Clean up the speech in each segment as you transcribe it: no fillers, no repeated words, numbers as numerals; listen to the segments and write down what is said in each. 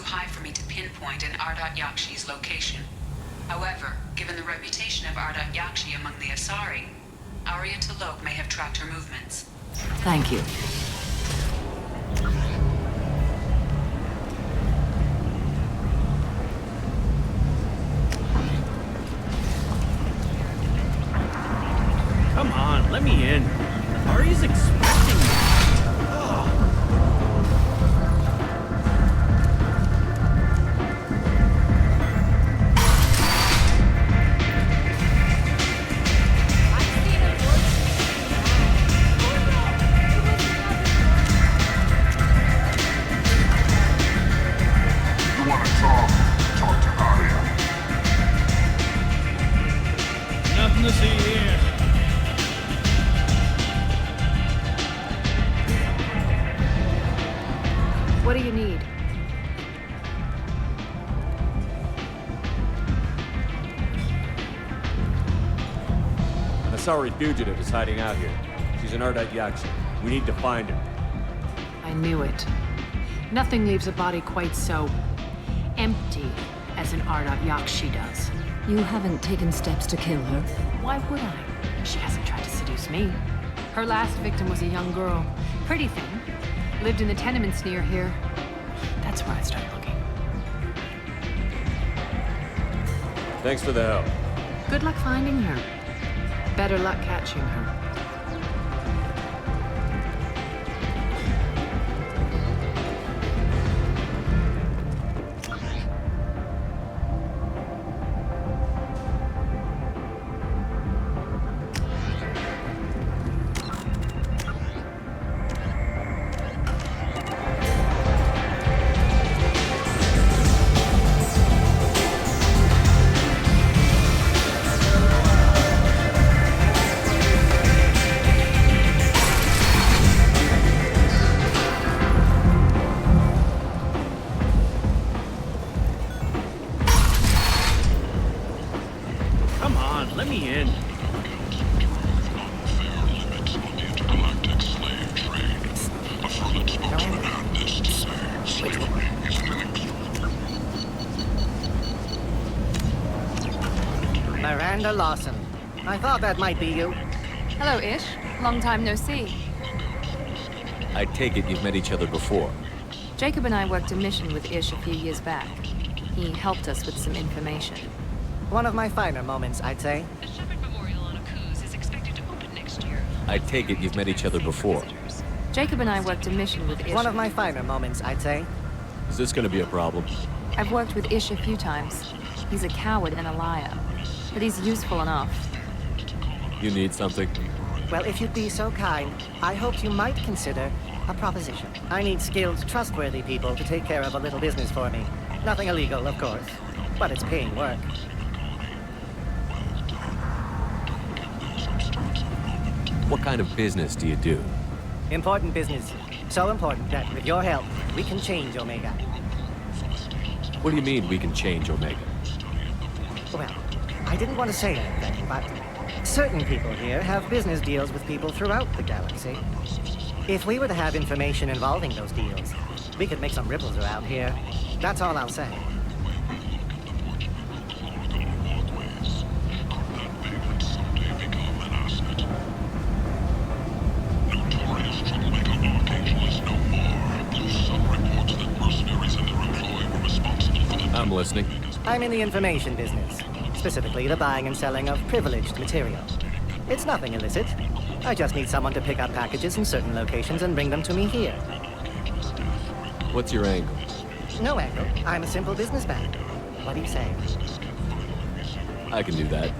high for me to pinpoint an Ardat Yakshi's location. However, given the reputation of Ardat Yakshi among the Asari, Arya T'Loak may have tracked her movements. Thank you. Come on, let me in. Arya's expecting me. Talk to Arya. Nothing to see here. What do you need? An Asari fugitive is hiding out here. She's an Ardat Yakshi. We need to find her. I knew it. Nothing leaves a body quite so empty as an Ardat Yakshi does. You haven't taken steps to kill her? Why would I? She hasn't tried to seduce me. Her last victim was a young girl. Pretty thing. Lived in the tenements near here. That's where I'd start looking. Thanks for the help. Good luck finding her. Better luck catching her. Let me in. Miranda Lawson. I thought that might be you. Hello, Ish. Long time no see. I take it you've met each other before. Jacob and I worked a mission with Ish a few years back. He helped us with some information. One of my finer moments, I'd say. The Shepard Memorial on Akuze is expected to open next year. I take it you've met each other before. Jacob and I worked a mission with Ish. One of my finer moments, I'd say. Is this gonna be a problem? I've worked with Ish a few times. He's a coward and a liar. But he's useful enough. You need something? Well, if you'd be so kind, I hoped you might consider a proposition. I need skilled, trustworthy people to take care of a little business for me. Nothing illegal, of course, but it's paying work. What kind of business do you do? Important business. So important that, with your help, we can change Omega. What do you mean we can change Omega? Well, I didn't want to say anything, but certain people here have business deals with people throughout the galaxy. If we were to have information involving those deals, we could make some ripples around here. That's all I'll say. I'm listening. I'm in the information business, specifically the buying and selling of privileged material. It's nothing illicit. I just need someone to pick up packages in certain locations and bring them to me here. What's your angle? No angle. I'm a simple businessman. What do you say? I can do that.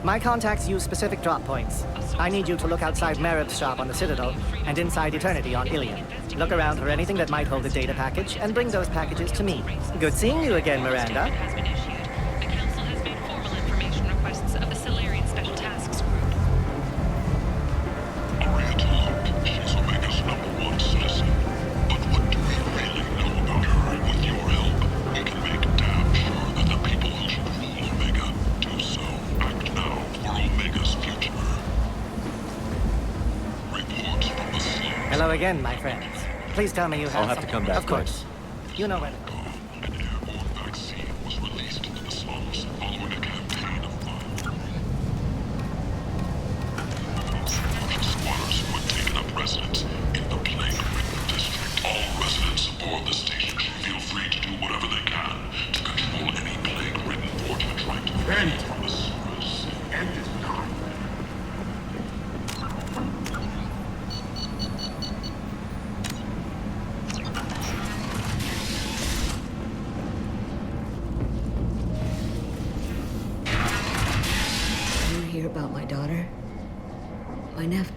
My contacts use specific drop points. I need you to look outside Marib's shop on the Citadel and inside Eternity on Ilion. Look around for anything that might hold a data package and bring those packages to me. Good seeing you again, Miranda. Has been issued. The Council has made formal information requests of the Solarian Special Tasks Group. Arya T'Loak, she's Omega's #1 citizen. But what do we really know about her? With your help, we can make damn sure that the people who should rule Omega do so. Act now for Omega's future. Reports from the slums. Hello again, my friends. Please tell me you have... I'll have to come back Of course. You know where to go.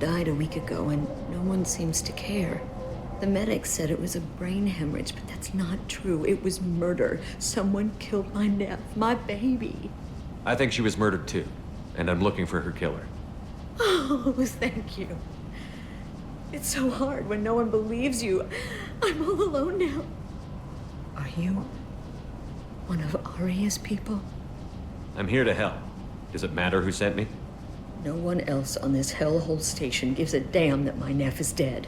died a week ago, and no one seems to care. The medics said it was a brain hemorrhage, but that's not true. It was murder. Someone killed my Neff, my baby. I think she was murdered too, and I'm looking for her killer. Oh, thank you. It's so hard when no one believes you. I'm all alone now. Are you one of Aria's people? I'm here to help. Does it matter who sent me? No one else on this hellhole station gives a damn that my Neff is dead.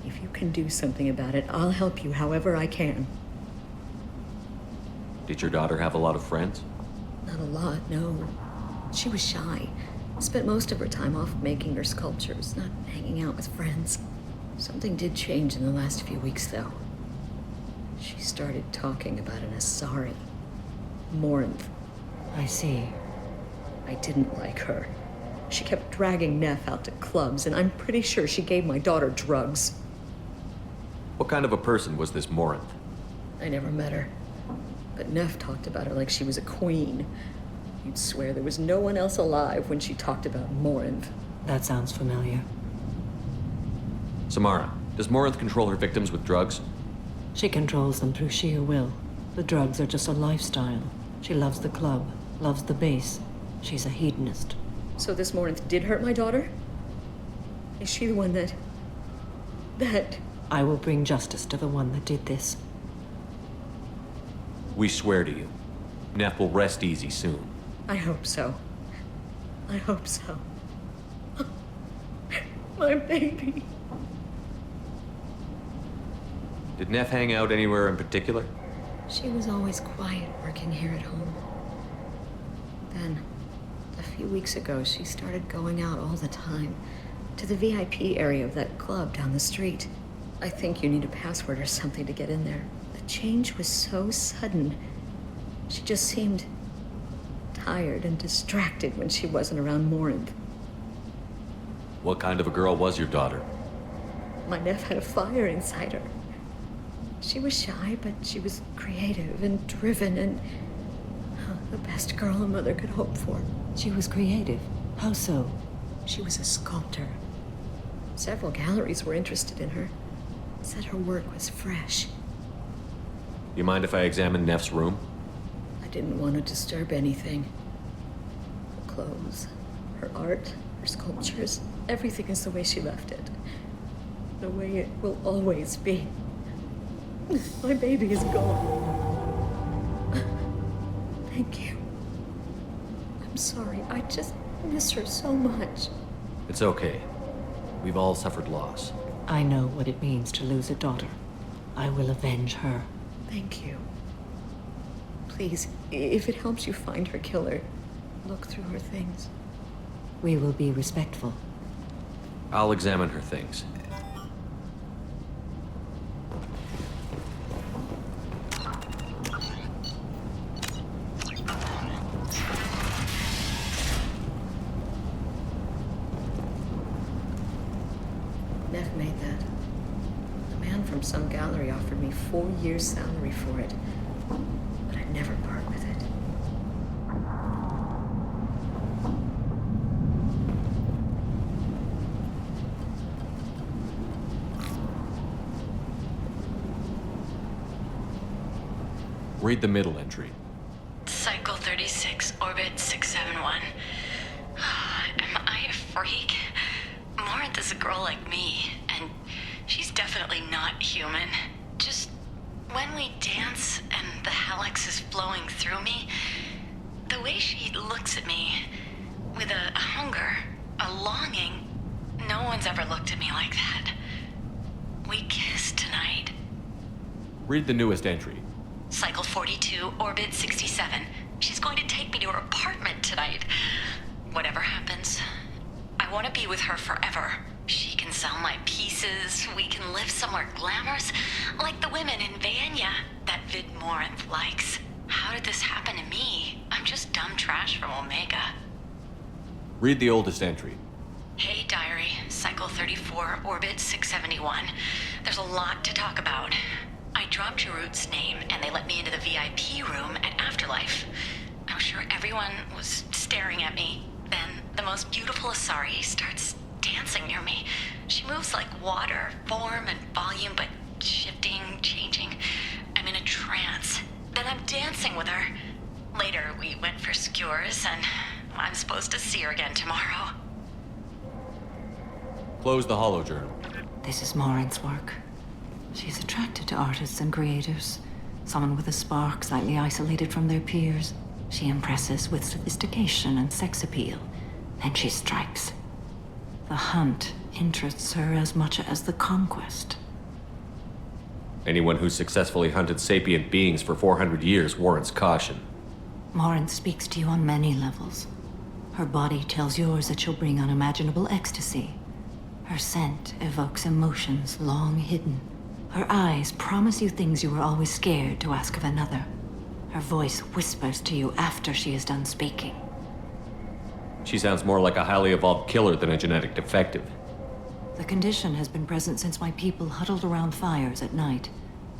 If you can do something about it, I'll help you however I can. Did your daughter have a lot of friends? Not a lot, no. She was shy. Spent most of her time off making her sculptures, not hanging out with friends. Something did change in the last few weeks, though. She started talking about an Asari. Morinth. I see. I didn't like her. She kept dragging Neff out to clubs, and I'm pretty sure she gave my daughter drugs. What kind of a person was this Morinth? I never met her. But Neff talked about her like she was a queen. You'd swear there was no one else alive when she talked about Morinth. That sounds familiar. Samara, does Morinth control her victims with drugs? She controls them through sheer will. The drugs are just a lifestyle. She loves the club, loves the base. She's a hedonist. So this Morinth did hurt my daughter? Is she the one that... I will bring justice to the one that did this. We swear to you. Neff will rest easy soon. I hope so. I hope so. My baby. Did Neff hang out anywhere in particular? She was always quiet working here at home. Then, a few weeks ago, she started going out all the time. To the VIP area of that club down the street. I think you need a password or something to get in there. The change was so sudden. She just seemed tired and distracted when she wasn't around Morinth. What kind of a girl was your daughter? My Neff had a fire inside her. She was shy, but she was creative and driven and the best girl a mother could hope for. She was creative. How so? She was a sculptor. Several galleries were interested in her. Said her work was fresh. You mind if I examine Neff's room? I didn't want to disturb anything. Her clothes, her art, her sculptures, everything is the way she left it. The way it will always be. My baby is gone. Thank you. I'm sorry. I just miss her so much. It's okay. We've all suffered loss. I know what it means to lose a daughter. I will avenge her. Thank you. Please, if it helps you find her killer, look through her things. We will be respectful. I'll examine her things. Neff made that. The man from some gallery offered me 4 years' salary for it, but I'd never part with it. Read the middle entry. Cycle 36, orbit 671. Am I a freak? Morinth is a girl like me, and she's definitely not human. Just when we dance and the helix is flowing through me, the way she looks at me with a hunger, a longing, no one's ever looked at me like that. We kissed tonight. Read the newest entry. Cycle 42, orbit 67. She's going to take me to her apartment tonight. Whatever happens, I want to be with her forever. She can sell my pieces. We can live somewhere glamorous, like the women in Vanya that Vid Morinth likes. How did this happen to me? I'm just dumb trash from Omega. Read the oldest entry. Hey, diary. Cycle 34, orbit 671. There's a lot to talk about. I dropped Jarut's name, and they let me into the VIP room at Afterlife. I'm sure everyone was staring at me. Then the most beautiful Asari starts dancing dancing near me. She moves like water, form and volume, but shifting, changing. I'm in a trance. Then I'm dancing with her. Later, we went for skewers, and I'm supposed to see her again tomorrow. Close the holojournal. This is Maureen's work. She's attracted to artists and creators. Someone with a spark, slightly isolated from their peers. She impresses with sophistication and sex appeal. Then she strikes. The hunt interests her as much as the conquest. Anyone who's successfully hunted sapient beings for 400 years warrants caution. Maureen speaks to you on many levels. Her body tells yours that she'll bring unimaginable ecstasy. Her scent evokes emotions long hidden. Her eyes promise you things you were always scared to ask of another. Her voice whispers to you after she is done speaking. She sounds more like a highly evolved killer than a genetic defective. The condition has been present since my people huddled around fires at night.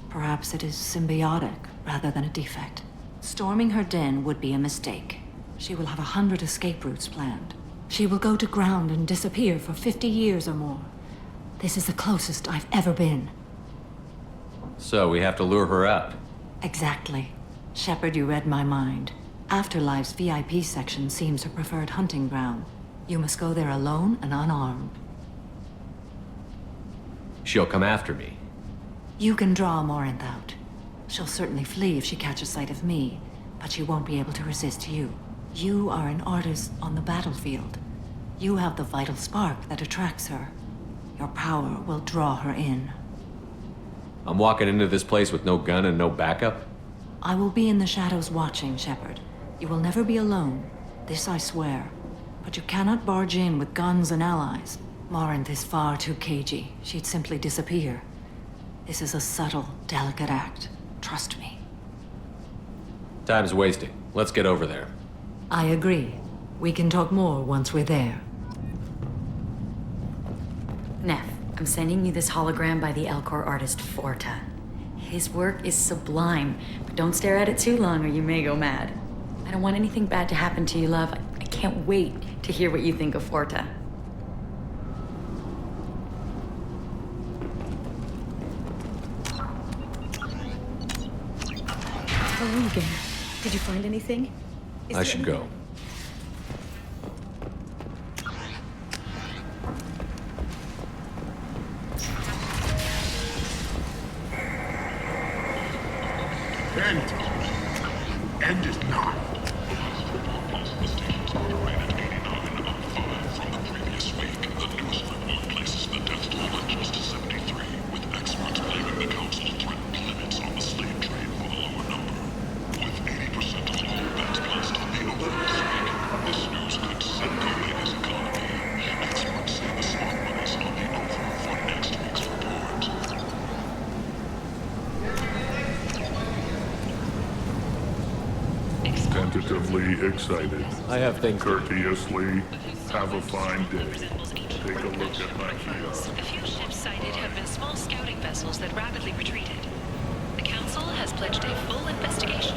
Perhaps it is symbiotic rather than a defect. Storming her den would be a mistake. She will have 100 escape routes planned. She will go to ground and disappear for 50 years or more. This is the closest I've ever been. So we have to lure her out. Exactly. Shepard, you read my mind. Afterlife's VIP section seems her preferred hunting ground. You must go there alone and unarmed. She'll come after me. You can draw Morinth out. She'll certainly flee if she catches sight of me, but she won't be able to resist you. You are an artist on the battlefield. You have the vital spark that attracts her. Your power will draw her in. I'm walking into this place with no gun and no backup? I will be in the shadows watching, Shepard. You will never be alone. This I swear. But you cannot barge in with guns and allies. Morinth is far too cagey. She'd simply disappear. This is a subtle, delicate act. Trust me. Time's wasting. Let's get over there. I agree. We can talk more once we're there. Neff, I'm sending you this hologram by the Elcor artist Forta. His work is sublime, but don't stare at it too long or you may go mad. I don't want anything bad to happen to you, love. I can't wait to hear what you think of Forta. Hello again. Did you find anything? I should go. End it now. Places the death toll at just 73, with experts blaming the council's threatened limits on the slave trade for the lower number. With 80% of all bets placed on the over this week, this news could sink Omega's economy. Experts say the smart money's on the over for next week's report. Tentatively excited. I have things. Courteously, have a fine day. Take a look at my kiosk. The few ships sighted have been small scouting vessels that rapidly retreated. The Council has pledged a full investigation.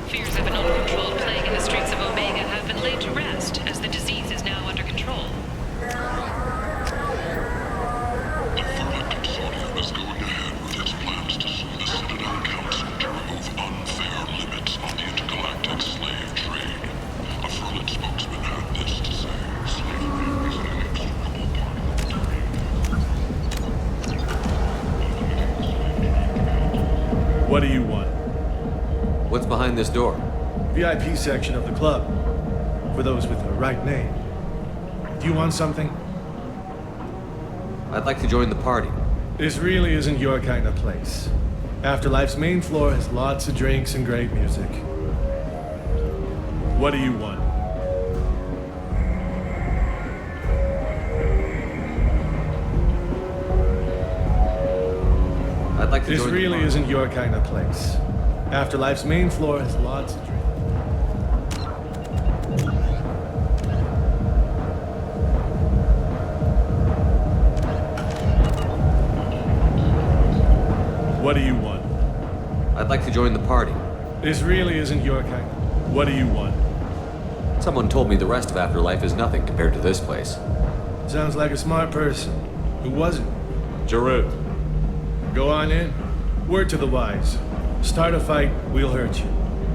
Fears of an uncontrolled plague in the streets of Omega have been laid to rest, as the disease is now under control. The Vermin Consortium is going ahead with its plans to sue the Citadel Council to remove unfair limits on the intergalactic slave trade. A Vermin spokesman had this to say: slavery is an inextricable part of the trade. What do you want? What's behind this door? VIP section of the club. For those with the right name. Do you want something? I'd like to join the party. This really isn't your kind of place. Afterlife's main floor has lots of drinks and great music. What do you want? I'd like to This join really the isn't your kind of place. Afterlife's main floor has lots of drinks. What do you want? I'd like to join the party. This really isn't your kind. What do you want? Someone told me the rest of Afterlife is nothing compared to this place. Sounds like a smart person. Who was it? Giroux. Go on in. Word to the wise. Start a fight, we'll hurt you.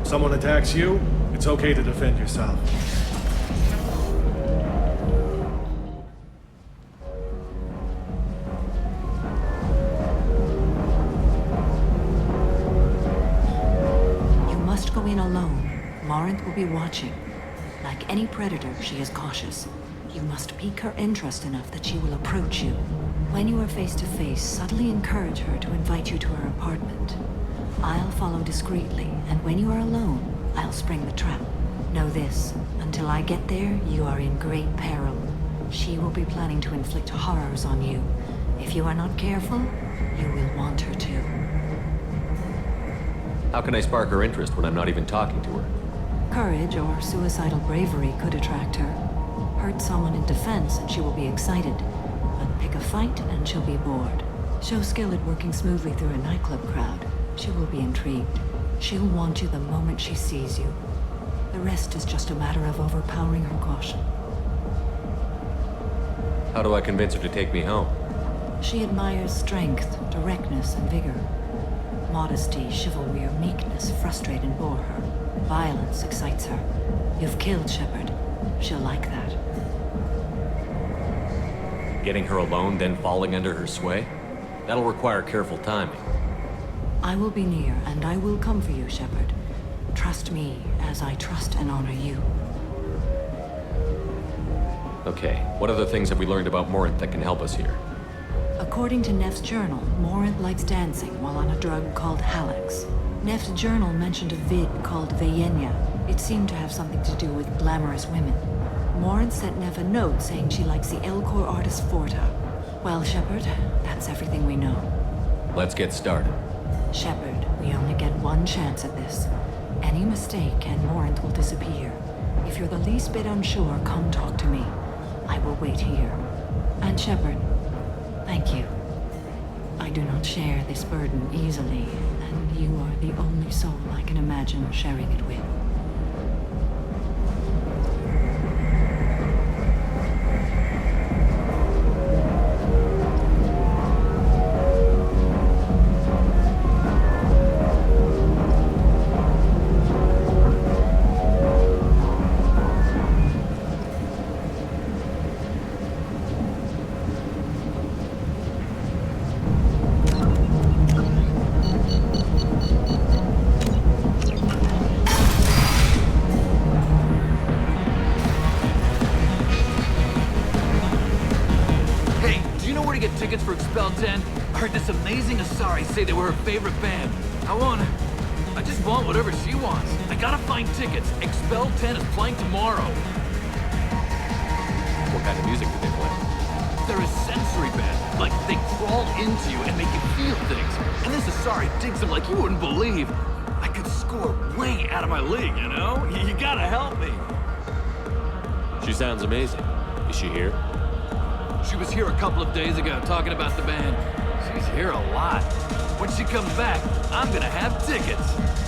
Someone attacks you, it's okay to defend yourself. You must go in alone. Morinth will be watching. Like any predator, she is cautious. You must pique her interest enough that she will approach you. When you are face to face, subtly encourage her to invite you to her apartment. I'll follow discreetly, and when you are alone, I'll spring the trap. Know this, until I get there, you are in great peril. She will be planning to inflict horrors on you. If you are not careful, you will want her to. How can I spark her interest when I'm not even talking to her? Courage or suicidal bravery could attract her. Hurt someone in defense and she will be excited. But pick a fight and she'll be bored. Show skill at working smoothly through a nightclub crowd. She will be intrigued. She'll want you the moment she sees you. The rest is just a matter of overpowering her caution. How do I convince her to take me home? She admires strength, directness, and vigor. Modesty, chivalry, or meekness frustrate and bore her. Violence excites her. You've killed Shepard. She'll like that. Getting her alone, then falling under her sway? That'll require careful timing. I will be near, and I will come for you, Shepard. Trust me, as I trust and honor you. Okay, what other things have we learned about Morinth that can help us here? According to Neff's journal, Morinth likes dancing while on a drug called Halax. Neff's journal mentioned a vid called Veyenya. It seemed to have something to do with glamorous women. Morinth sent Neff a note saying she likes the Elcor artist Forta. Well, Shepard, that's everything we know. Let's get started. Shepard, we only get one chance at this. Any mistake and Morinth will disappear. If you're the least bit unsure, come talk to me. I will wait here. And Shepard, thank you. I do not share this burden easily, and you are the only soul I can imagine sharing it with. Tickets for Expel 10? I heard this amazing Asari say they were her favorite band. I just want whatever she wants. I gotta find tickets. Expel 10 is playing tomorrow. What kind of music do they play? They're a sensory band. Like, they crawl into you and make you feel things. And this Asari digs them like you wouldn't believe. I could score way out of my league, you know? You gotta help me. She sounds amazing. Is she here? She was here a couple of days ago talking about the band. She's here a lot. When she comes back, I'm gonna have tickets.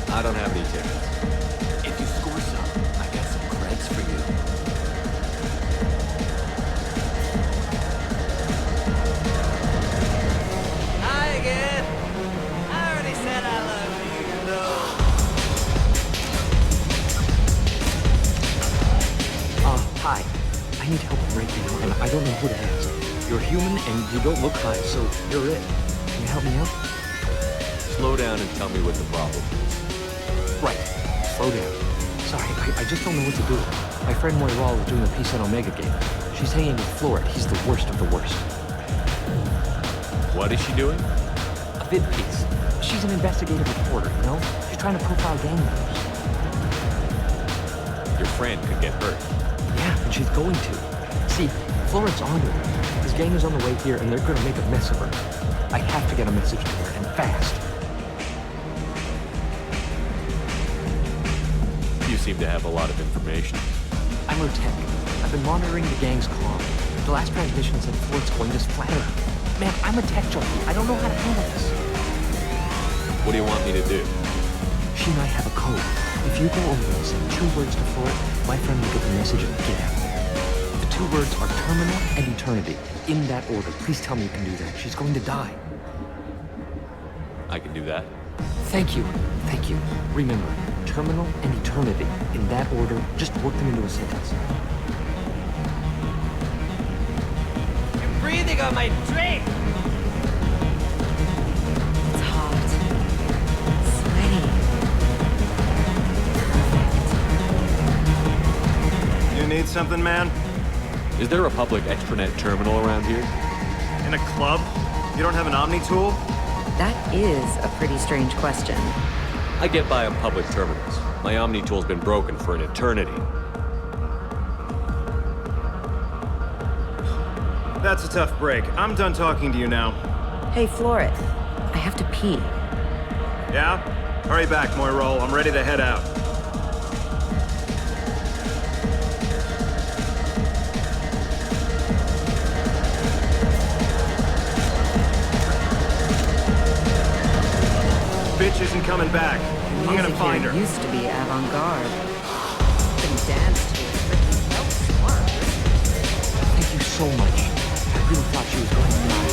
I don't have any tickets. If you score some, I got some creds for you. Hi again. I already said I love you, you know. Hi. I need help right now, and I don't know who to ask. You're human, and you don't look fine, so you're it. Can you help me out? Slow down and tell me what the problem is. Right. Slow down. Sorry, I just don't know what to do. My friend Moiral is doing a piece on Omega game. She's hanging with Florid. He's the worst of the worst. What is she doing? A vid piece. She's an investigative reporter, you know? She's trying to profile gang members. Your friend could get hurt. Yeah, and she's going to. See, Florid's onto her. His gang is on the way here, and they're gonna make a mess of her. I have to get a message to her, and fast. You seem to have a lot of information. I'm her tech. I've been monitoring the gang's comm. The last transmission said Floyd's going to splatter her. Man, I'm a tech junkie. I don't know how to handle this. What do you want me to do? She and I have a code. If you go over and say 2 words to Floyd, my friend will get the message and get out. The 2 words are terminal and eternity. In that order. Please tell me you can do that. She's going to die. I can do that. Thank you. Thank you. Remember, terminal and eternity. In that order, just work them into a sentence. You're breathing on my drink! It's hot. Sweaty. You need something, man? Is there a public extranet terminal around here? In a club? You don't have an Omni tool? That is a pretty strange question. I get by on public terminals. My Omni tool's been broken for an eternity. That's a tough break. I'm done talking to you now. Hey, Floret. I have to pee. Yeah? Hurry back, Moirol. I'm ready to head out. Bitch isn't coming back. I'm gonna find her. Used to be avant-garde. Couldn't dance to it, but you felt smart. Thank you so much. I really thought she was going to die.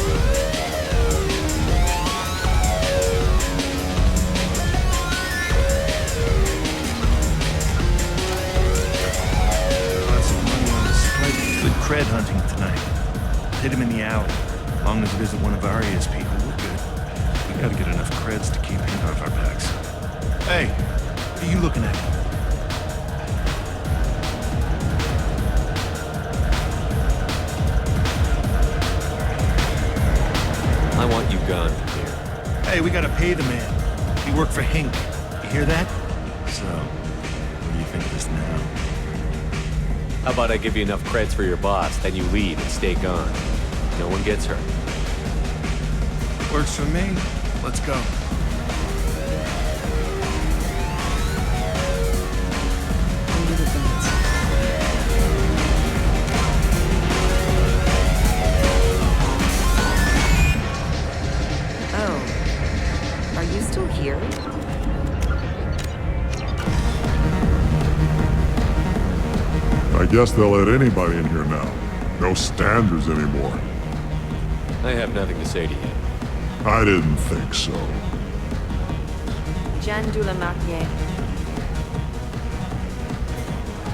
Lots of money on display. Good cred hunting tonight. Hit him in the alley. As long as it isn't one of Arya's people, we're good. We gotta get enough creds to keep him off our backs. Hey, what are you looking at? I want you gone from here. Hey, we gotta pay the man. We work for Hink. You hear that? So, what do you think of this now? How about I give you enough creds for your boss, then you leave and stay gone. No one gets hurt. Works for me. Let's go. Oh. Are you still here? I guess they'll let anybody in here now. No standards anymore. I have nothing to say to you. I didn't think so. Jean Dulamartier.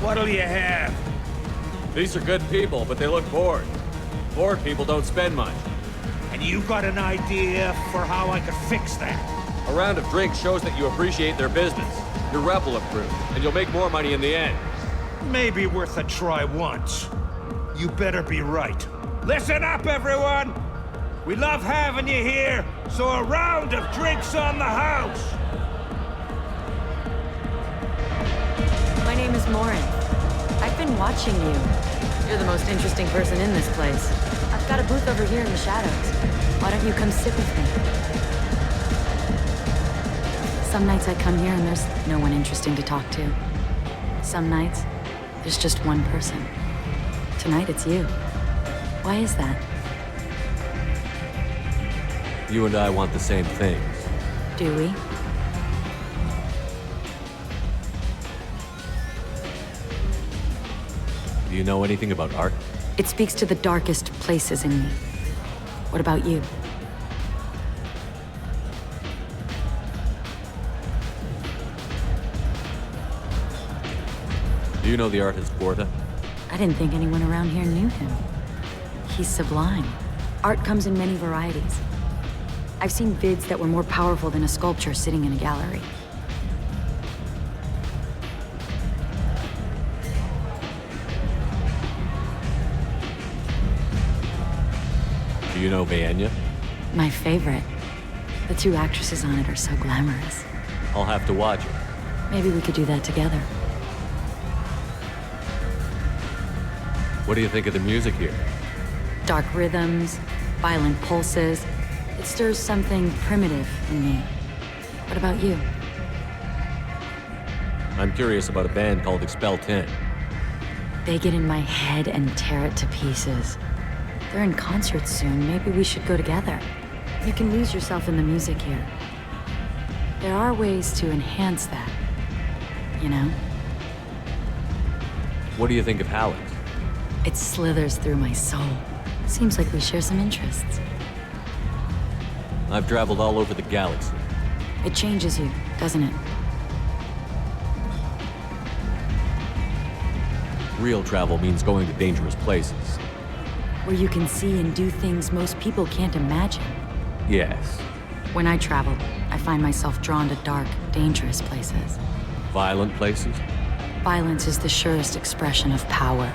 What'll you have? These are good people, but they look bored. Bored people don't spend much. And you got an idea for how I could fix that? A round of drinks shows that you appreciate their business. You're rebel approved, and you'll make more money in the end. Maybe worth a try once. You better be right. Listen up, everyone! We love having you here, so a round of drinks on the house! My name is Morin. I've been watching you. You're the most interesting person in this place. I've got a booth over here in the shadows. Why don't you come sit with me? Some nights I come here and there's no one interesting to talk to. Some nights, there's just one person. Tonight it's you. Why is that? You and I want the same things. Do we? Do you know anything about art? It speaks to the darkest places in me. What about you? Do you know the artist Porta? I didn't think anyone around here knew him. He's sublime. Art comes in many varieties. I've seen vids that were more powerful than a sculpture sitting in a gallery. Do you know Vaenya? My favorite. The 2 actresses on it are so glamorous. I'll have to watch it. Maybe we could do that together. What do you think of the music here? Dark rhythms, violent pulses. It stirs something primitive in me. What about you? I'm curious about a band called Expel 10. They get in my head and tear it to pieces. They're in concert soon. Maybe we should go together. You can lose yourself in the music here. There are ways to enhance that, you know? What do you think of Hallex? It slithers through my soul. Seems like we share some interests. I've traveled all over the galaxy. It changes you, doesn't it? Real travel means going to dangerous places. Where you can see and do things most people can't imagine. Yes. When I travel, I find myself drawn to dark, dangerous places. Violent places? Violence is the surest expression of power.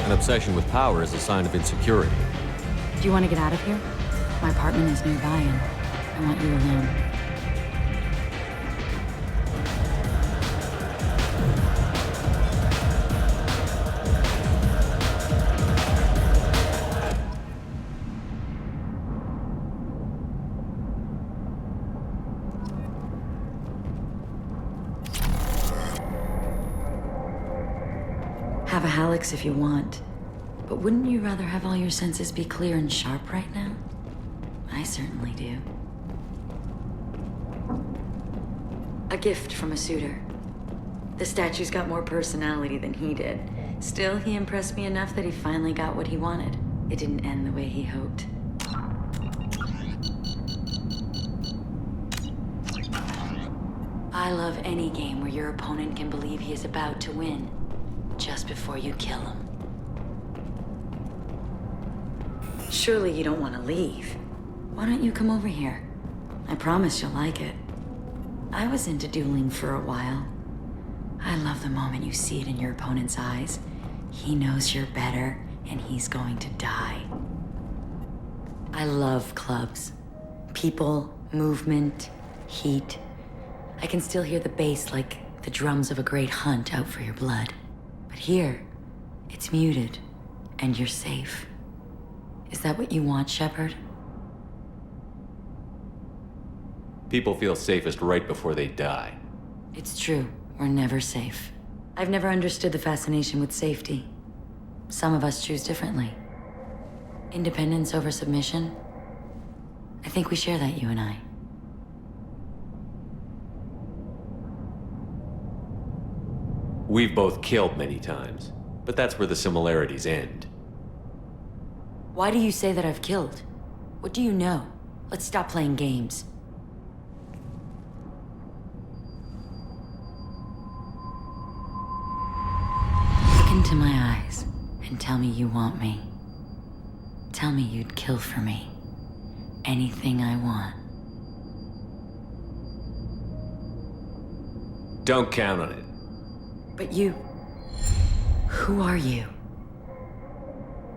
Obsession with power is a sign of insecurity. Do you want to get out of here? My apartment is nearby and I want you alone. Have a Hallex if you want. But wouldn't you rather have all your senses be clear and sharp right now? I certainly do. A gift from a suitor. The statue's got more personality than he did. Still, he impressed me enough that he finally got what he wanted. It didn't end the way he hoped. I love any game where your opponent can believe he is about to win, just before you kill him. Surely you don't want to leave. Why don't you come over here? I promise you'll like it. I was into dueling for a while. I love the moment you see it in your opponent's eyes. He knows you're better, and he's going to die. I love clubs. People, movement, heat. I can still hear the bass like the drums of a great hunt out for your blood. But here, it's muted, and you're safe. Is that what you want, Shepard? People feel safest right before they die. It's true. We're never safe. I've never understood the fascination with safety. Some of us choose differently. Independence over submission? I think we share that, you and I. We've both killed many times, but that's where the similarities end. Why do you say that I've killed? What do you know? Let's stop playing games. Look into my eyes and tell me you want me. Tell me you'd kill for me. Anything I want. Don't count on it. But you... Who are you?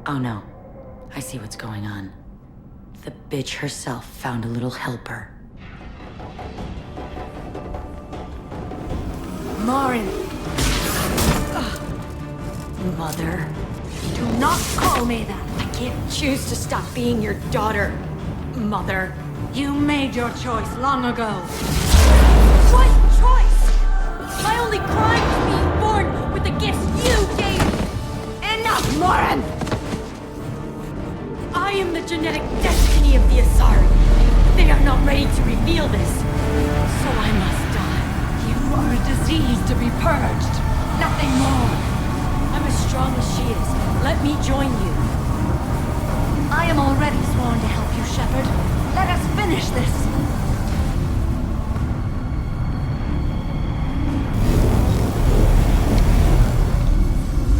Oh no. I see what's going on. The bitch herself found a little helper. Marin! Mother. Do not call me that! I can't choose to stop being your daughter. Mother. You made your choice long ago. What choice? My only crime is being born with the gifts you gave me! Enough, Marin! I am the genetic destiny of the Asari. They are not ready to reveal this. So I must die. You are a disease to be purged. Nothing more. I'm as strong as she is. Let me join you. I am already sworn to help you, Shepard. Let us finish this.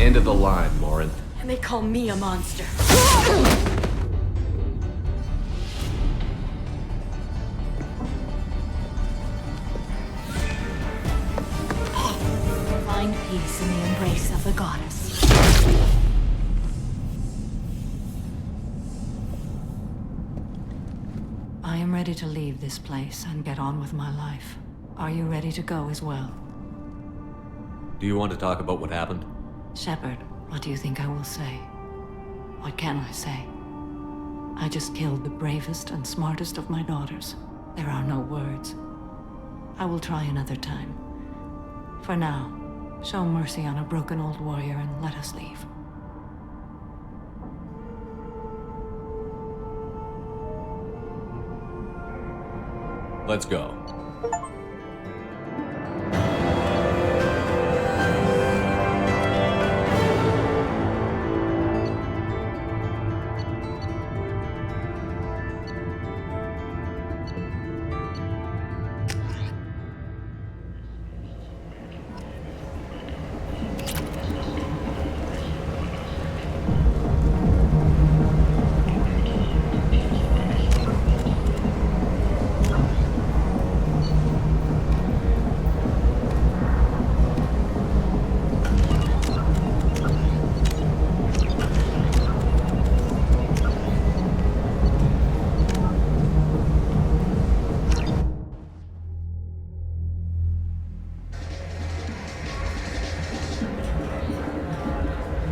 End of the line, Morin. And they call me a monster. find peace in the embrace of the goddess. I am ready to leave this place and get on with my life. Are you ready to go as well? Do you want to talk about what happened? Shepard, what do you think I will say? What can I say? I just killed the bravest and smartest of my daughters. There are no words. I will try another time. For now, show mercy on a broken old warrior and let us leave. Let's go.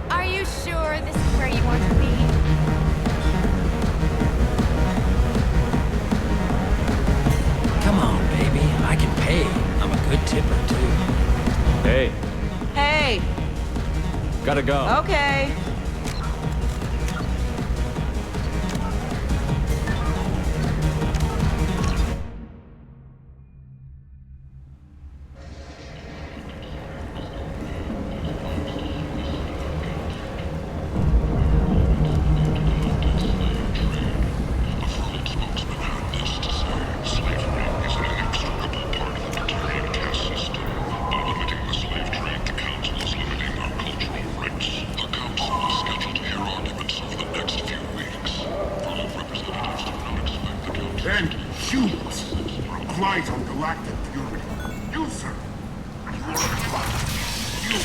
Are you sure this is where you want to be? Come on, baby. I can pay. I'm a good tipper, too. Hey, Hey, gotta go. okay. Then humans relies on galactic purity. You, sir, you are a clown. You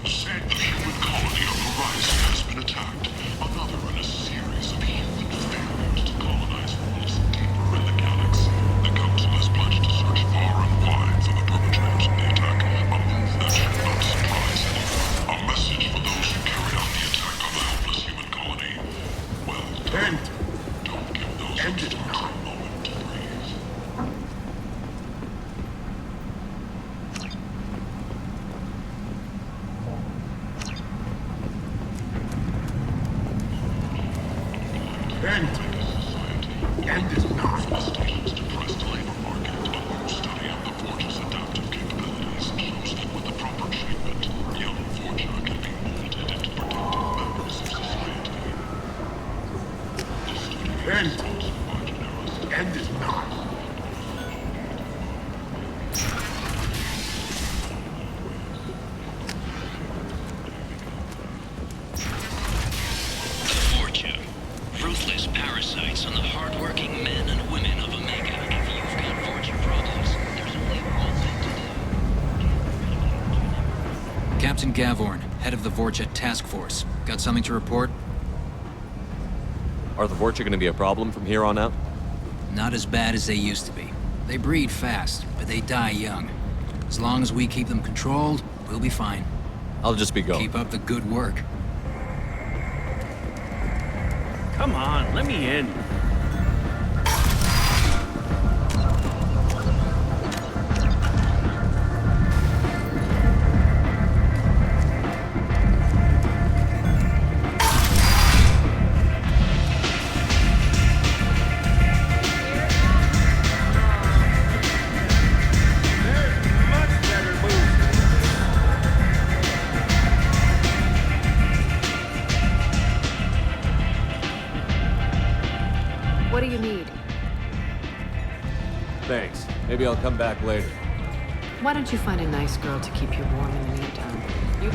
said the human colony of Horizon has been attacked. Another in a series of human failures to colonize worlds deeper in the galaxy. The Council has pledged to search far and wide for the perpetrators of the attack. A move that should not surprise anyone. A message for those who carried out the attack on the helpless human colony. Well done. Don't give those upstarts a moment to breathe. End is not. Station's depressed labor market. A new study of the Forge's adaptive capabilities shows that with the proper treatment, young Forger can be molded into productive members of society. End is not. Fortune. Ruthless parasites on the hardworking men and women of Omega. If you've got Fortune problems, there's only one thing to do. Captain Gavorn, head of the Vorcha Task Force. Got something to report? Are the Vorcha gonna be a problem from here on out? Not as bad as they used to be. They breed fast, but they die young. As long as we keep them controlled, we'll be fine. I'll just be going. Keep up the good work. Come on, let me in. What do you need? Thanks. Maybe I'll come back later. Why don't you find a nice girl to keep you warm in the meantime? You...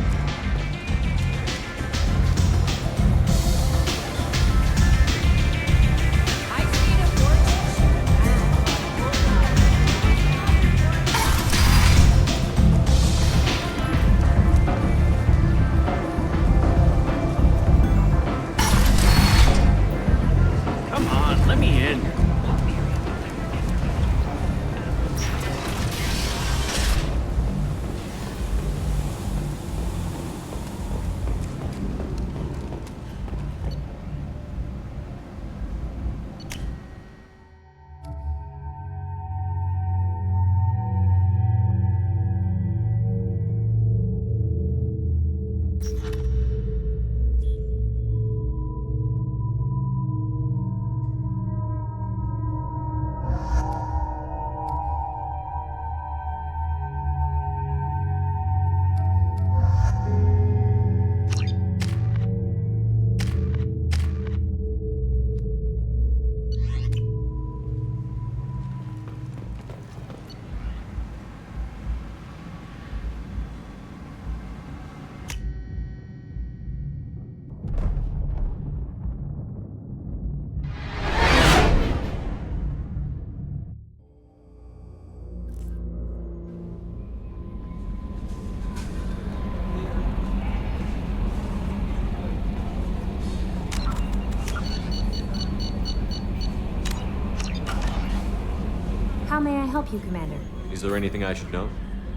help you, Commander? Is there anything I should know?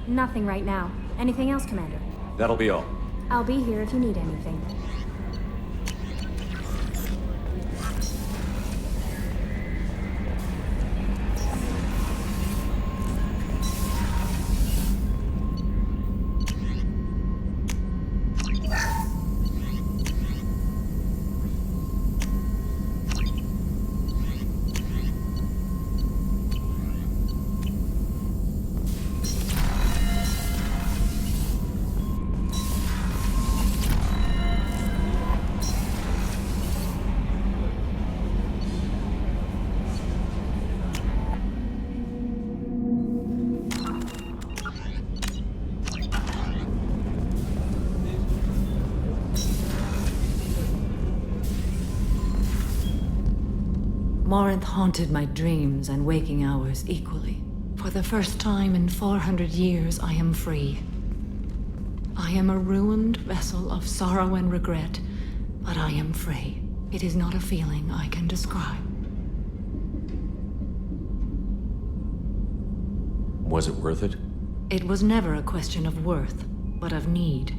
Nothing right now. Anything else, Commander? That'll be all. I'll be here if you need anything. Morinth haunted my dreams and waking hours equally. For the first time in 400 years, I am free. I am a ruined vessel of sorrow and regret, but I am free. It is not a feeling I can describe. Was it worth it? It was never a question of worth, but of need.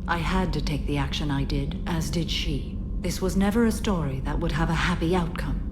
I had to take the action I did, as did she. This was never a story that would have a happy outcome.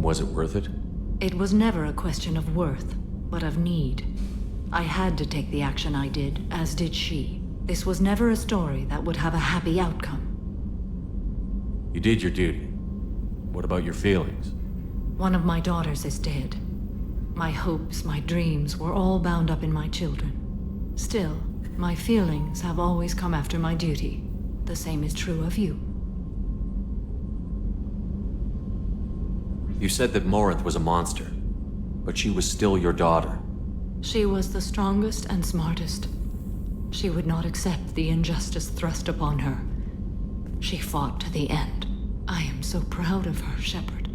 Was it worth it? It was never a question of worth, but of need. I had to take the action I did, as did she. This was never a story that would have a happy outcome. You did your duty. What about your feelings? One of my daughters is dead. My hopes, my dreams were all bound up in my children. Still, my feelings have always come after my duty. The same is true of you. You said that Morinth was a monster, but she was still your daughter. She was the strongest and smartest. She would not accept the injustice thrust upon her. She fought to the end. I am so proud of her, Shepard.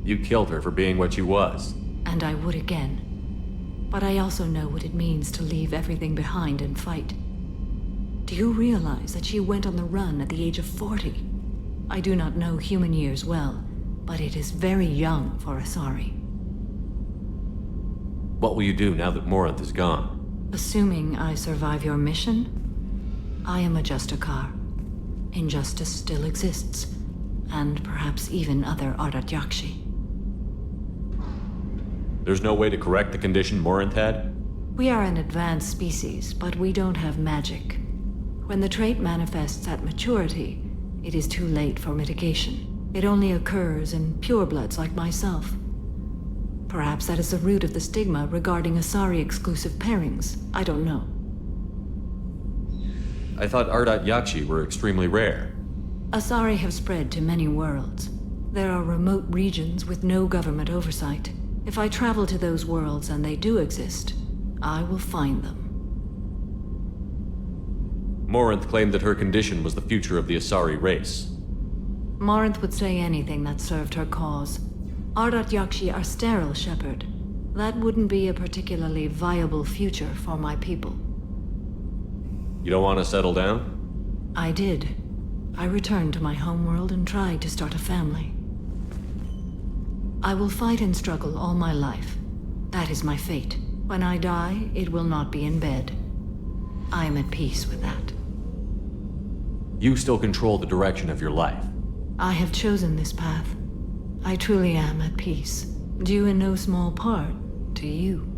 You killed her for being what she was. And I would again. But I also know what it means to leave everything behind and fight. Do you realize that she went on the run at the age of 40? I do not know human years well, but it is very young for Asari. What will you do now that Morinth is gone? Assuming I survive your mission, I am a Justikar. Injustice still exists, and perhaps even other Ardat Yakshi. There's no way to correct the condition Morinth had? We are an advanced species, but we don't have magic. When the trait manifests at maturity, it is too late for mitigation. It only occurs in purebloods like myself. Perhaps that is the root of the stigma regarding Asari-exclusive pairings. I don't know. I thought Ardat Yakshi were extremely rare. Asari have spread to many worlds. There are remote regions with no government oversight. If I travel to those worlds and they do exist, I will find them. Morinth claimed that her condition was the future of the Asari race. Morinth would say anything that served her cause. Ardat Yakshi are sterile, Shepard. That wouldn't be a particularly viable future for my people. You don't want to settle down? I did. I returned to my homeworld and tried to start a family. I will fight and struggle all my life. That is my fate. When I die, it will not be in bed. I am at peace with that. You still control the direction of your life. I have chosen this path. I truly am at peace, due in no small part to you.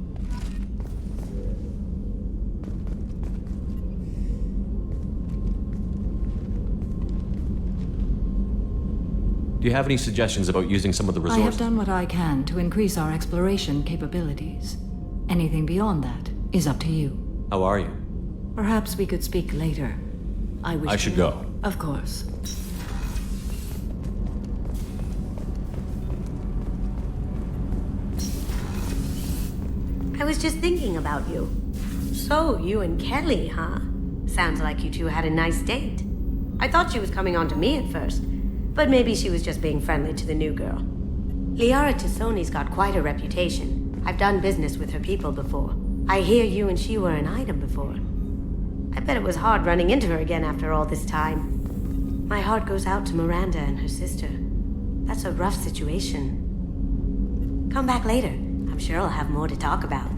Do you have any suggestions about using some of the I resources? have done what I can to increase our exploration capabilities. Anything beyond that is up to you. How are you? Perhaps we could speak later. I should go. Of course. I was just thinking about you. So, you and Kelly, huh? Sounds like you two had a nice date. I thought she was coming on to me at first, but maybe she was just being friendly to the new girl. Liara Tassoni's got quite a reputation. I've done business with her people before. I hear you and she were an item before. I bet it was hard running into her again after all this time. My heart goes out to Miranda and her sister. That's a rough situation. Come back later. I'm sure I'll have more to talk about.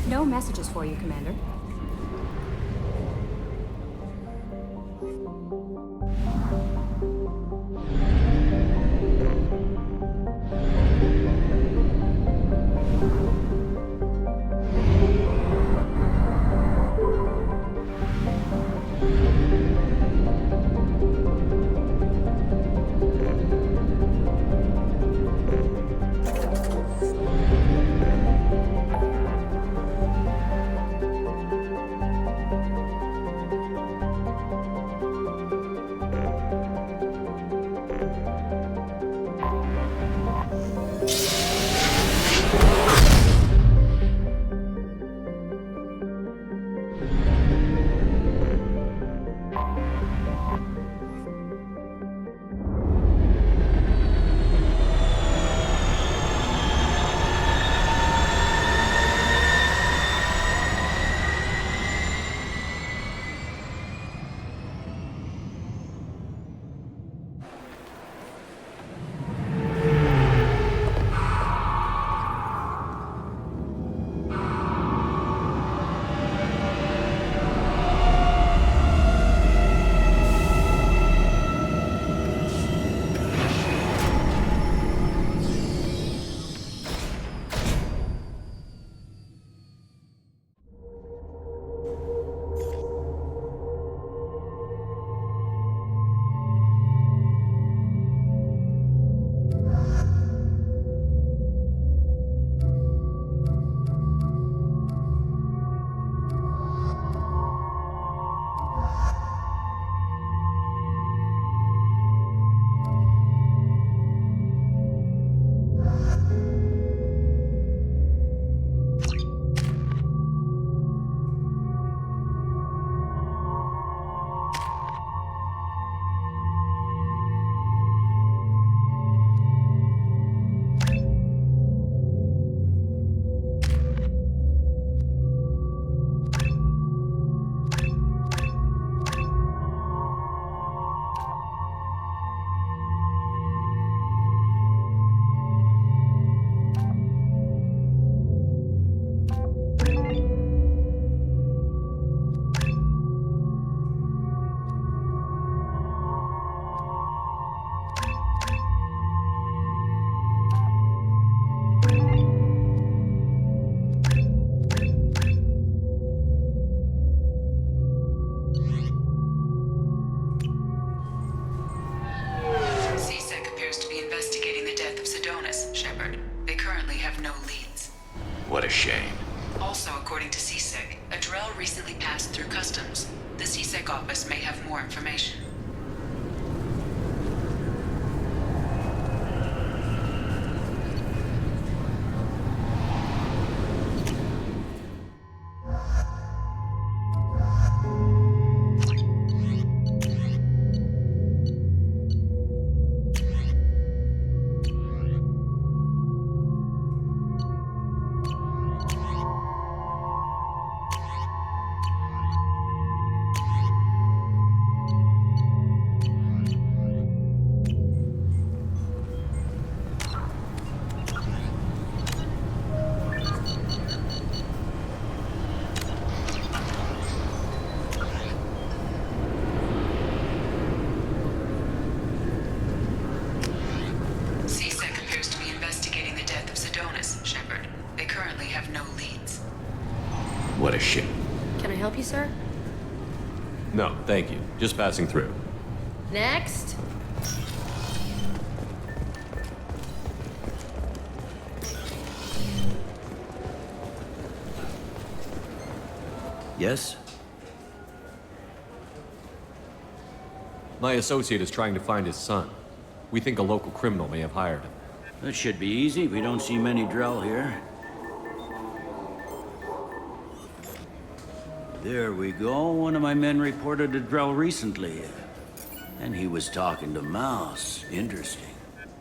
No messages for you, Commander. Shepard. They currently have no leads. What a shame. Also, according to CSEC, a Drell recently passed through customs. The CSEC office may have more information. What a shit. Can I help you, sir? No, thank you. Just passing through. Next. Yes? My associate is trying to find his son. We think a local criminal may have hired him. That should be easy. We don't see many Drell here. There we go. One of my men reported a Drell recently. And he was talking to Mouse. Interesting.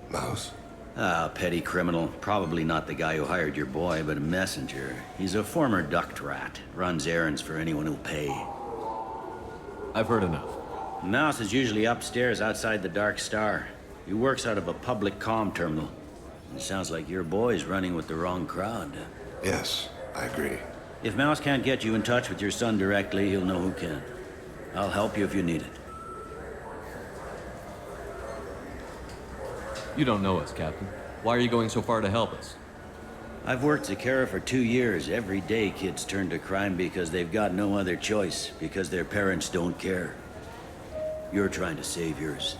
Mouse? Ah, petty criminal. Probably not the guy who hired your boy, but a messenger. He's a former duct rat. Runs errands for anyone who'll pay. I've heard enough. Mouse is usually upstairs outside the Dark Star. He works out of a public comm terminal. It sounds like your boy's running with the wrong crowd. Yes, I agree. If Mouse can't get you in touch with your son directly, he'll know who can. I'll help you if you need it. You don't know us, Captain. Why are you going so far to help us? I've worked Zakara for 2 years. Every day kids turn to crime because they've got no other choice, because their parents don't care. You're trying to save yours.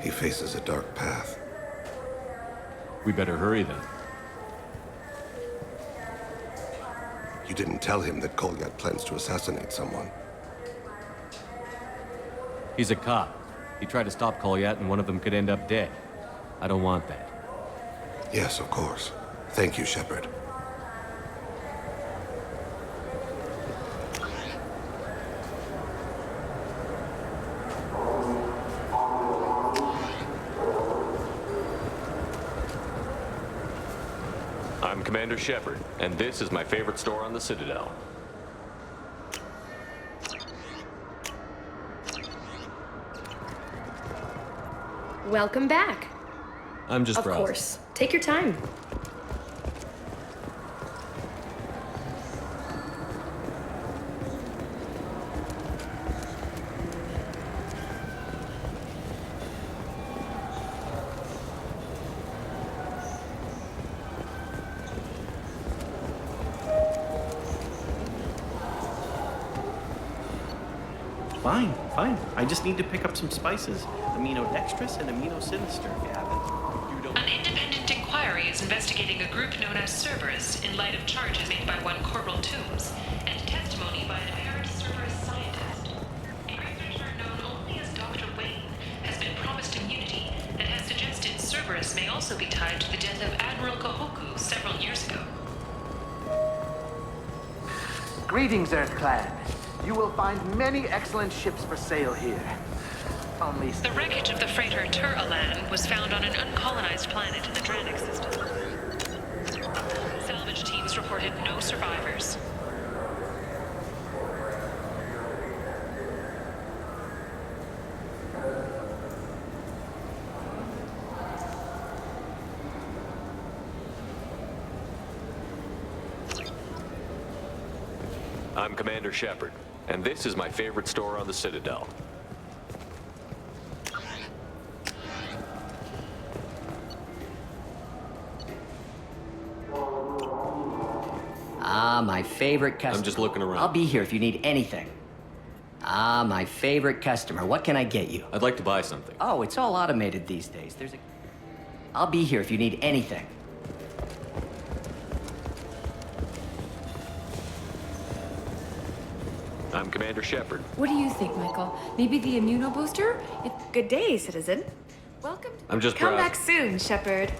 He faces a dark path. We better hurry then. You didn't tell him that Kolyat plans to assassinate someone. He's a cop. He tried to stop Kolyat and one of them could end up dead. I don't want that. Yes, of course. Thank you, Shepard. I'm Commander Shepard, and this is my favorite store on the Citadel. Welcome back. I'm just browsing. Of course. Take your time. Fine, fine. I just need to pick up some spices. Amino dextrous and amino sinister, if you haven't. An independent inquiry is investigating a group known as Cerberus in light of charges made by one Corporal Toombs and testimony by an apparent Cerberus scientist. A researcher known only as Dr. Wayne has been promised immunity and has suggested Cerberus may also be tied to the death of Admiral Kahoku several years ago. Greetings, Earth Clan. You will find many excellent ships for sale here. Only The wreckage of the freighter Tur-Alan was found on an uncolonized planet in the Dranik system. Salvage teams reported no survivors. I'm Commander Shepard, and this is my favorite store on the Citadel. Ah, my favorite customer. I'm just looking around. I'll be here if you need anything. Ah, my favorite customer. What can I get you? I'd like to buy something. Oh, it's all automated these days. I'll be here if you need anything. I'm Commander Shepard. What do you think, Michael? Maybe the immuno booster? Good day, citizen. Welcome. I'm just Come browsing. back soon, Shepard.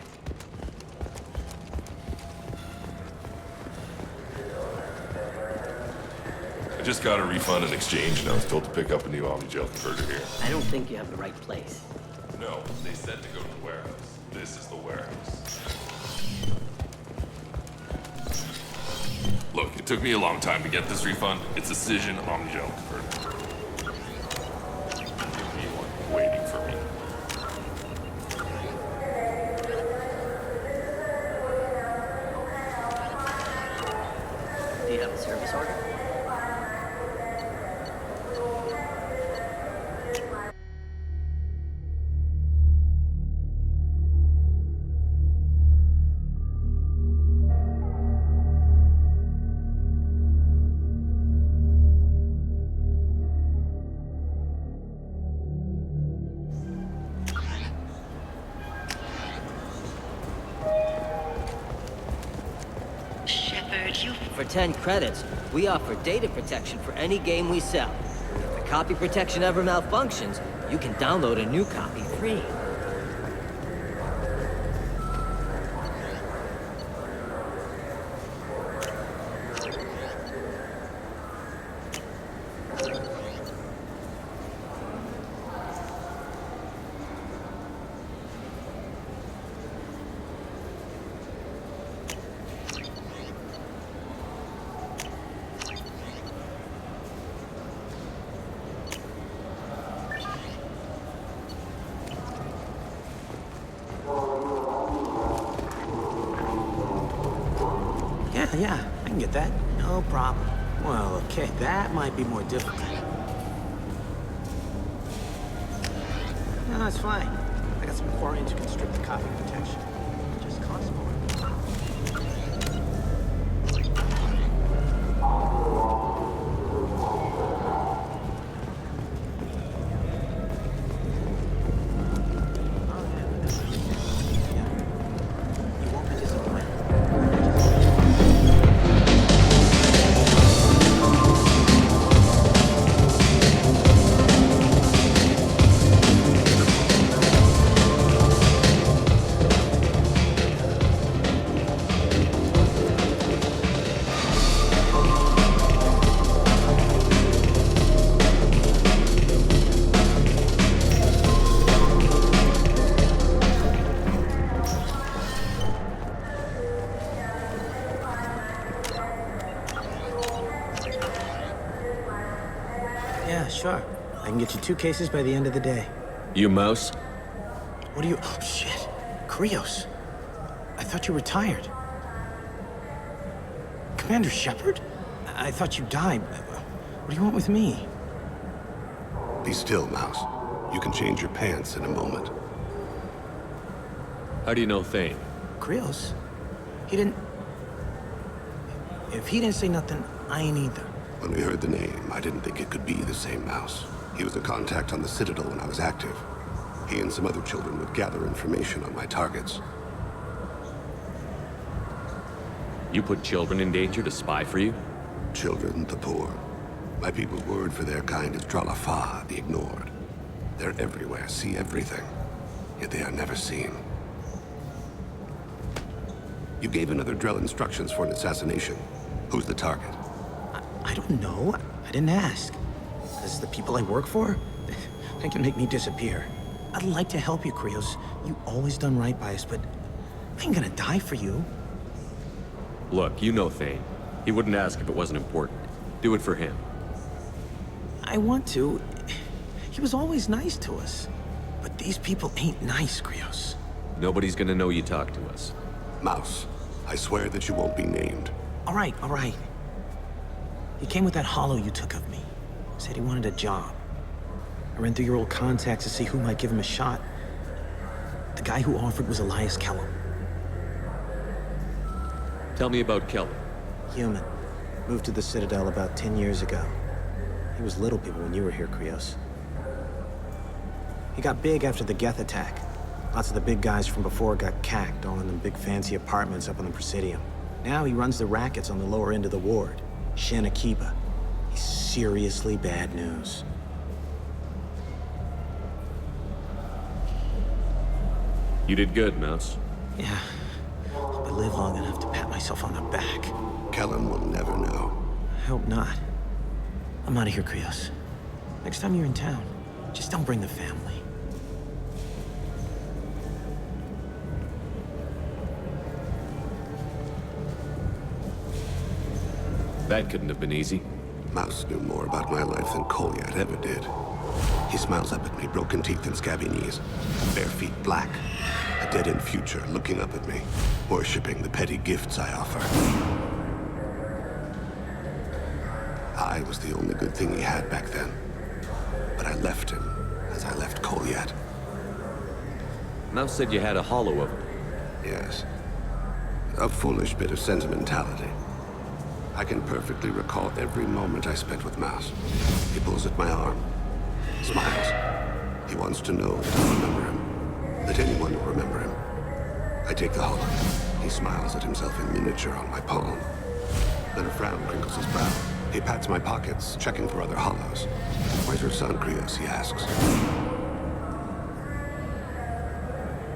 I just got a refund in exchange and I was told to pick up a new Omni-Gel converter here. I don't think you have the right place. No, they said to go to the warehouse. This is the warehouse. Look, it took me a long time to get this refund. It's a Cision Omni-Gel converter. There'll be one waiting for me. Do you have a service order? Shepard, you... For 10 credits, we offer data protection for any game we sell. If the copy protection ever malfunctions, you can download a new copy free. Yeah, I can get that. No problem. Well, okay, that might be more difficult. No, it's fine. I got some chlorine to constrict the copy protection. It just costs more. Yeah, sure. I can get you 2 cases by the end of the day. You mouse? What are you... Oh, shit. Krios. I thought you retired. Commander Shepard? I thought you died. What do you want with me? Be still, Mouse. You can change your pants in a moment. How do you know Thane? Krios? He didn't... If he didn't say nothing, I ain't either. When we heard the name, I didn't think it could be the same Mouse. He was a contact on the Citadel when I was active. He and some other children would gather information on my targets. You put children in danger to spy for you? Children, the poor. My people's word for their kind is Dralafa, the ignored. They're everywhere, see everything, yet they are never seen. You gave another Drell instructions for an assassination. Who's the target? I don't know. I didn't ask. As the people I work for, they can make me disappear. I'd like to help you, Krios. You always done right by us, but I ain't gonna die for you. Look, you know Thane. He wouldn't ask if it wasn't important. Do it for him. I want to. He was always nice to us. But these people ain't nice, Krios. Nobody's gonna know you talk to us. Mouse, I swear that you won't be named. All right. He came with that hollow you took of me. Said he wanted a job. I ran through your old contacts to see who might give him a shot. The guy who offered was Elias Kellum. Tell me about Kellum. Human. Moved to the Citadel about 10 years ago. He was little people when you were here, Krios. He got big after the Geth attack. Lots of the big guys from before got cacked, all in them big fancy apartments up on the Presidium. Now he runs the rackets on the lower end of the ward. Shin Akiba. He's seriously bad news. You did good, Mouse. Yeah. Hope I live long enough to pat myself on the back. Kellum will never know. I hope not. I'm out of here, Krios. Next time you're in town, just don't bring the family. That couldn't have been easy. Mouse knew more about my life than Kolyat ever did. He smiles up at me, broken teeth and scabby knees. Bare feet black. A dead-end future looking up at me, worshipping the petty gifts I offer. I was the only good thing he had back then. But I left him, as I left Kolyat. Mouse said you had a hollow of him. Yes. A foolish bit of sentimentality. I can perfectly recall every moment I spent with Mouse. He pulls at my arm, smiles. He wants to know that I remember him, that anyone will remember him. I take the hollow. He smiles at himself in miniature on my palm. Then a frown crinkles his brow. He pats my pockets, checking for other hollows. Where's your son, Krios? He asks.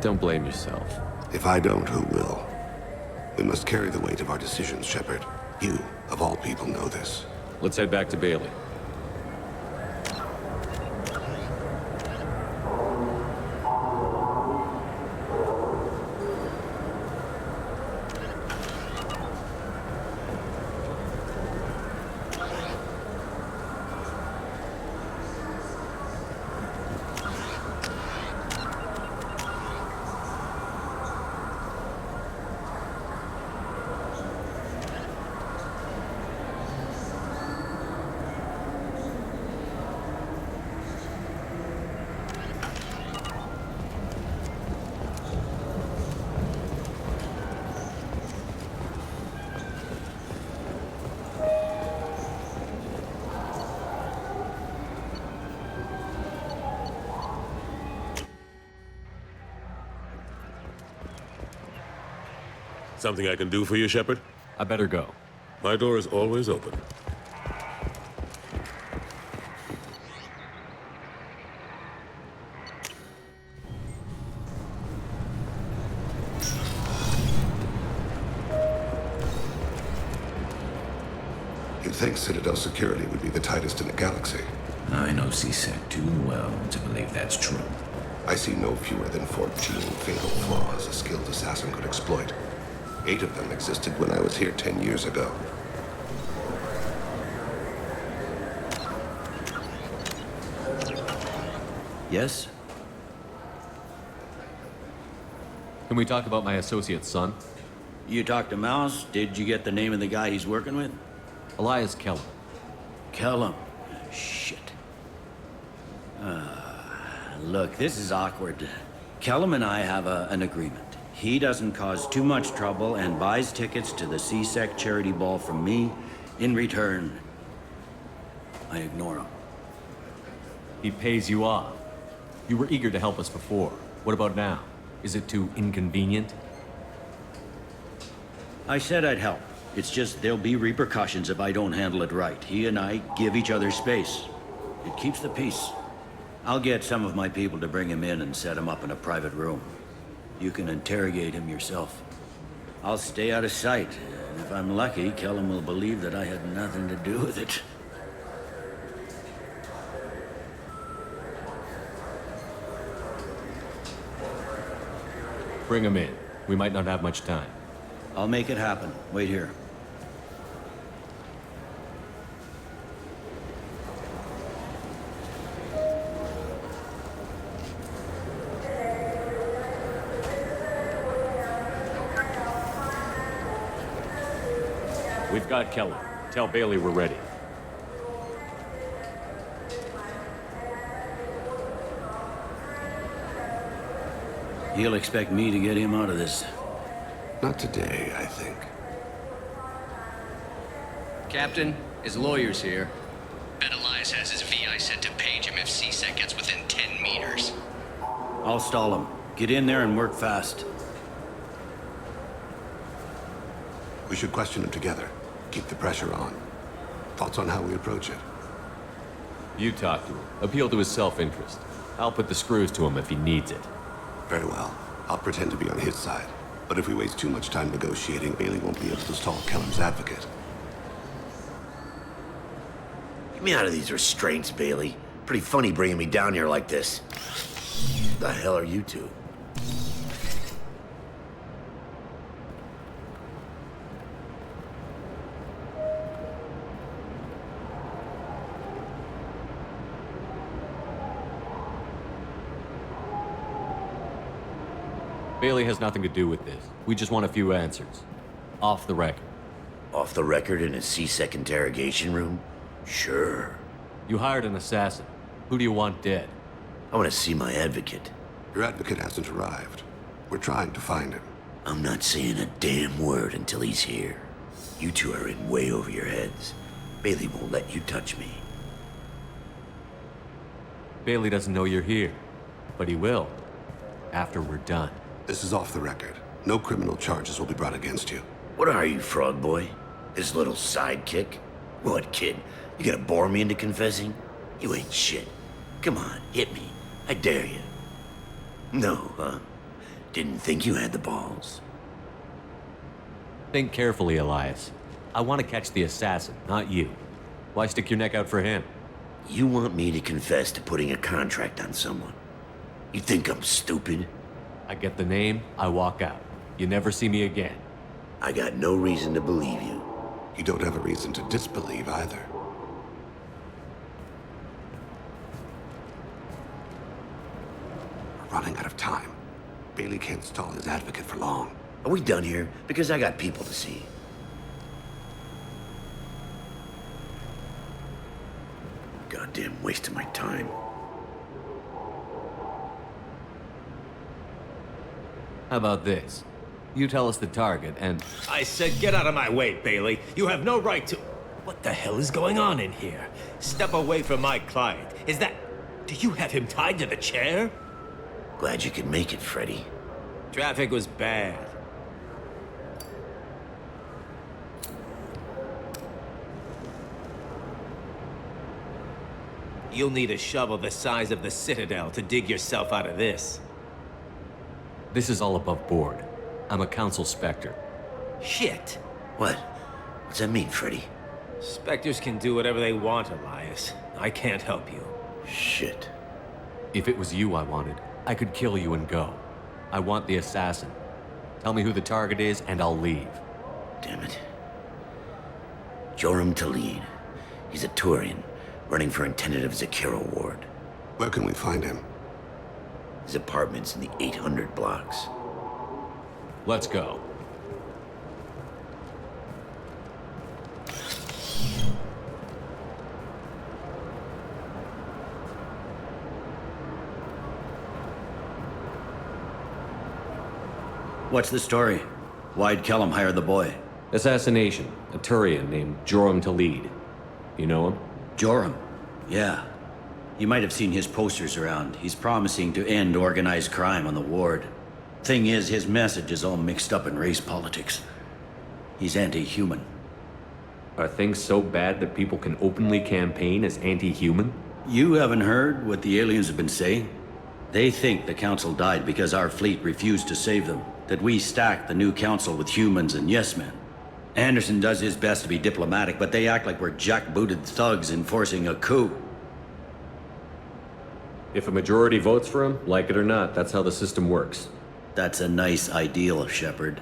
Don't blame yourself. If I don't, who will? We must carry the weight of our decisions, Shepard. You, of all people, know this. Let's head back to Bailey. Something I can do for you, Shepard? I better go. My door is always open. You'd think Citadel security would be the tightest in the galaxy. I know C-Sec too well to believe that's true. I see no fewer than 14 fatal flaws a skilled assassin could exploit. 8 of them existed when I was here 10 years ago. Yes? Can we talk about my associate's son? You talked to Mouse? Did you get the name of the guy he's working with? Elias Kellum. Kellum? Shit. Look, this is awkward. Kellum and I have an agreement. He doesn't cause too much trouble and buys tickets to the C-Sec charity ball from me. In return, I ignore him. He pays you off. You were eager to help us before. What about now? Is it too inconvenient? I said I'd help. It's just there'll be repercussions if I don't handle it right. He and I give each other space. It keeps the peace. I'll get some of my people to bring him in and set him up in a private room. You can interrogate him yourself. I'll stay out of sight, and if I'm lucky, Kellum will believe that I had nothing to do with it. Bring him in. We might not have much time. I'll make it happen. Wait here. We've got Kellum. Tell Bailey we're ready. He'll expect me to get him out of this. Not today, I think. Captain, his lawyer's here. Bet Elias has his VI set to page him if C-Sec gets within 10 meters. I'll stall him. Get in there and work fast. We should question him together. Keep the pressure on. Thoughts on how we approach it? You talk to him. Appeal to his self-interest. I'll put the screws to him if he needs it. Very well. I'll pretend to be on his side. But if we waste too much time negotiating, Bailey won't be able to stall Kellum's advocate. Get me out of these restraints, Bailey. Pretty funny bringing me down here like this. The hell are you two? Bailey has nothing to do with this. We just want a few answers. Off the record. Off the record in a C-Sec interrogation room? Sure. You hired an assassin. Who do you want dead? I want to see my advocate. Your advocate hasn't arrived. We're trying to find him. I'm not saying a damn word until he's here. You two are in way over your heads. Bailey won't let you touch me. Bailey doesn't know you're here. But he will. After we're done. This is off the record. No criminal charges will be brought against you. What are you, frog boy? His little sidekick? What, kid? You gonna bore me into confessing? You ain't shit. Come on, hit me. I dare you. No, huh? Didn't think you had the balls. Think carefully, Elias. I want to catch the assassin, not you. Why stick your neck out for him? You want me to confess to putting a contract on someone? You think I'm stupid? I get the name, I walk out. You never see me again. I got no reason to believe you. You don't have a reason to disbelieve either. We're running out of time. Bailey can't stall his advocate for long. Are we done here? Because I got people to see. Goddamn waste of my time. How about this? You tell us the target, and... I said get out of my way, Bailey. You have no right to... What the hell is going on in here? Step away from my client. Is that... Do you have him tied to the chair? Glad you could make it, Freddy. Traffic was bad. You'll need a shovel the size of the Citadel to dig yourself out of this. This is all above board. I'm a council specter. Shit! What? What's that mean, Freddy? Spectres can do whatever they want, Elias. I can't help you. Shit. If it was you I wanted, I could kill you and go. I want the assassin. Tell me who the target is, and I'll leave. Damn it. Joram Talid. He's a Turian, running for a tentative Zakira ward. Where can we find him? His apartment's in the 800 blocks. Let's go. What's the story? Why'd Kellum hire the boy? Assassination. A Turian named Joram Talid. You know him? Joram? Yeah. You might have seen his posters around. He's promising to end organized crime on the ward. Thing is, his message is all mixed up in race politics. He's anti-human. Are things so bad that people can openly campaign as anti-human? You haven't heard what the aliens have been saying? They think the council died because our fleet refused to save them. That we stacked the new council with humans and yes-men. Anderson does his best to be diplomatic, but they act like we're jackbooted thugs enforcing a coup. If a majority votes for him, like it or not, that's how the system works. That's a nice ideal, Shepard.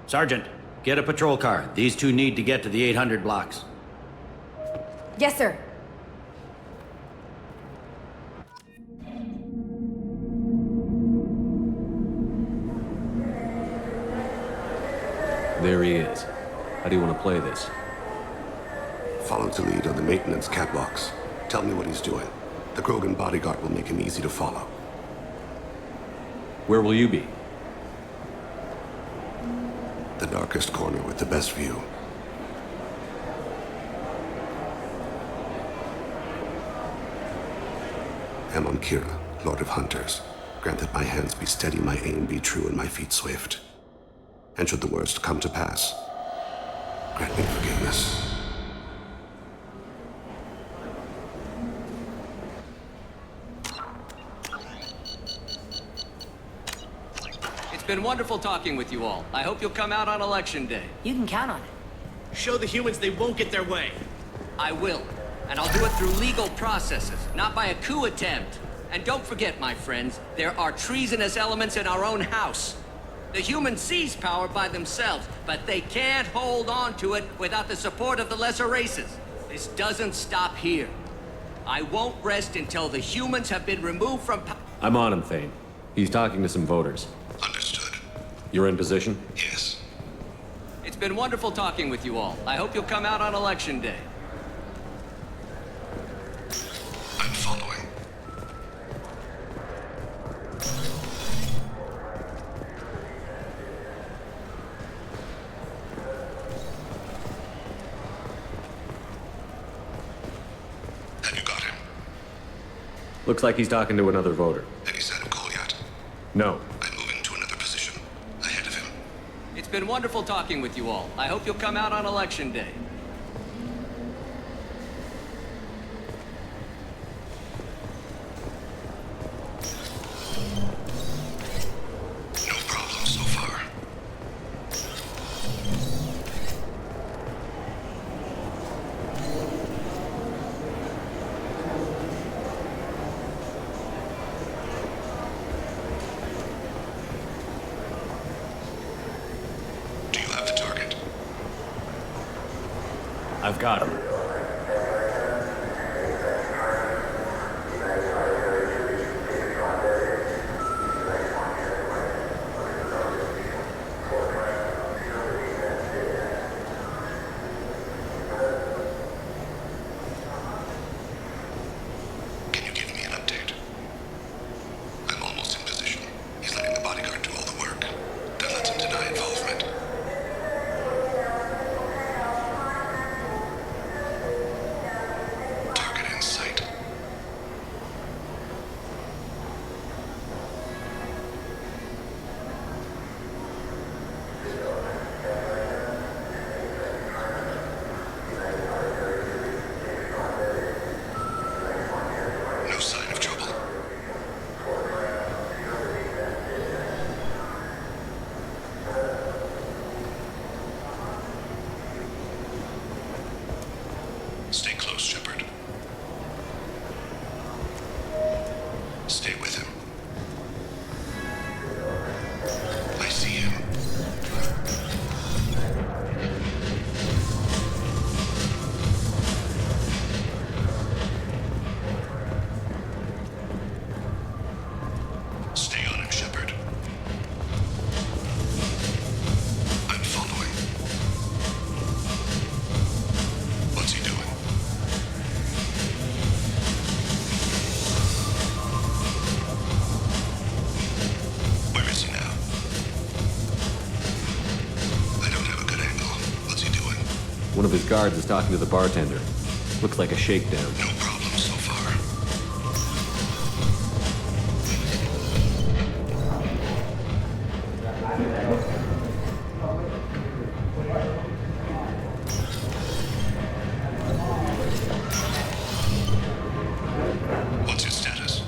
Sergeant, get a patrol car. These two need to get to the 800 blocks. Yes, sir. There he is. How do you want to play this? Follow to lead on the maintenance catwalks. Tell me what he's doing. The Krogan bodyguard will make him easy to follow. Where will you be? The darkest corner with the best view. Amon Kira, Lord of Hunters. Grant that my hands be steady, my aim be true, and my feet swift. And should the worst come to pass, grant me forgiveness. It's been wonderful talking with you all. I hope you'll come out on Election Day. You can count on it. Show the humans they won't get their way. I will. And I'll do it through legal processes, not by a coup attempt. And don't forget, my friends, there are treasonous elements in our own house. The humans seize power by themselves, but they can't hold on to it without the support of the lesser races. This doesn't stop here. I won't rest until the humans have been removed from power. I'm on him, Thane. He's talking to some voters. Understood. You're in position? Yes. It's been wonderful talking with you all. I hope you'll come out on Election Day. I'm following. Have you got him? Looks like he's talking to another voter. Have you set a call yet? No. I'm moving to another position. Ahead of him. It's been wonderful talking with you all. I hope you'll come out on Election Day. No problem so far. Do you have the target? I've got him. Can you give me an update? I'm almost in position. He's letting the bodyguard do all the work. That lets him deny involvement. Target in sight. No sign of trouble. Stay close, Shepard. Stay with him. I see him. Stay on him, Shepard. I'm following. What's he doing? Where is he now? I don't have a good angle. What's he doing? One of his guards is talking to the bartender. Looks like a shakedown. No problem so far. What's his status?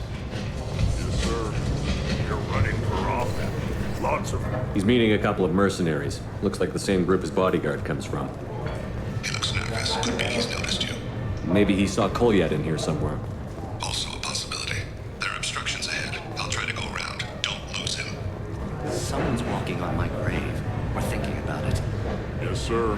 Yes, sir. You're running for office. Lots of them. He's meeting a couple of mercenaries. Looks like the same group his bodyguard comes from. He looks nervous. Could be he's noticed you. Maybe he saw Kolyat in here somewhere. Also a possibility. There are obstructions ahead. I'll try to go around. Don't lose him. Someone's walking on my grave. Or thinking about it. Yes, sir.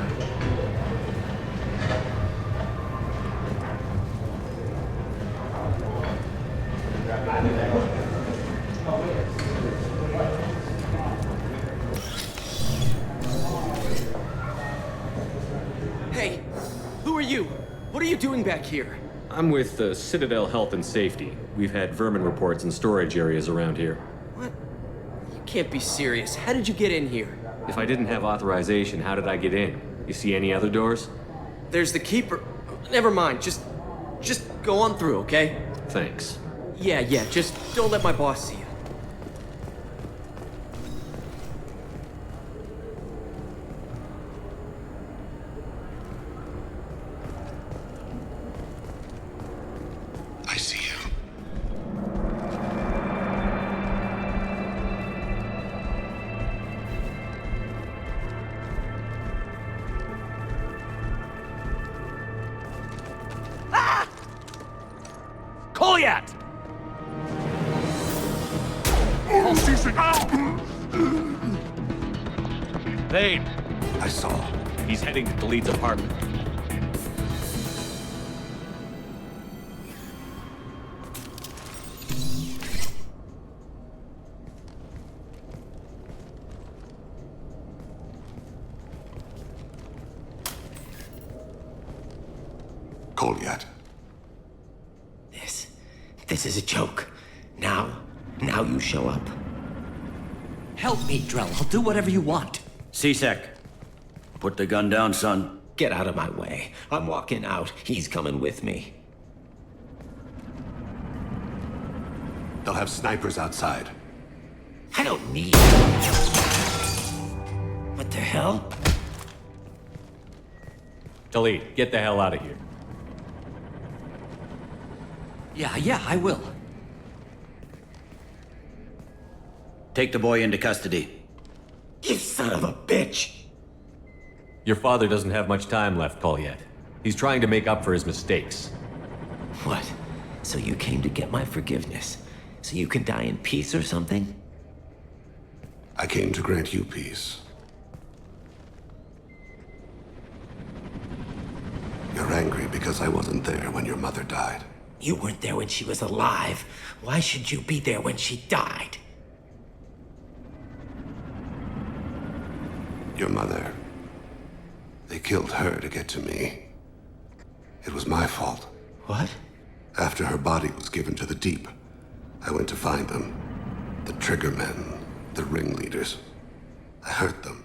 Hey, who are you? What are you doing back here? I'm with Citadel Health and Safety. We've had vermin reports in storage areas around here. What? You can't be serious. How did you get in here? If I didn't have authorization, how did I get in? You see any other doors? There's the keeper. Never mind. Just go on through, okay? Thanks. Yeah, just don't let my boss see you. I see him. Kolyat! Thane! I saw. He's heading to the lead's apartment. Kolyat. This is a joke. Now you show up. Help me, Drell. I'll do whatever you want. C-Sec. Put the gun down, son. Get out of my way. I'm walking out. He's coming with me. They'll have snipers outside. I don't need... What the hell? Delete. Get the hell out of here. Yeah, I will. Take the boy into custody. You son of a bitch! Your father doesn't have much time left, Colliet. He's trying to make up for his mistakes. What? So you came to get my forgiveness? So you can die in peace or something? I came to grant you peace. You're angry because I wasn't there when your mother died. You weren't there when she was alive. Why should you be there when she died? Your mother. They killed her to get to me. It was my fault. What? After her body was given to the deep, I went to find them. The trigger men, the ringleaders. I hurt them,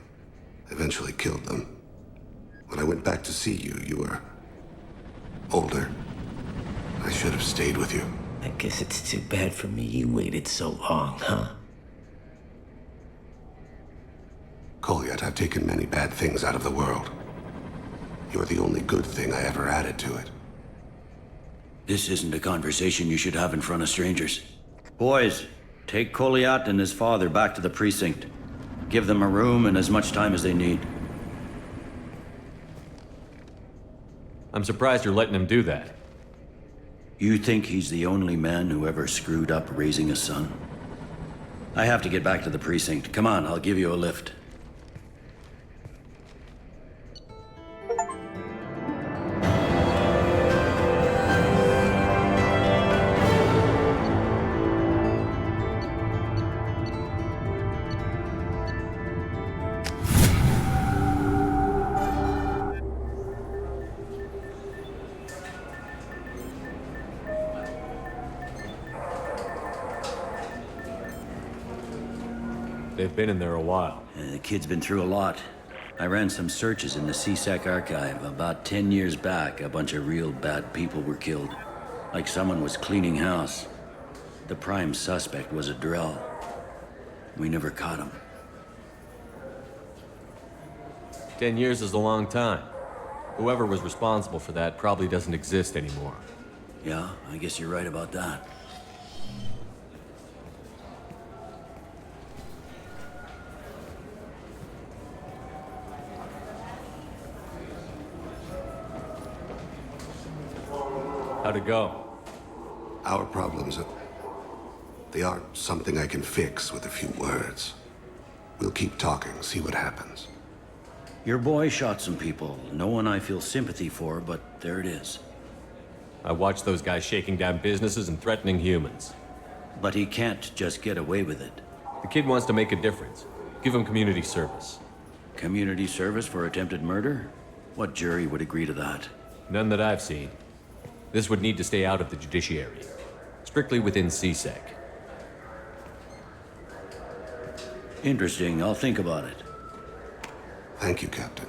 eventually killed them. When I went back to see you, you were older. I should have stayed with you. I guess it's too bad for me you waited so long, huh? Colliet, I've taken many bad things out of the world. You're the only good thing I ever added to it. This isn't a conversation you should have in front of strangers. Boys, take Colliet and his father back to the precinct. Give them a room and as much time as they need. I'm surprised you're letting him do that. You think he's the only man who ever screwed up raising a son? I have to get back to the precinct. Come on, I'll give you a lift. They've been in there a while. The kid's been through a lot. I ran some searches in the CSEC archive. About 10 years back, a bunch of real bad people were killed. Like someone was cleaning house. The prime suspect was a Drell. We never caught him. 10 years is a long time. Whoever was responsible for that probably doesn't exist anymore. Yeah, I guess you're right about that. How'd it go? Our problems, they aren't something I can fix with a few words. We'll keep talking, see what happens. Your boy shot some people. No one I feel sympathy for, but there it is. I watched those guys shaking down businesses and threatening humans. But he can't just get away with it. The kid wants to make a difference. Give him community service. Community service for attempted murder? What jury would agree to that? None that I've seen. This would need to stay out of the judiciary. Strictly within CSEC. Interesting. I'll think about it. Thank you, Captain.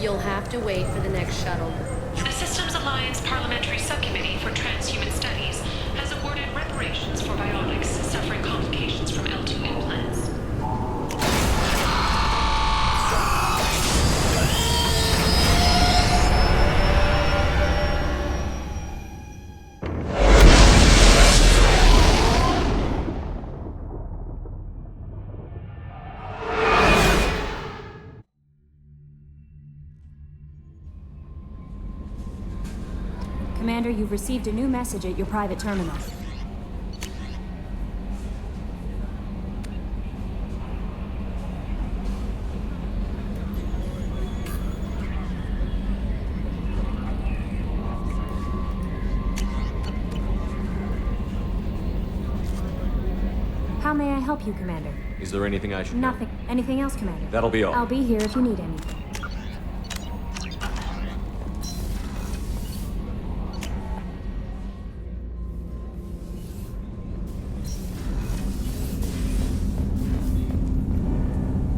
You'll have to wait for the next shuttle. The Systems Alliance Parliamentary Subcommittee for Transhuman Studies has awarded reparations for biotics suffering complications from L2 implants. Commander, you've received a new message at your private terminal. How may I help you, Commander? Is there anything I should know? Nothing. Anything else, Commander? That'll be all. I'll be here if you need anything.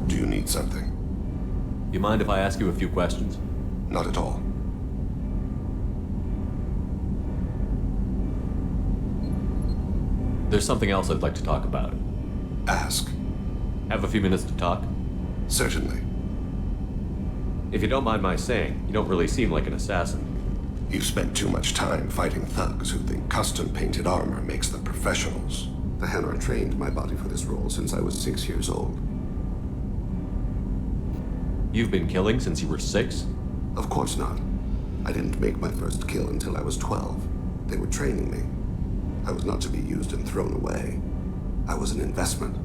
Do you need something? You mind if I ask you a few questions? Not at all. There's something else I'd like to talk about. Ask. Have a few minutes to talk? Certainly. If you don't mind my saying, you don't really seem like an assassin. You've spent too much time fighting thugs who think custom-painted armor makes them professionals. The Hanar trained my body for this role since I was 6 years old. You've been killing since you were 6? Of course not. I didn't make my first kill until I was 12. They were training me. I was not to be used and thrown away. I was an investment.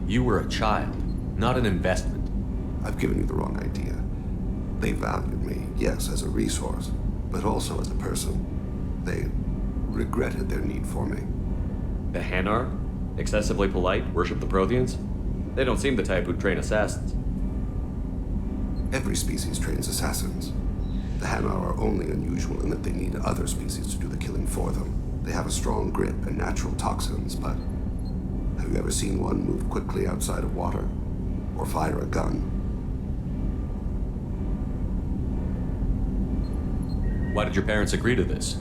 You were a child, not an investment. I've given you the wrong idea. They valued me, yes, as a resource, but also as a person. They regretted their need for me. The Hanar? Excessively polite, worship the Protheans? They don't seem the type who'd train assassins. Every species trains assassins. The Hanar are only unusual in that they need other species to do the killing for them. They have a strong grip and natural toxins, but have you ever seen one move quickly outside of water? Or fire a gun? Why did your parents agree to this?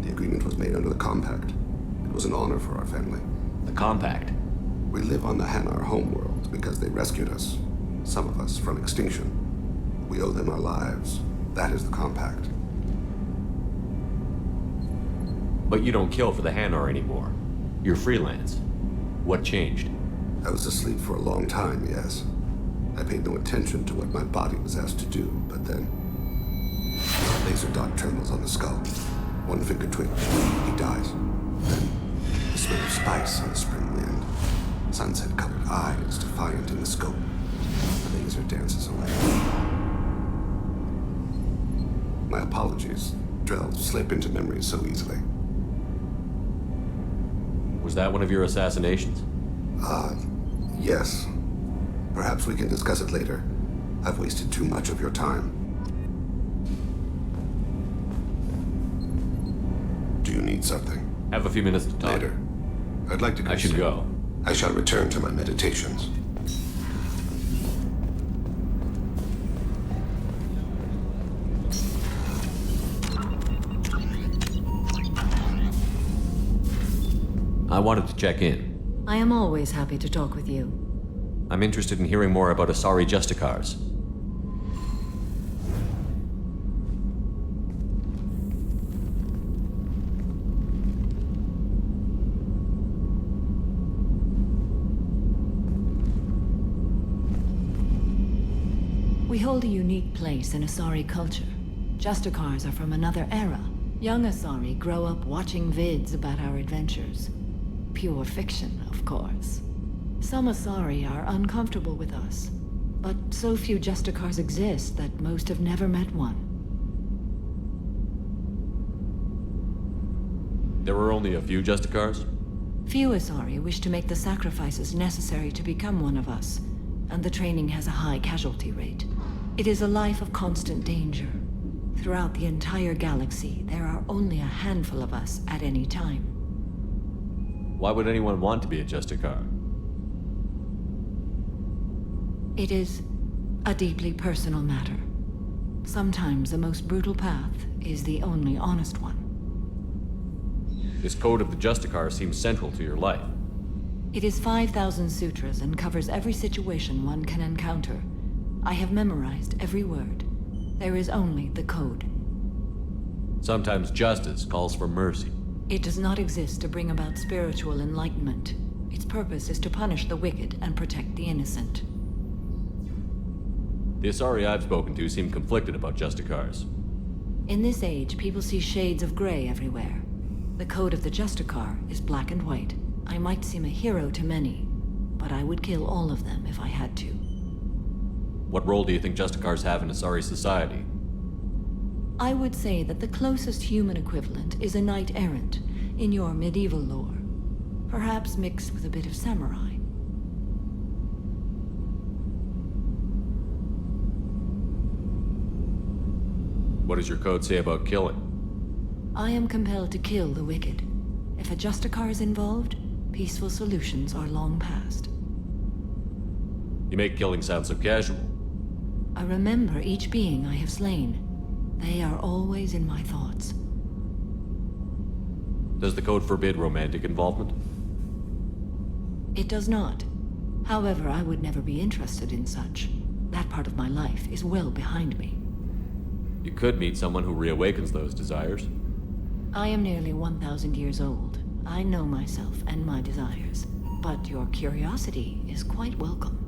The agreement was made under the Compact. It was an honor for our family. The Compact? We live on the Hanar homeworld because they rescued us. Some of us from extinction. We owe them our lives. That is the Compact. But you don't kill for the Hanar anymore. You're freelance. What changed? I was asleep for a long time, yes. I paid no attention to what my body was asked to do, but then... a laser dot trembles on the skull. One finger twitch. He dies. Then, the smell of spice on the spring wind. Sunset-colored eyes defiant in the scope. The laser dances away. My apologies. Drells slip into memory so easily. Was that one of your assassinations? Yes. Perhaps we can discuss it later. I've wasted too much of your time. Do you need something? Have a few minutes to talk. Later. I'd like to go. I should go. I shall return to my meditations. I wanted to check in. I am always happy to talk with you. I'm interested in hearing more about Asari Justicars. We hold a unique place in Asari culture. Justicars are from another era. Young Asari grow up watching vids about our adventures. Pure fiction, of course. Some Asari are uncomfortable with us, but so few Justicars exist that most have never met one. There were only a few Justicars? Few Asari wish to make the sacrifices necessary to become one of us, and the training has a high casualty rate. It is a life of constant danger. Throughout the entire galaxy, there are only a handful of us at any time. Why would anyone want to be a Justicar? It is a deeply personal matter. Sometimes the most brutal path is the only honest one. This code of the Justicar seems central to your life. It is 5,000 sutras and covers every situation one can encounter. I have memorized every word. There is only the code. Sometimes justice calls for mercy. It does not exist to bring about spiritual enlightenment. Its purpose is to punish the wicked and protect the innocent. The Asari I've spoken to seem conflicted about Justicars. In this age, people see shades of gray everywhere. The code of the Justicar is black and white. I might seem a hero to many, but I would kill all of them if I had to. What role do you think Justicars have in Asari society? I would say that the closest human equivalent is a knight-errant in your medieval lore. perhaps mixed with a bit of samurai. What does your code say about killing? I am compelled to kill the wicked. If a Justicar is involved, peaceful solutions are long past. You make killing sound so casual. I remember each being I have slain. They are always in my thoughts. Does the code forbid romantic involvement? It does not. However, I would never be interested in such. That part of my life is well behind me. You could meet someone who reawakens those desires. I am nearly 1,000 years old. I know myself and my desires. But your curiosity is quite welcome.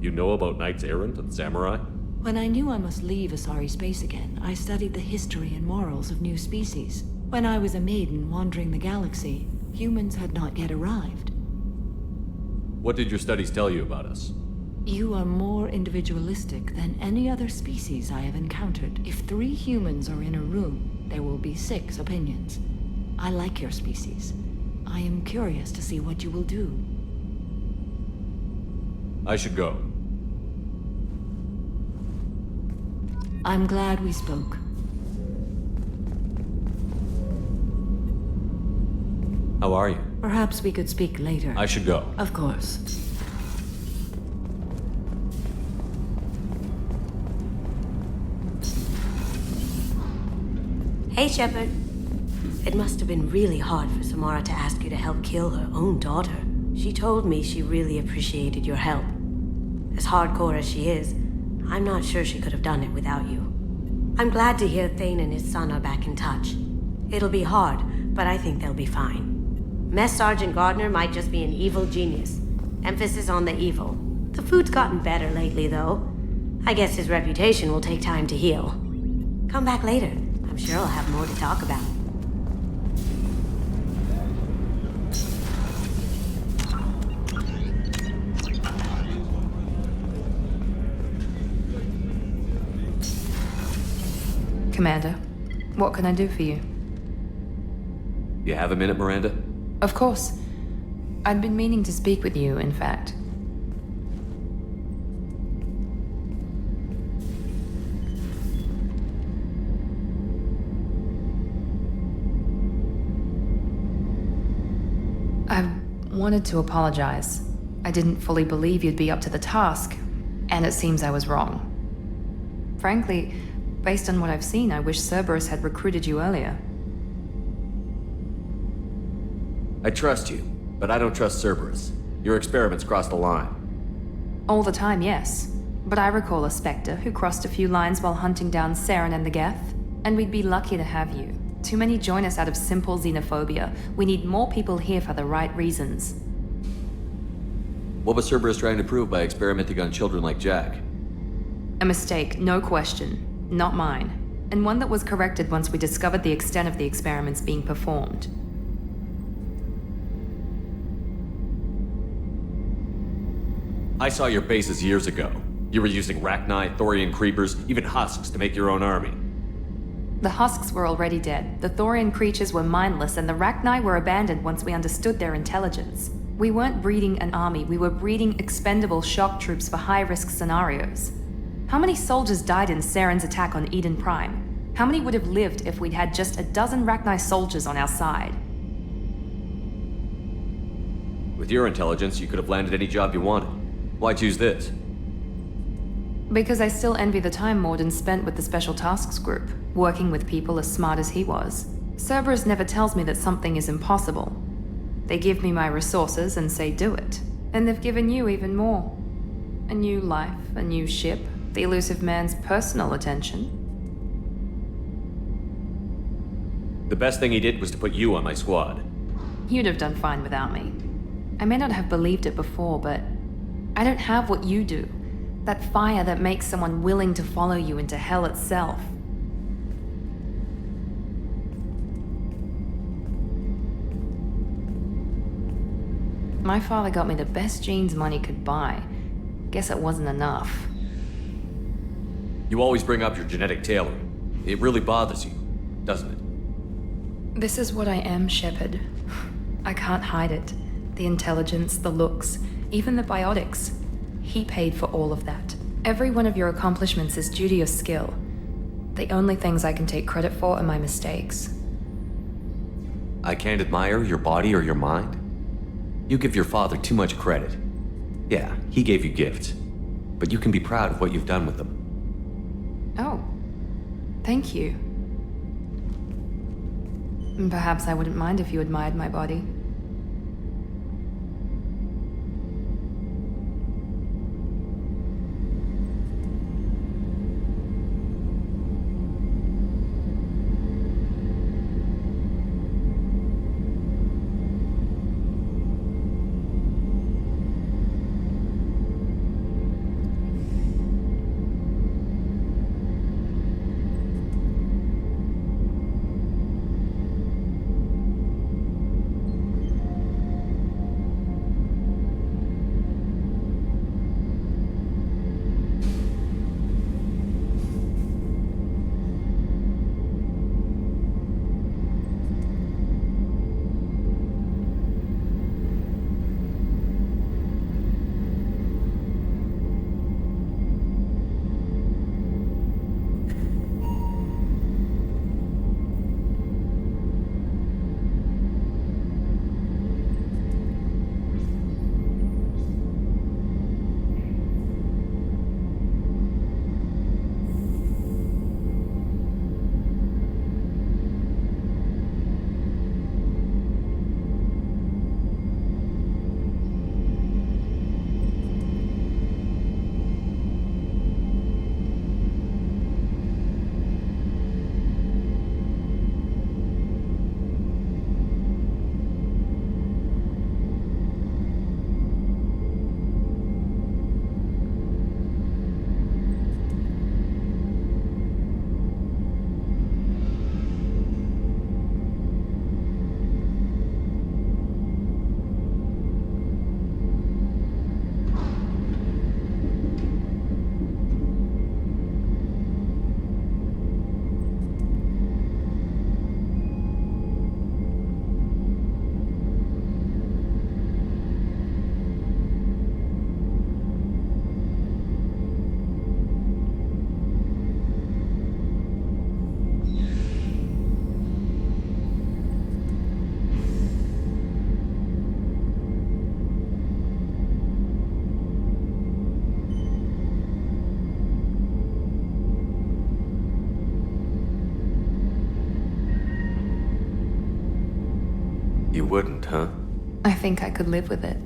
You know about knights errant and samurai? When I knew I must leave Asari space again, I studied the history and morals of new species. When I was a maiden wandering the galaxy, humans had not yet arrived. What did your studies tell you about us? You are more individualistic than any other species I have encountered. If 3 humans are in a room, there will be 6 opinions. I like your species. I am curious to see what you will do. I should go. I'm glad we spoke. How are you? Perhaps we could speak later. I should go. Of course. Hey, Shepard. It must have been really hard for Samara to ask you to help kill her own daughter. She told me she really appreciated your help. As hardcore as she is, I'm not sure she could have done it without you. I'm glad to hear Thane and his son are back in touch. It'll be hard, but I think they'll be fine. Mess Sergeant Gardner might just be an evil genius. Emphasis on the evil. The food's gotten better lately, though. I guess his reputation will take time to heal. Come back later. I'm sure I'll have more to talk about. Commander, what can I do for you? You have a minute, Miranda? Of course. I'd been meaning to speak with you, in fact. I wanted to apologize. I didn't fully believe you'd be up to the task, and it seems I was wrong. Frankly, based on what I've seen, I wish Cerberus had recruited you earlier. I trust you, but I don't trust Cerberus. Your experiments crossed the line. All the time, yes. But I recall a Spectre who crossed a few lines while hunting down Saren and the Geth. And we'd be lucky to have you. Too many join us out of simple xenophobia. We need more people here for the right reasons. What was Cerberus trying to prove by experimenting on children like Jack? A mistake, no question. Not mine. And one that was corrected once we discovered the extent of the experiments being performed. I saw your bases years ago. You were using Rachni, Thorian creepers, even husks to make your own army. The husks were already dead, the Thorian creatures were mindless, and the Rachni were abandoned once we understood their intelligence. We weren't breeding an army, we were breeding expendable shock troops for high-risk scenarios. How many soldiers died in Saren's attack on Eden Prime? How many would have lived if we'd had just a dozen Rachni soldiers on our side? With your intelligence, you could have landed any job you wanted. Why choose this? Because I still envy the time Morden spent with the Special Tasks Group, working with people as smart as he was. Cerberus never tells me that something is impossible. They give me my resources and say do it. And they've given you even more. A new life, a new ship, the elusive man's personal attention. The best thing he did was to put you on my squad. You'd have done fine without me. I may not have believed it before, but I don't have what you do. That fire that makes someone willing to follow you into hell itself. My father got me the best genes money could buy. Guess it wasn't enough. You always bring up your genetic tailoring. It really bothers you, doesn't it? This is what I am, Shepard. I can't hide it. The intelligence, the looks, even the biotics. He paid for all of that. Every one of your accomplishments is due to your skill. The only things I can take credit for are my mistakes. I can't admire your body or your mind? You give your father too much credit. Yeah, he gave you gifts. But you can be proud of what you've done with them. Oh. Thank you. Perhaps I wouldn't mind if you admired my body. You wouldn't, huh? I think I could live with it.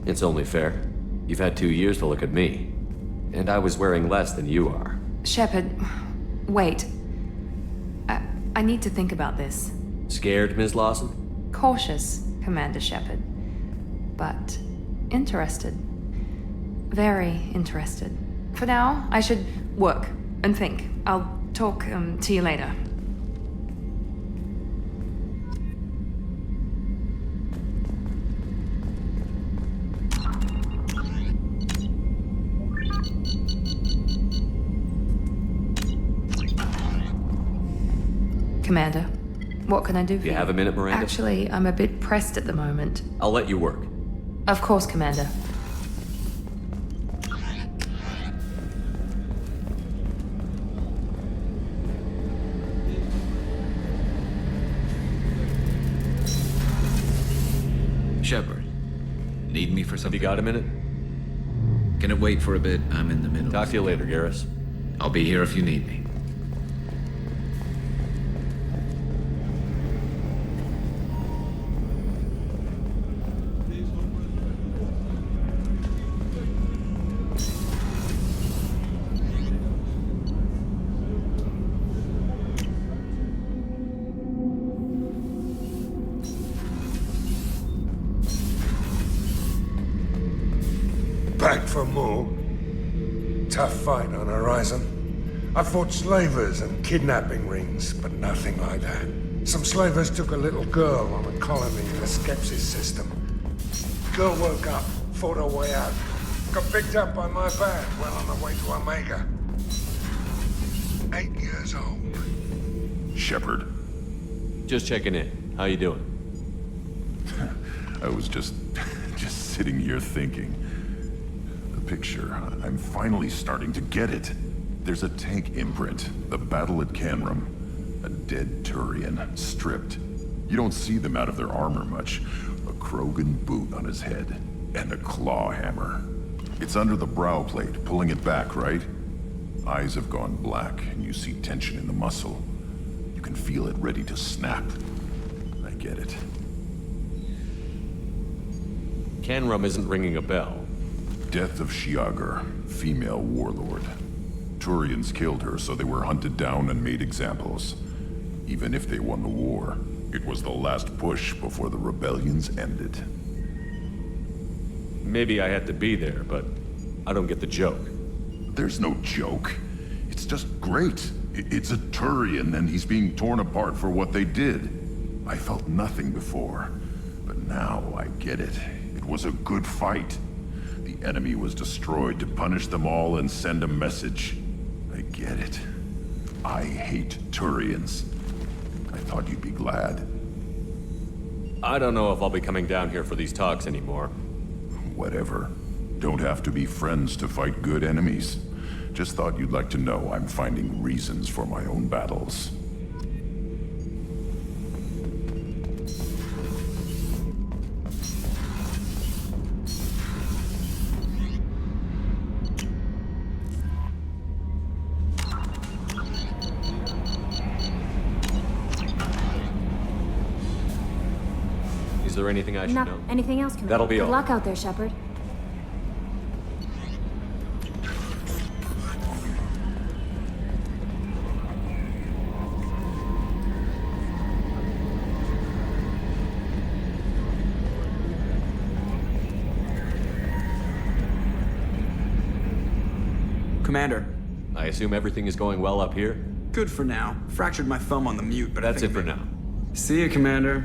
It's only fair. You've had 2 years to look at me. And I was wearing less than you are. Shepard, wait. I need to think about this. Scared, Ms. Lawson? Cautious, Commander Shepard. But interested. Very interested. For now, I should work and think. I'll talk to you later. Commander, what can I do for you? You have a minute, Miranda? Actually, I'm a bit pressed at the moment. I'll let you work. Of course, Commander. Shepard, need me for something? You got a minute? Can it wait for a bit? I'm in the middle. Talk to you later, Garrus. I'll be here if you need me. Back for more. Tough fight on horizon. I fought slavers and kidnapping rings, but nothing like that. Some slavers took a little girl on a colony in the Skepsis system. Girl woke up, fought her way out. Got picked up by my band well on the way to Omega. 8 years old. Shepard. Just checking in. How you doing? I was just sitting here thinking. The picture, I'm finally starting to get it. There's a tank imprint, the battle at Canrum. A dead Turian, stripped. You don't see them out of their armor much. A Krogan boot on his head, and a claw hammer. It's under the brow plate, pulling it back, right? Eyes have gone black, and you see tension in the muscle. You can feel it ready to snap. I get it. Canrum isn't ringing a bell. Death of Shiagar, female warlord. Turians killed her, so they were hunted down and made examples. Even if they won the war, it was the last push before the rebellions ended. Maybe I had to be there, but I don't get the joke. There's no joke. It's just great. It's a Turian, and he's being torn apart for what they did. I felt nothing before, but now I get it. It was a good fight. The enemy was destroyed to punish them all and send a message. I get it. I hate Turians. I thought you'd be glad. I don't know if I'll be coming down here for these talks anymore. Whatever. Don't have to be friends to fight good enemies. Just thought you'd like to know I'm finding reasons for my own battles. Is there anything I should know? Anything else, Commander? That'll be all. Good luck out there, Shepard. Commander. I assume everything is going well up here? Good for now. Fractured my thumb on the mute, but That's it for now. See you, Commander.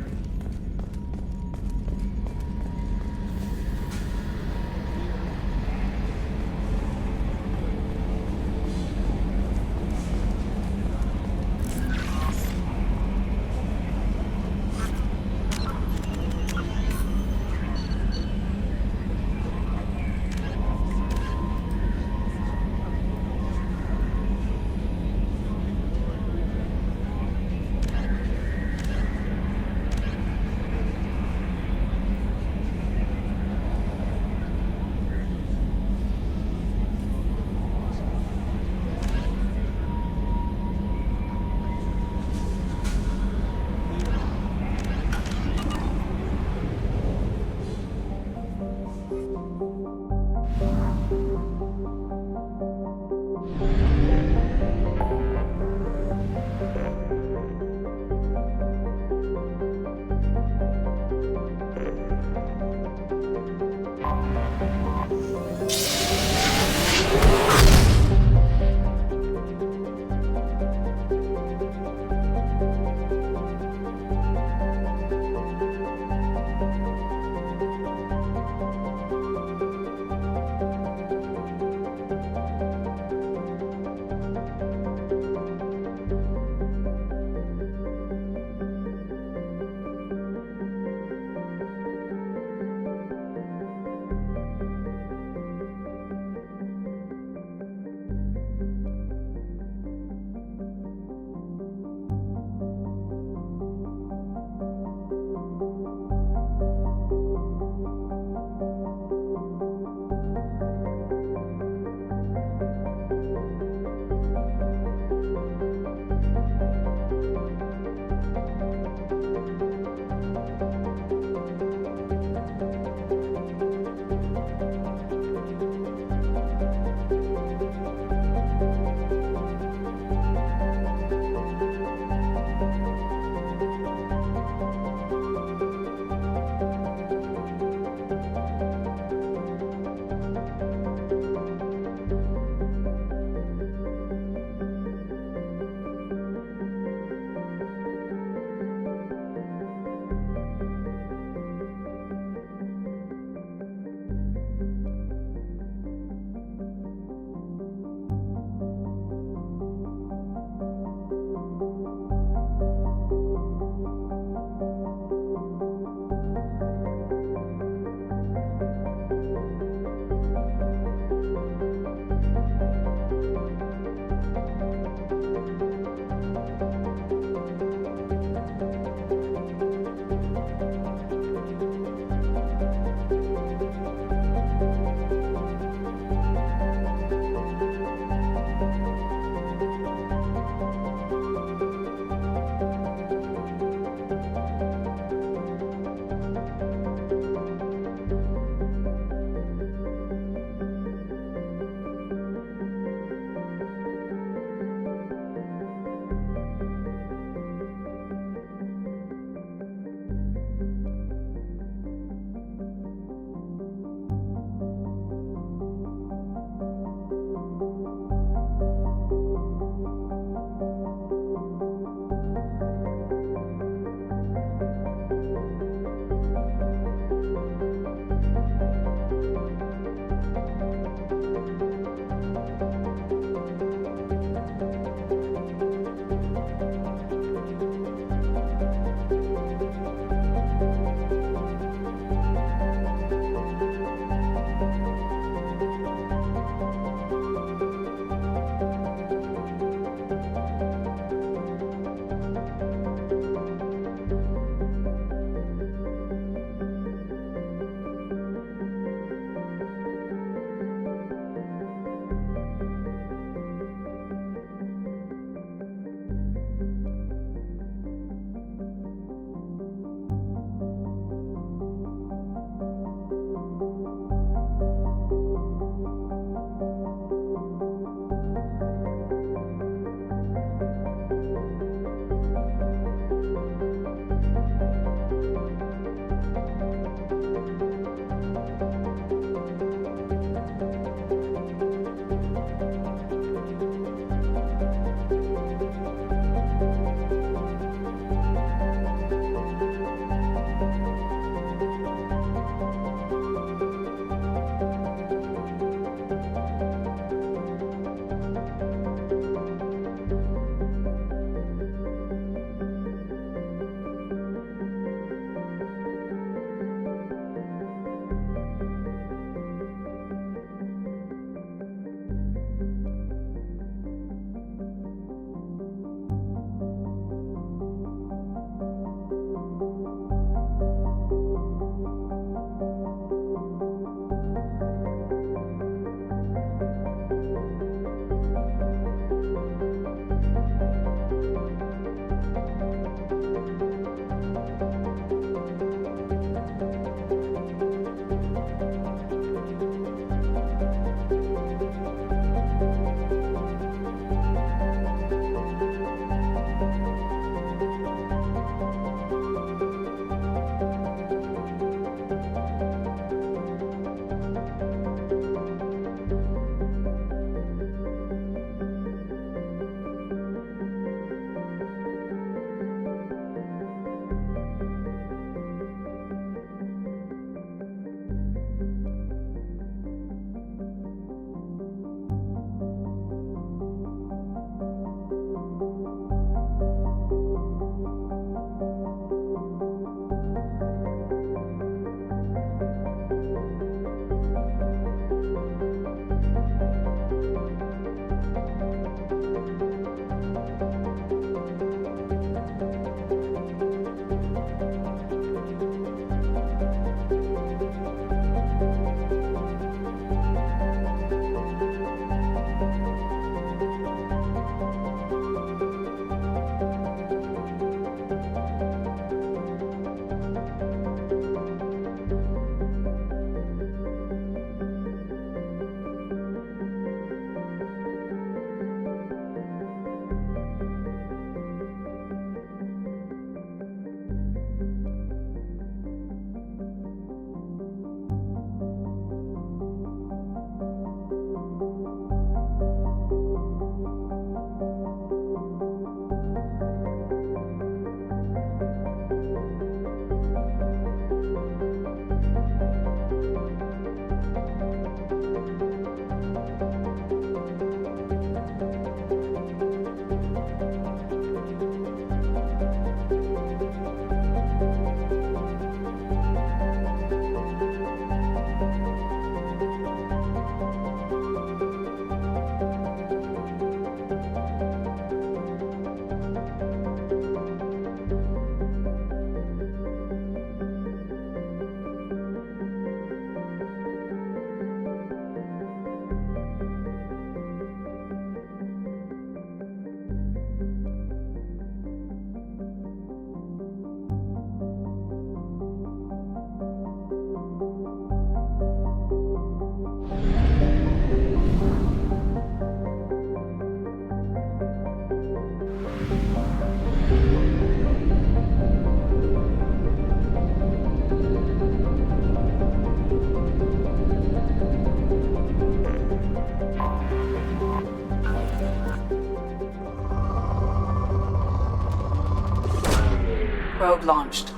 Probe launched.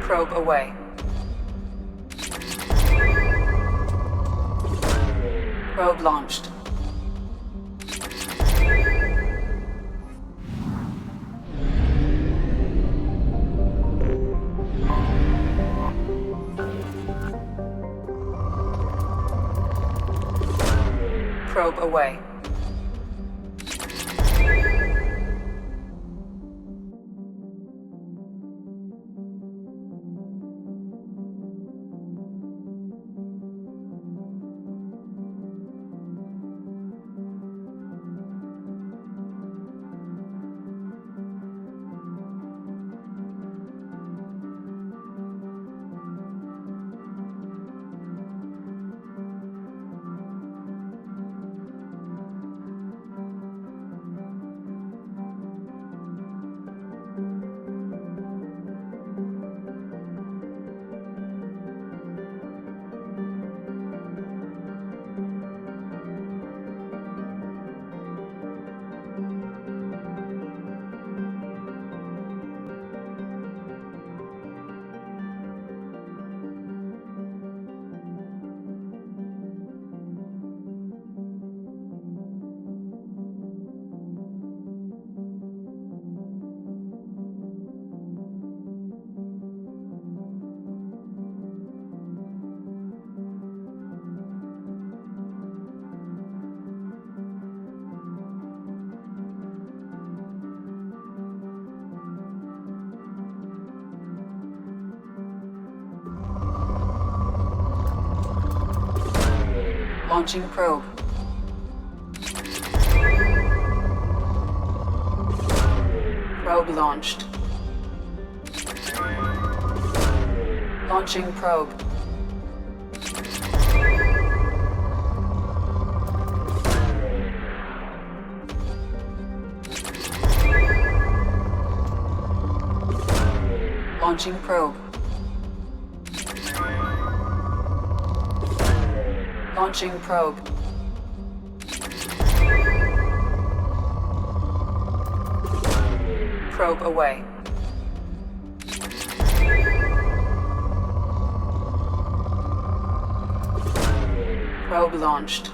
Probe away. Probe launched. Probe away. Launching probe. Probe launched. Launching probe. Launching probe. Launching probe. Probe away. Probe launched.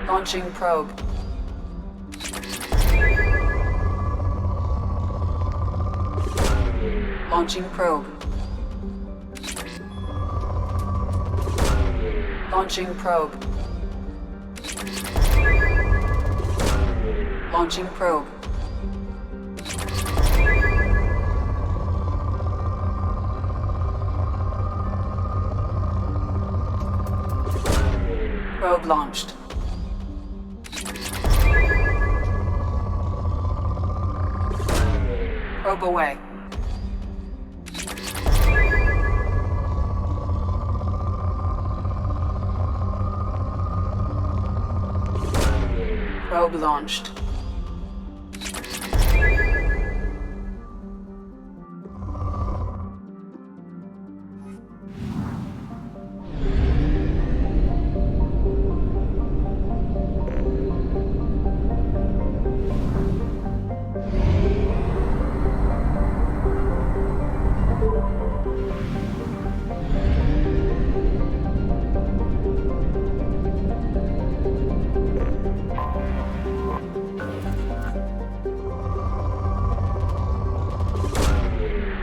Launching probe. Launching probe. Launching probe. Launching probe. Probe launched. Probe away. Probe launched.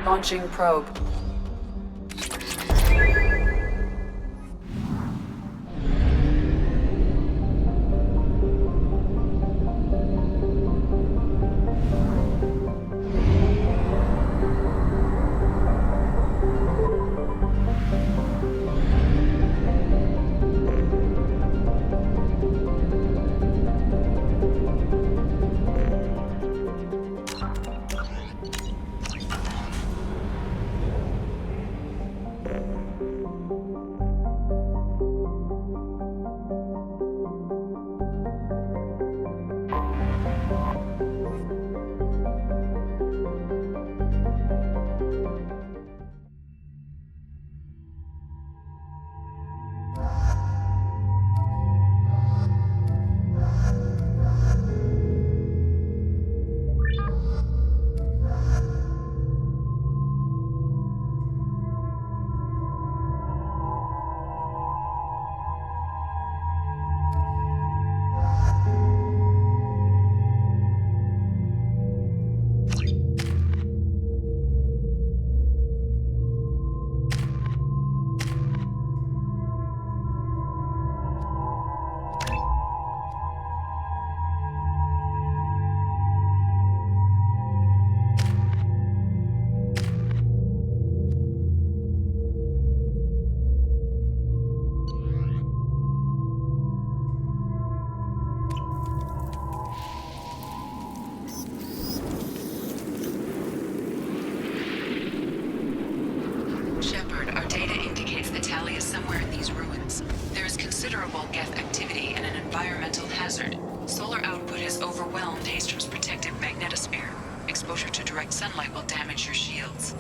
Launching probe. has overwhelmed Hastrom's protective magnetosphere. Exposure to direct sunlight will damage your shields.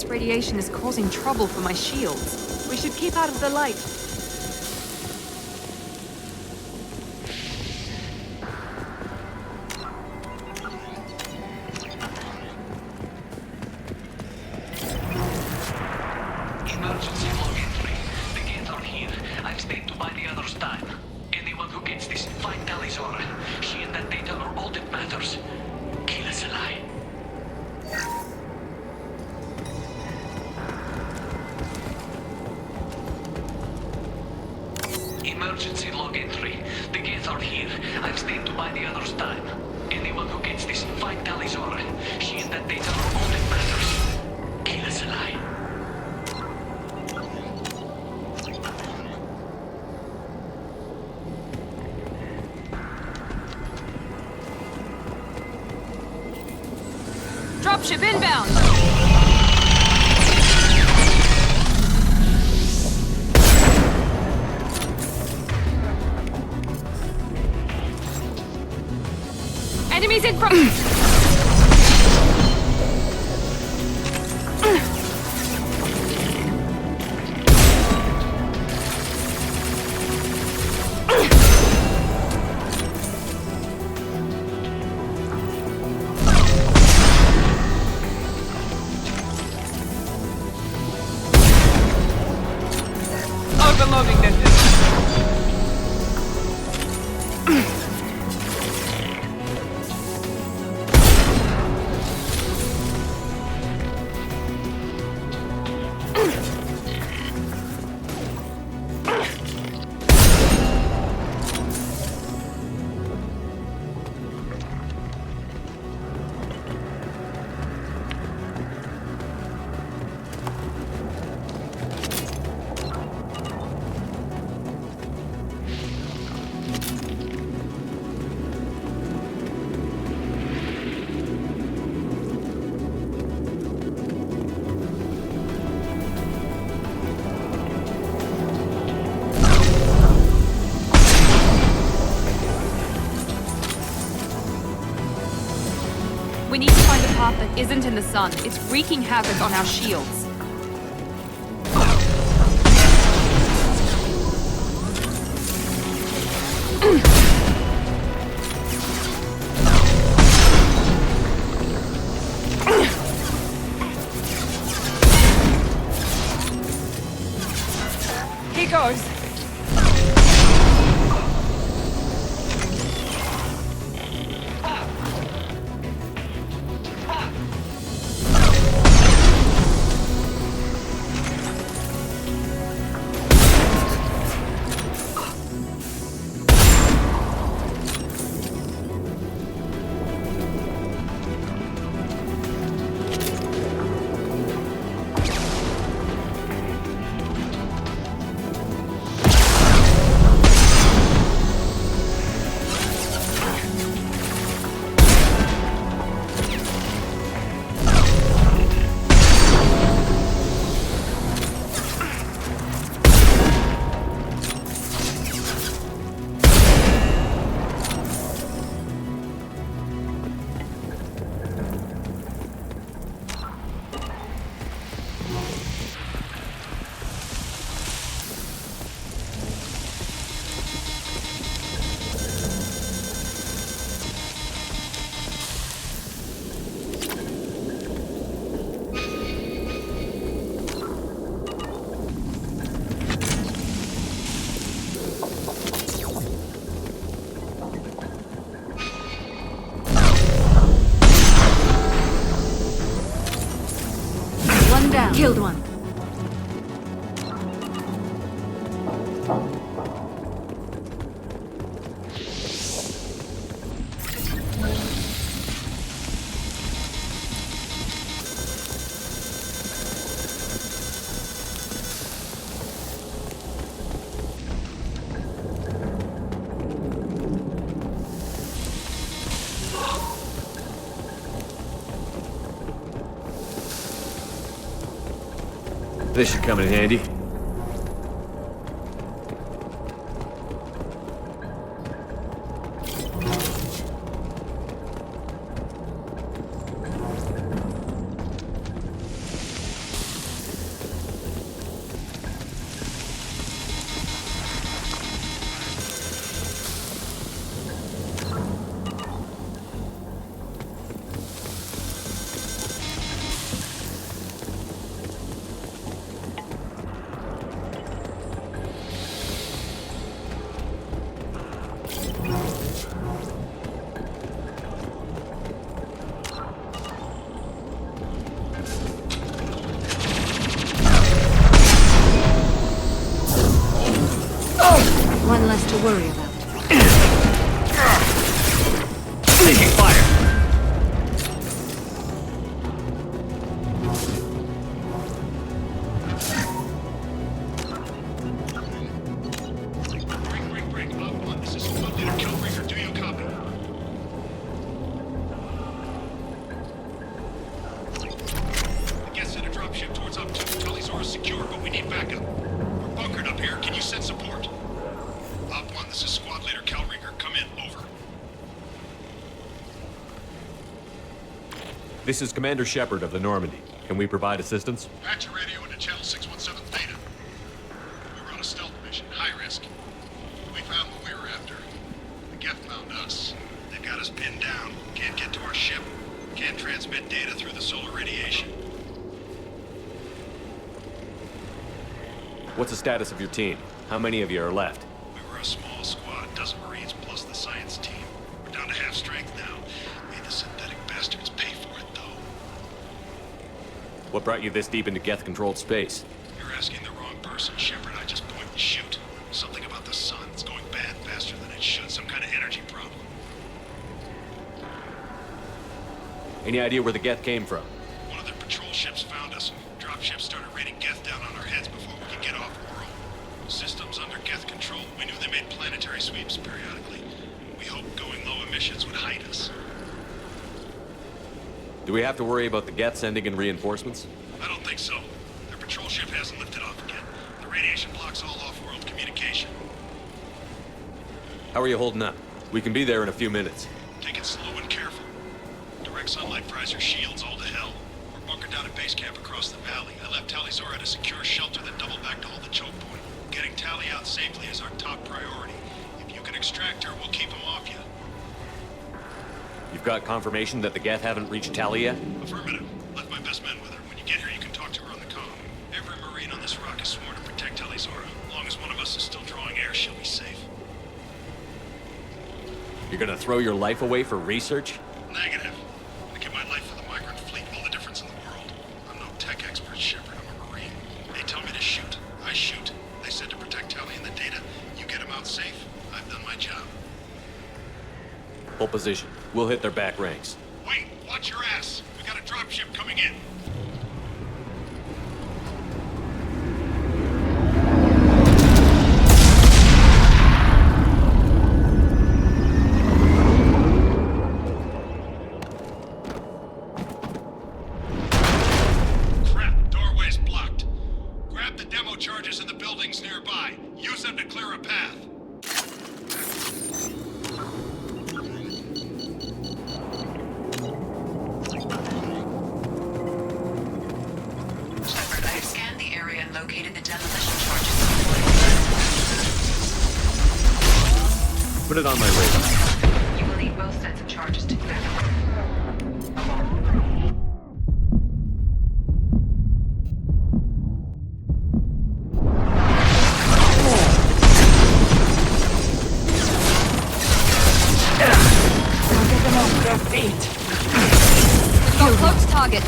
Radiation is causing trouble for my shields. We should keep out of the light. Emergency log entry. The gates are here. I've stayed to buy the others time. Anyone who gets this, find Talizora. She and that data are all that matters. Kill us alive. Emergency log entry. The gates are here. I've stayed to buy the others time. Anyone who gets this, find Talizora. She and that data are all that matters. Kill us alive. Dropship inbound! Enemies in front! Overloading this. We need to find a path that isn't in the sun. It's wreaking havoc on our shields. Here goes. down. Killed one. This should come in handy. One less to worry about. Taking fire! This is Squad Leader Calreaker. Do you copy? The guest sent a dropship towards Up 2. Talizor is secure, but we need backup. We're bunkered up here. Can you send support? Op 1, this is Squad Leader Calreaker. Come in. Over. This is Commander Shepard of the Normandy. Can we provide assistance? Patch your radio into Channel 617 Theta. We were on a stealth mission. High risk. We found what we were after. The Geth found us. They've got us pinned down. Can't get to our ship. Can't transmit data through the solar radiation. What's the status of your team? How many of you are left? We were a small squad, dozen Marines plus the science team. We're down to half strength now. Made the synthetic bastards pay for it, though. What brought you this deep into Geth-controlled space? You're asking the wrong person, Shepard. I just point and shoot. Something about the sun. It's going bad faster than it should. Some kind of energy problem. Any idea where the Geth came from? One of their patrol ships found us. Dropships started raining Geth down on our heads before we could get off world. Systems under Geth control. We knew they made planetary sweeps periodically. We hoped going low emissions would hide us. Do we have to worry about the Geth sending in reinforcements? I don't think so. Their patrol ship hasn't lifted off again. The radiation blocks all off-world communication. How are you holding up? We can be there in a few minutes. Take it slow and careful. Direct sunlight fries your shields all to hell. We're bunkered down at base camp across the valley. I left Talizor at a secure shelter that doubled back to hold the choke point. Getting Tali out safely is our top priority. If you can extract her, we'll keep him off you. You've got confirmation that the Geth haven't reached Tali yet? Affirmative. Left my best men with her. When you get here, you can talk to her on the comm. Every Marine on this rock is sworn to protect Talizor. As long as one of us is still drawing air, she'll be safe. You're gonna throw your life away for research? Negative. I give my life for the migrant fleet. All the difference in the world. I'm no tech expert, Shepard. I'm a Marine. They tell me to shoot. I shoot. They said to protect Tali and the data. You get them out safe. I've done my job. Hold position. We'll hit their back ranks. Wait! Watch your ass! We got a dropship coming in. Crap! Doorway's blocked. Grab the demo charges in the buildings nearby. Use them to clear a path. Shepard, I have scanned the area and located the demolition charges. Put it on my radar. You will need both sets of charges to clear the room. Get them off their feet. We've got close targets.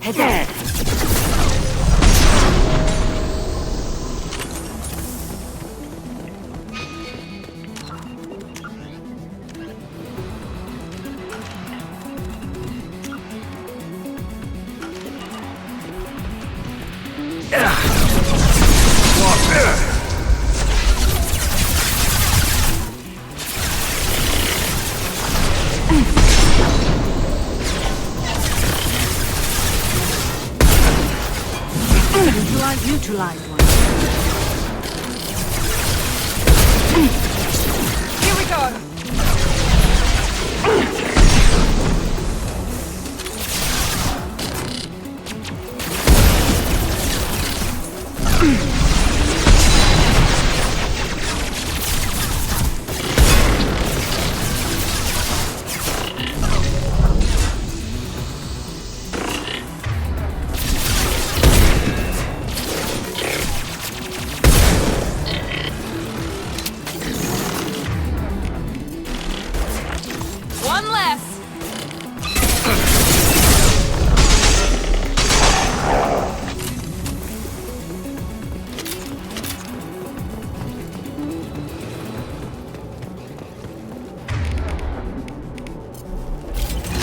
Head down. Neutralize one. Here we go! One less.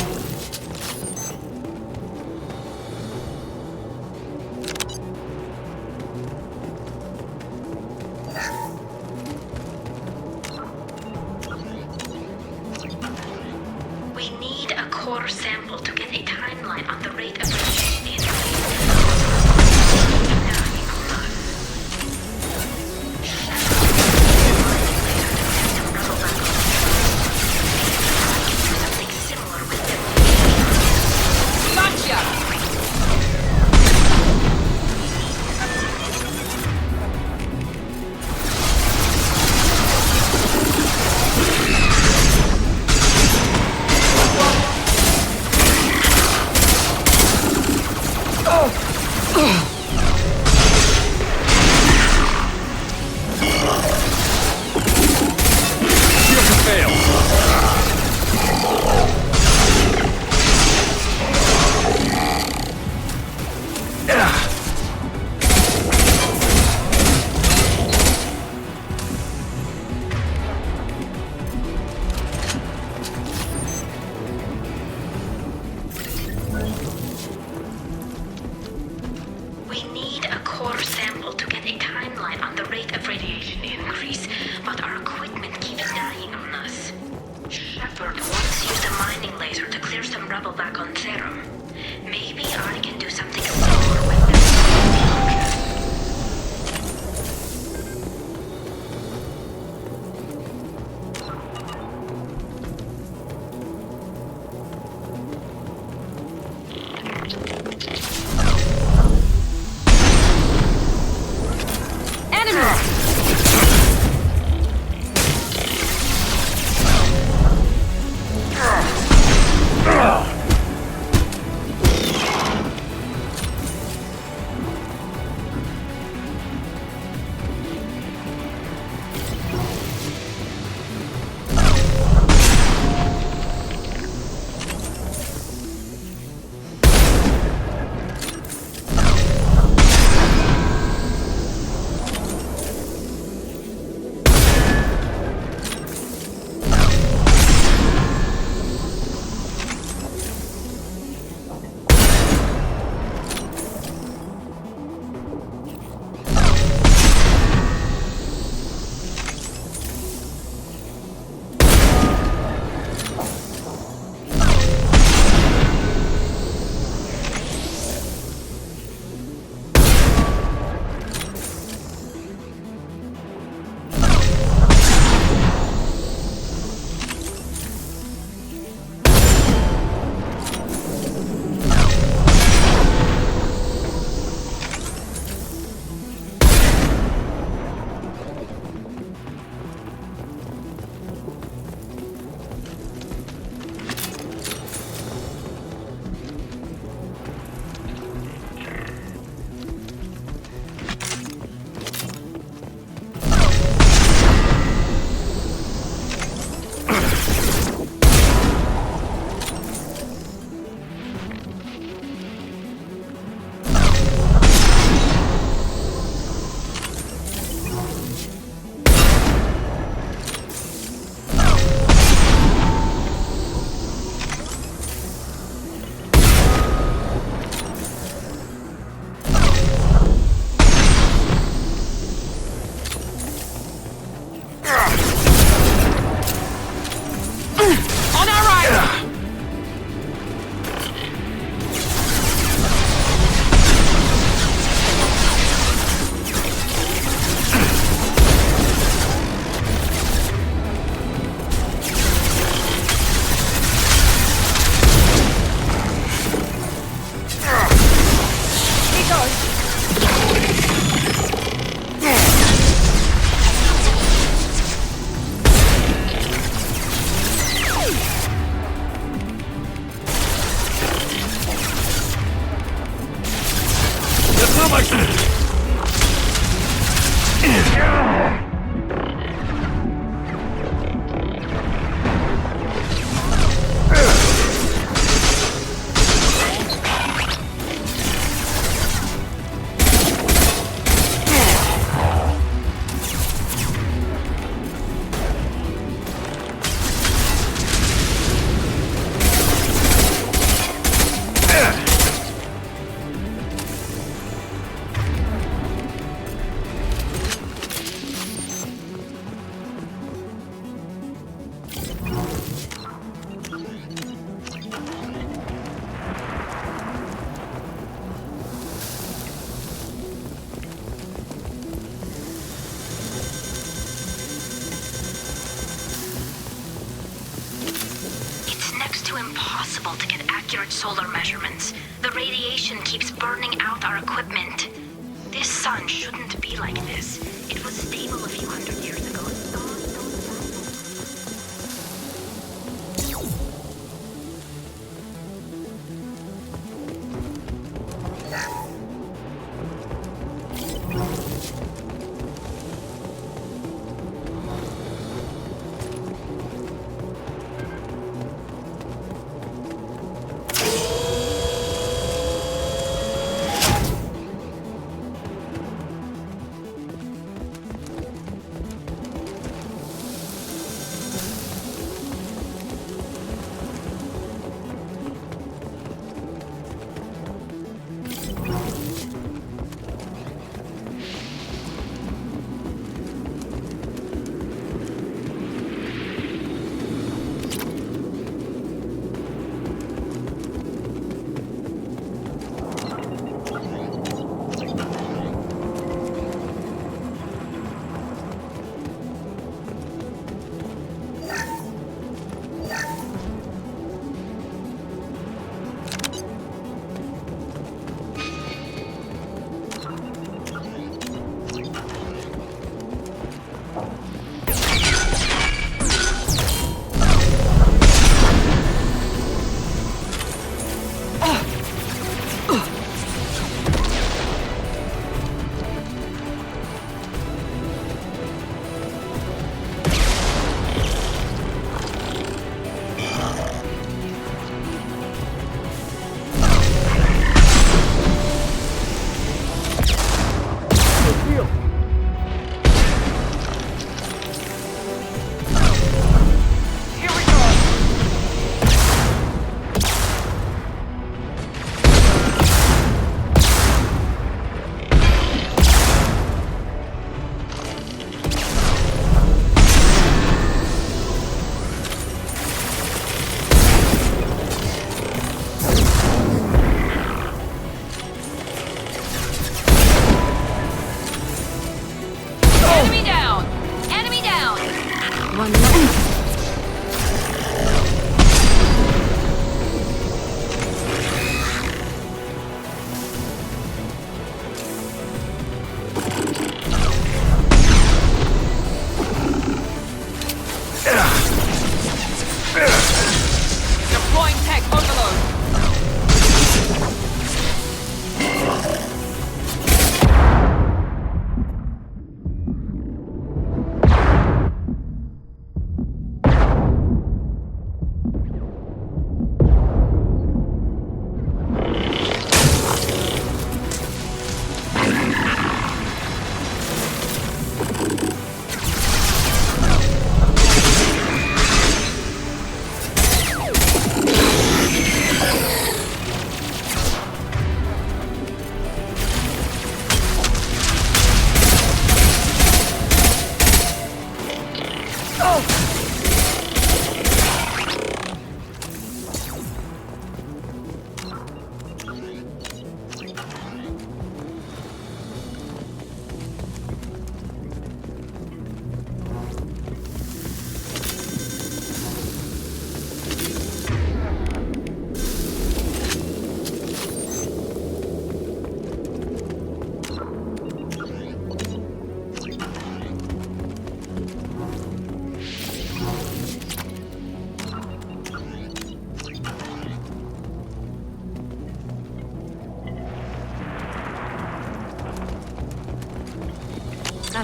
We need a core sample to get a timeline on the rate of radiation increase, but our equipment keeps dying on us. Shepard once used a mining laser to clear some rubble back on Therum. Maybe I can do something similar with this. Impossible to get accurate solar measurements. The radiation keeps burning out our equipment. This sun shouldn't be like this. It was stable a few hundred years ago.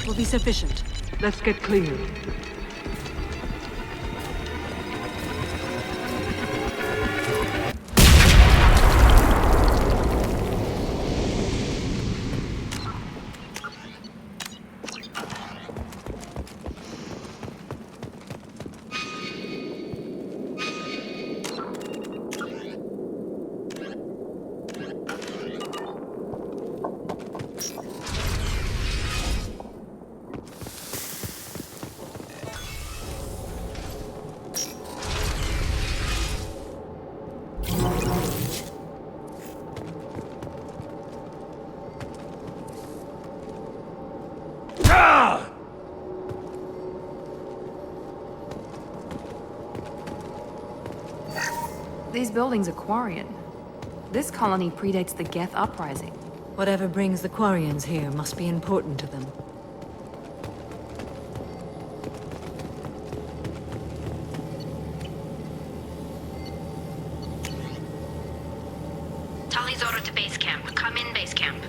That will be sufficient. Let's get clear. These buildings are Quarian. This colony predates the Geth uprising. Whatever brings the Quarians here must be important to them. Tali's order to base camp. Come in, base camp.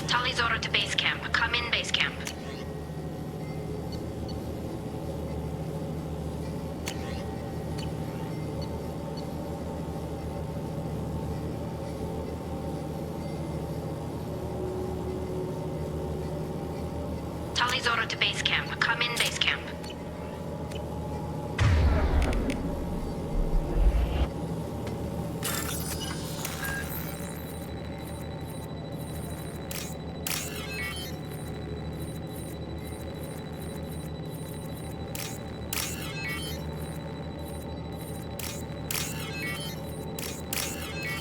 Tali's order to base camp. Come in, base camp. Tali's order to base camp. Come in, base camp.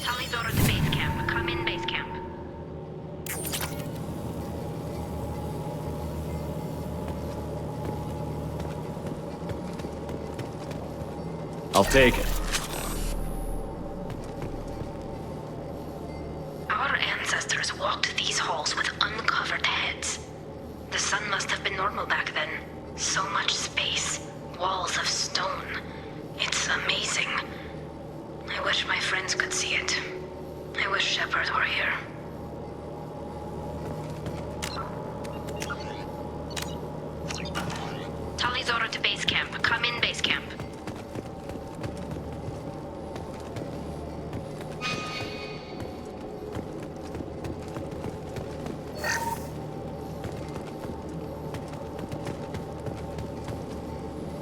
Tali's order to base camp. Come in, base camp. I'll take it. Our ancestors walked these halls with uncovered heads. The sun must have been normal back then. So much space, walls of stone. It's amazing. I wish my friends could see it. I wish Shepard were here. Tali's order to base camp. Come in, base camp.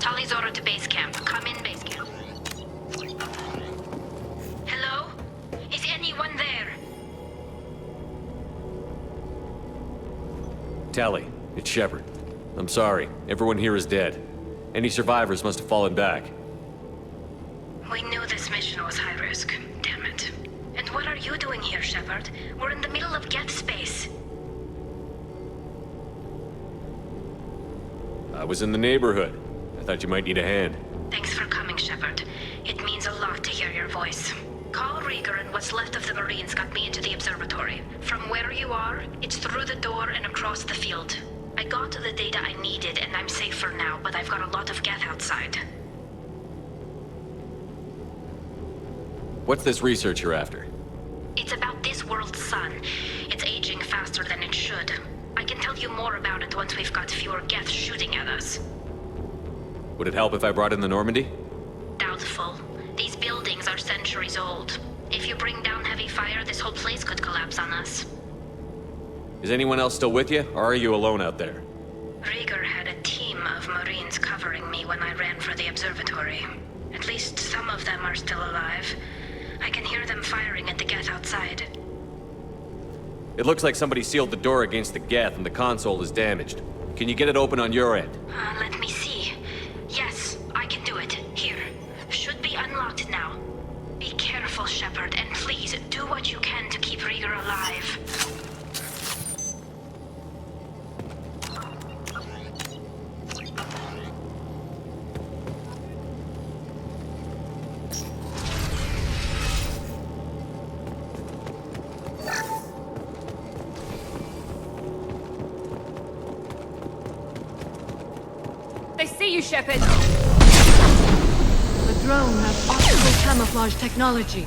Tali's order to base camp. Come in, base camp. Hello? Is anyone there? Tally, it's Shepard. I'm sorry. Everyone here is dead. Any survivors must have fallen back. We knew this mission was high risk. Damn it. And what are you doing here, Shepard? We're in the middle of Geth space. I was in the neighborhood. I thought you might need a hand. Thanks for coming, Shepard. It means a lot to hear your voice. Call Rieger and what's left of the Marines got me into the observatory. From where you are, it's through the door and across the field. I got the data I needed and I'm safe for now, but I've got a lot of Geth outside. What's this research you're after? It's about this world's sun. It's aging faster than it should. I can tell you more about it once we've got fewer Geth shooting at us. Would it help if I brought in the Normandy? Doubtful. These buildings are centuries old. If you bring down heavy fire, this whole place could collapse on us. Is anyone else still with you, or are you alone out there? Rieger had a team of Marines covering me when I ran for the observatory. At least some of them are still alive. I can hear them firing at the Geth outside. It looks like somebody sealed the door against the Geth and the console is damaged. Can you get it open on your end? Let me see. Yes, I can do it. Here. Should be unlocked now. Be careful, Shepard, and please do what you can to keep Rieger alive. you, Shepard. The drone has optical camouflage technology.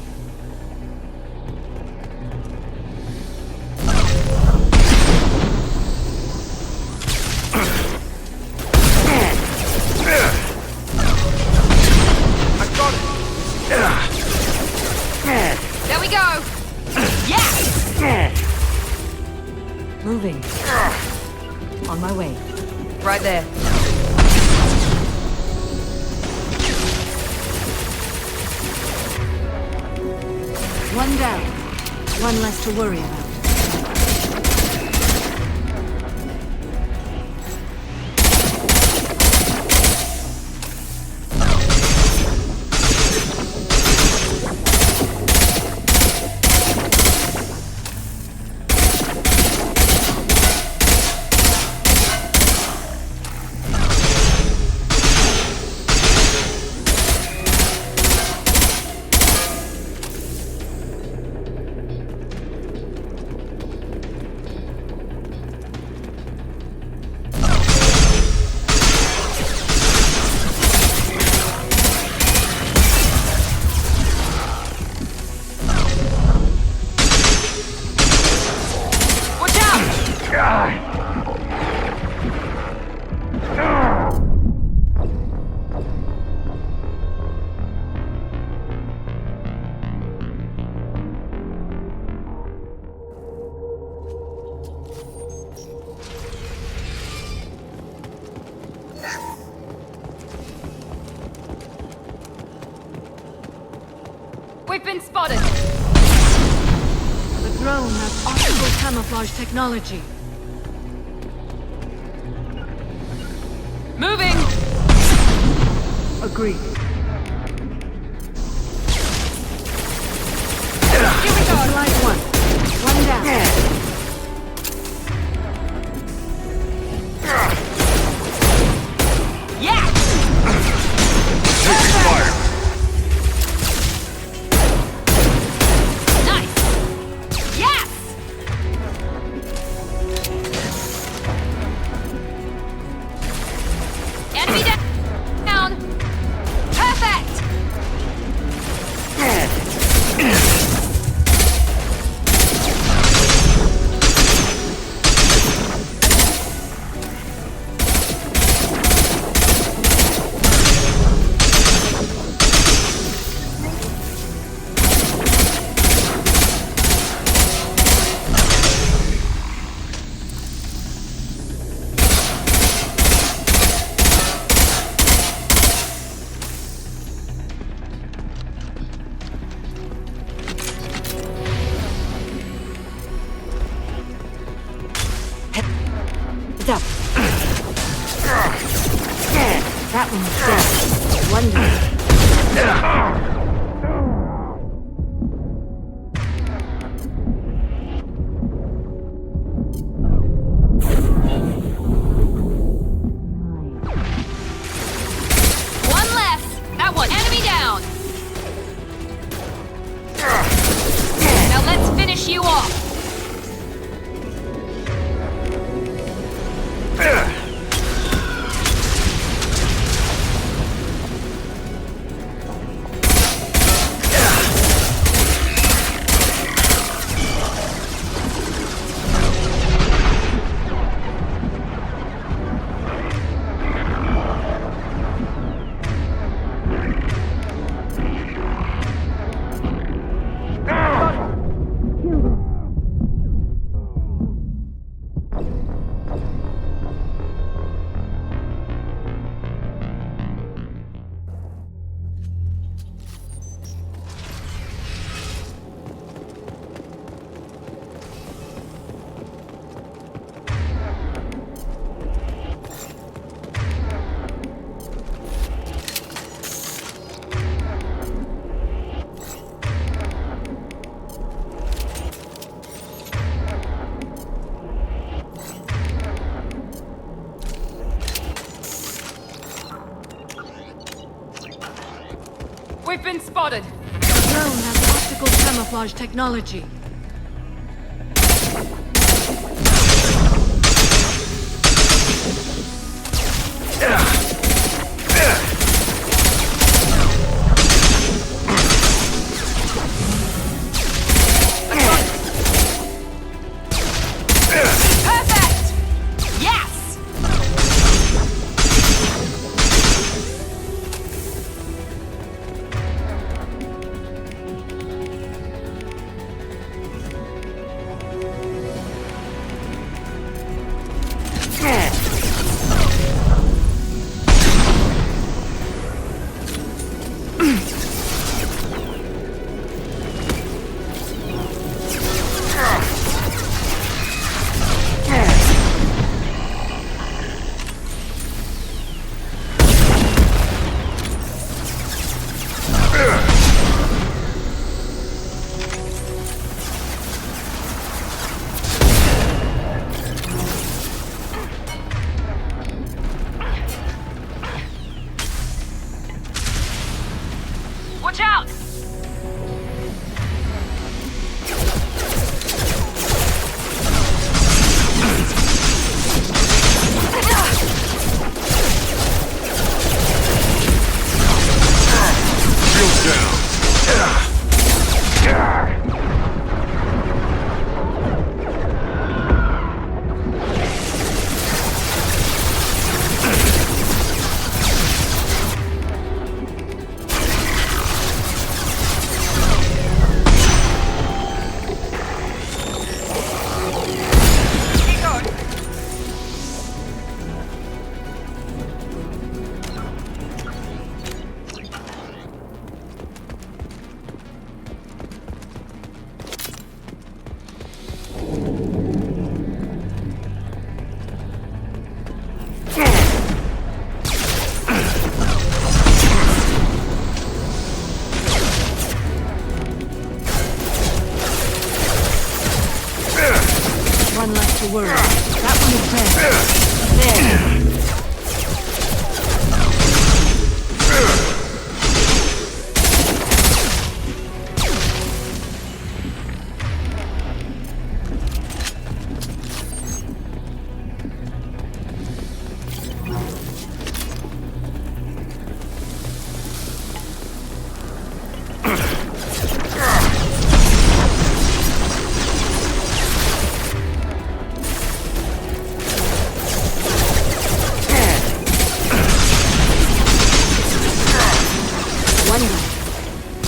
There we go! Yeah! Moving. On my way. Right there. One down. One less to worry about. We've been spotted! The drone has optical camouflage technology. Moving! Agreed. Here we go! Light one. One down. Yeah! Taking fire! Up. That one was dead. Wonder. One left! That one! Enemy down! Now let's finish you off! We've been spotted. The drone has optical camouflage technology. less to worry. That one is dead. There.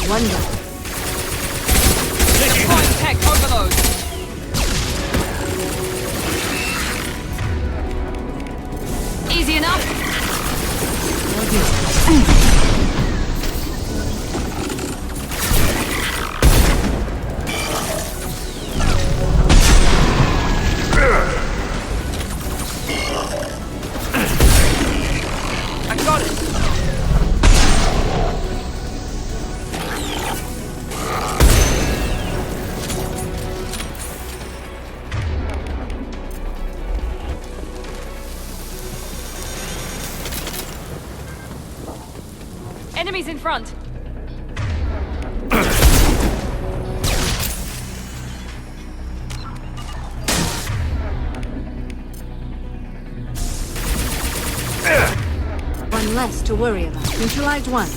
One down. Deploying tech overload. Easy enough. I got it. Enemies in front. One less to worry about. Neutralized one.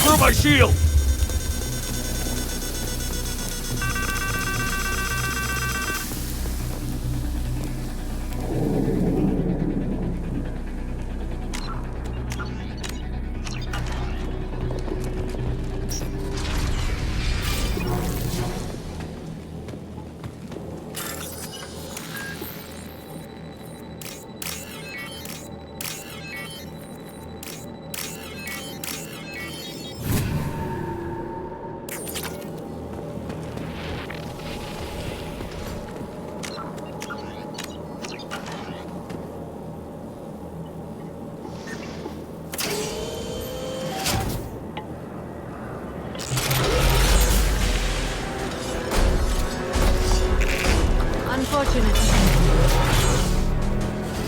Through my shield!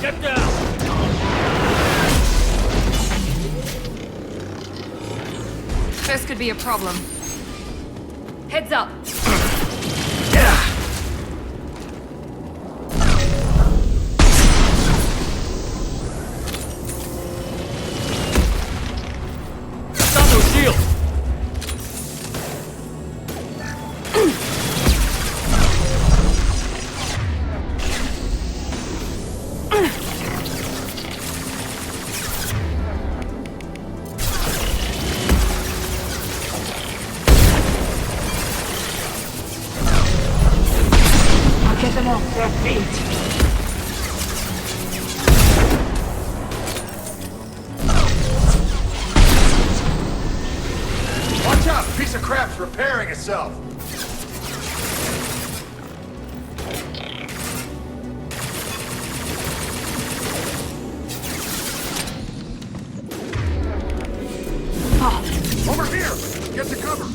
Get down! This could be a problem. Heads up! Shield! Get them off their feet. Watch out! Piece of crap's repairing itself! Over here! Get to cover!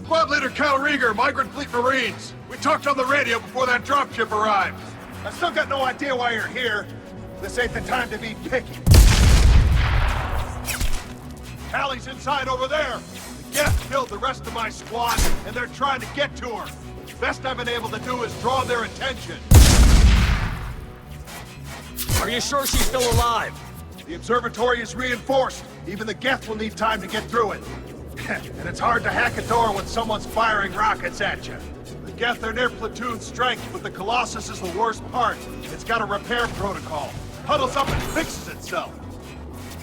Squad Leader Cal Rieger, Migrant Fleet Marines. We talked on the radio before that dropship arrived. I still got no idea why you're here. This ain't the time to be picky. Callie's inside over there. The Geth killed the rest of my squad, and they're trying to get to her. Best I've been able to do is draw their attention. Are you sure she's still alive? The observatory is reinforced. Even the Geth will need time to get through it. And it's hard to hack a door when someone's firing rockets at you. The Geth are near platoon strength, but the Colossus is the worst part. It's got a repair protocol. Huddles up and fixes itself.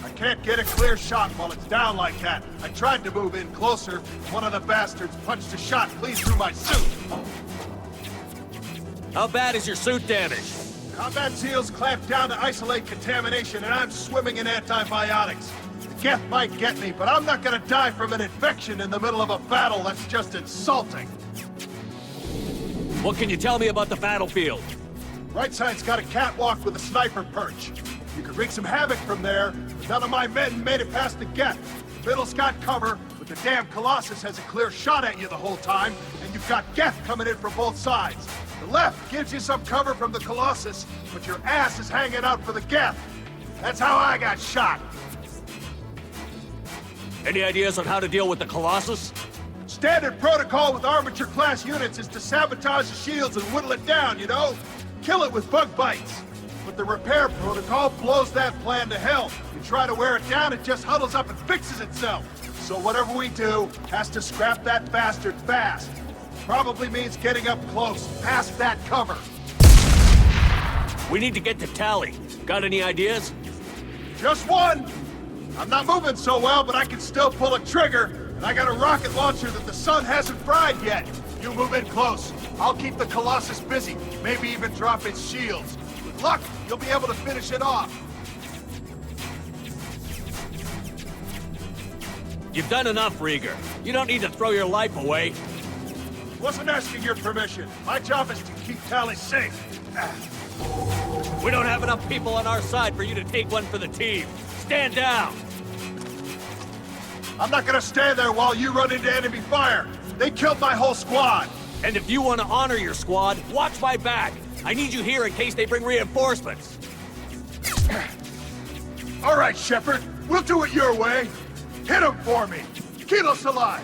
I can't get a clear shot while it's down like that. I tried to move in closer. One of the bastards punched a shot clean through my suit. How bad is your suit damaged? Combat SEALs clamped down to isolate contamination, and I'm swimming in antibiotics. The Geth might get me, but I'm not gonna die from an infection in the middle of a battle. That's just insulting. What can you tell me about the battlefield? Right side's got a catwalk with a sniper perch. You could wreak some havoc from there, but none of my men made it past the Geth. Middle's got cover, but the damn Colossus has a clear shot at you the whole time, and you've got Geth coming in from both sides. The left gives you some cover from the Colossus, but your ass is hanging out for the Geth. That's how I got shot. Any ideas on how to deal with the Colossus? Standard protocol with armature-class units is to sabotage the shields and whittle it down, you know? Kill it with bug bites. But the repair protocol blows that plan to hell. You try to wear it down, it just huddles up and fixes itself. So whatever we do has to scrap that bastard fast. Probably means getting up close, past that cover. We need to get to Tally. Got any ideas? Just one! I'm not moving so well, but I can still pull a trigger, and I got a rocket launcher that the sun hasn't fried yet. You move in close. I'll keep the Colossus busy, maybe even drop its shields. With luck, you'll be able to finish it off. You've done enough, Rieger. You don't need to throw your life away. Wasn't asking your permission. My job is to keep Tally safe. We don't have enough people on our side for you to take one for the team. Stand down! I'm not gonna stand there while you run into enemy fire. They killed my whole squad. And if you want to honor your squad, watch my back. I need you here in case they bring reinforcements. All right, Shepard. We'll do it your way. Hit him for me. Kilo's alive.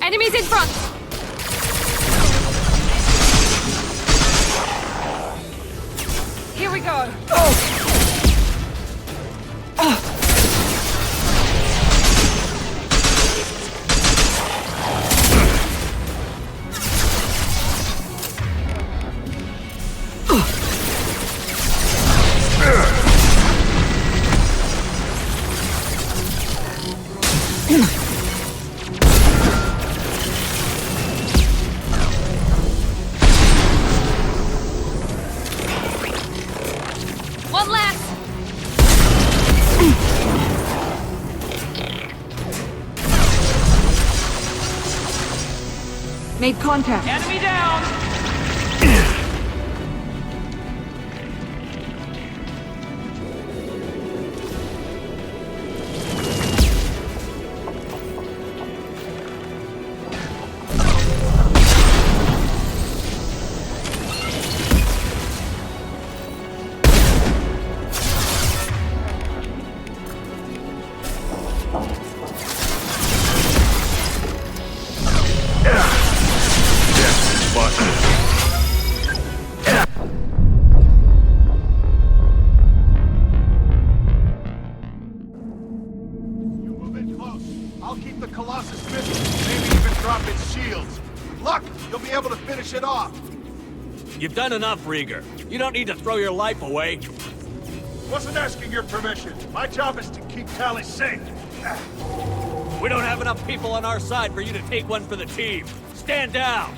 Enemies in front! Here we go. One last. Made contact. Enemy down. I'll keep the Colossus busy, maybe even drop its shields. With luck, you'll be able to finish it off. You've done enough, Rieger. You don't need to throw your life away. Wasn't asking your permission. My job is to keep Tally safe. We don't have enough people on our side for you to take one for the team. Stand down!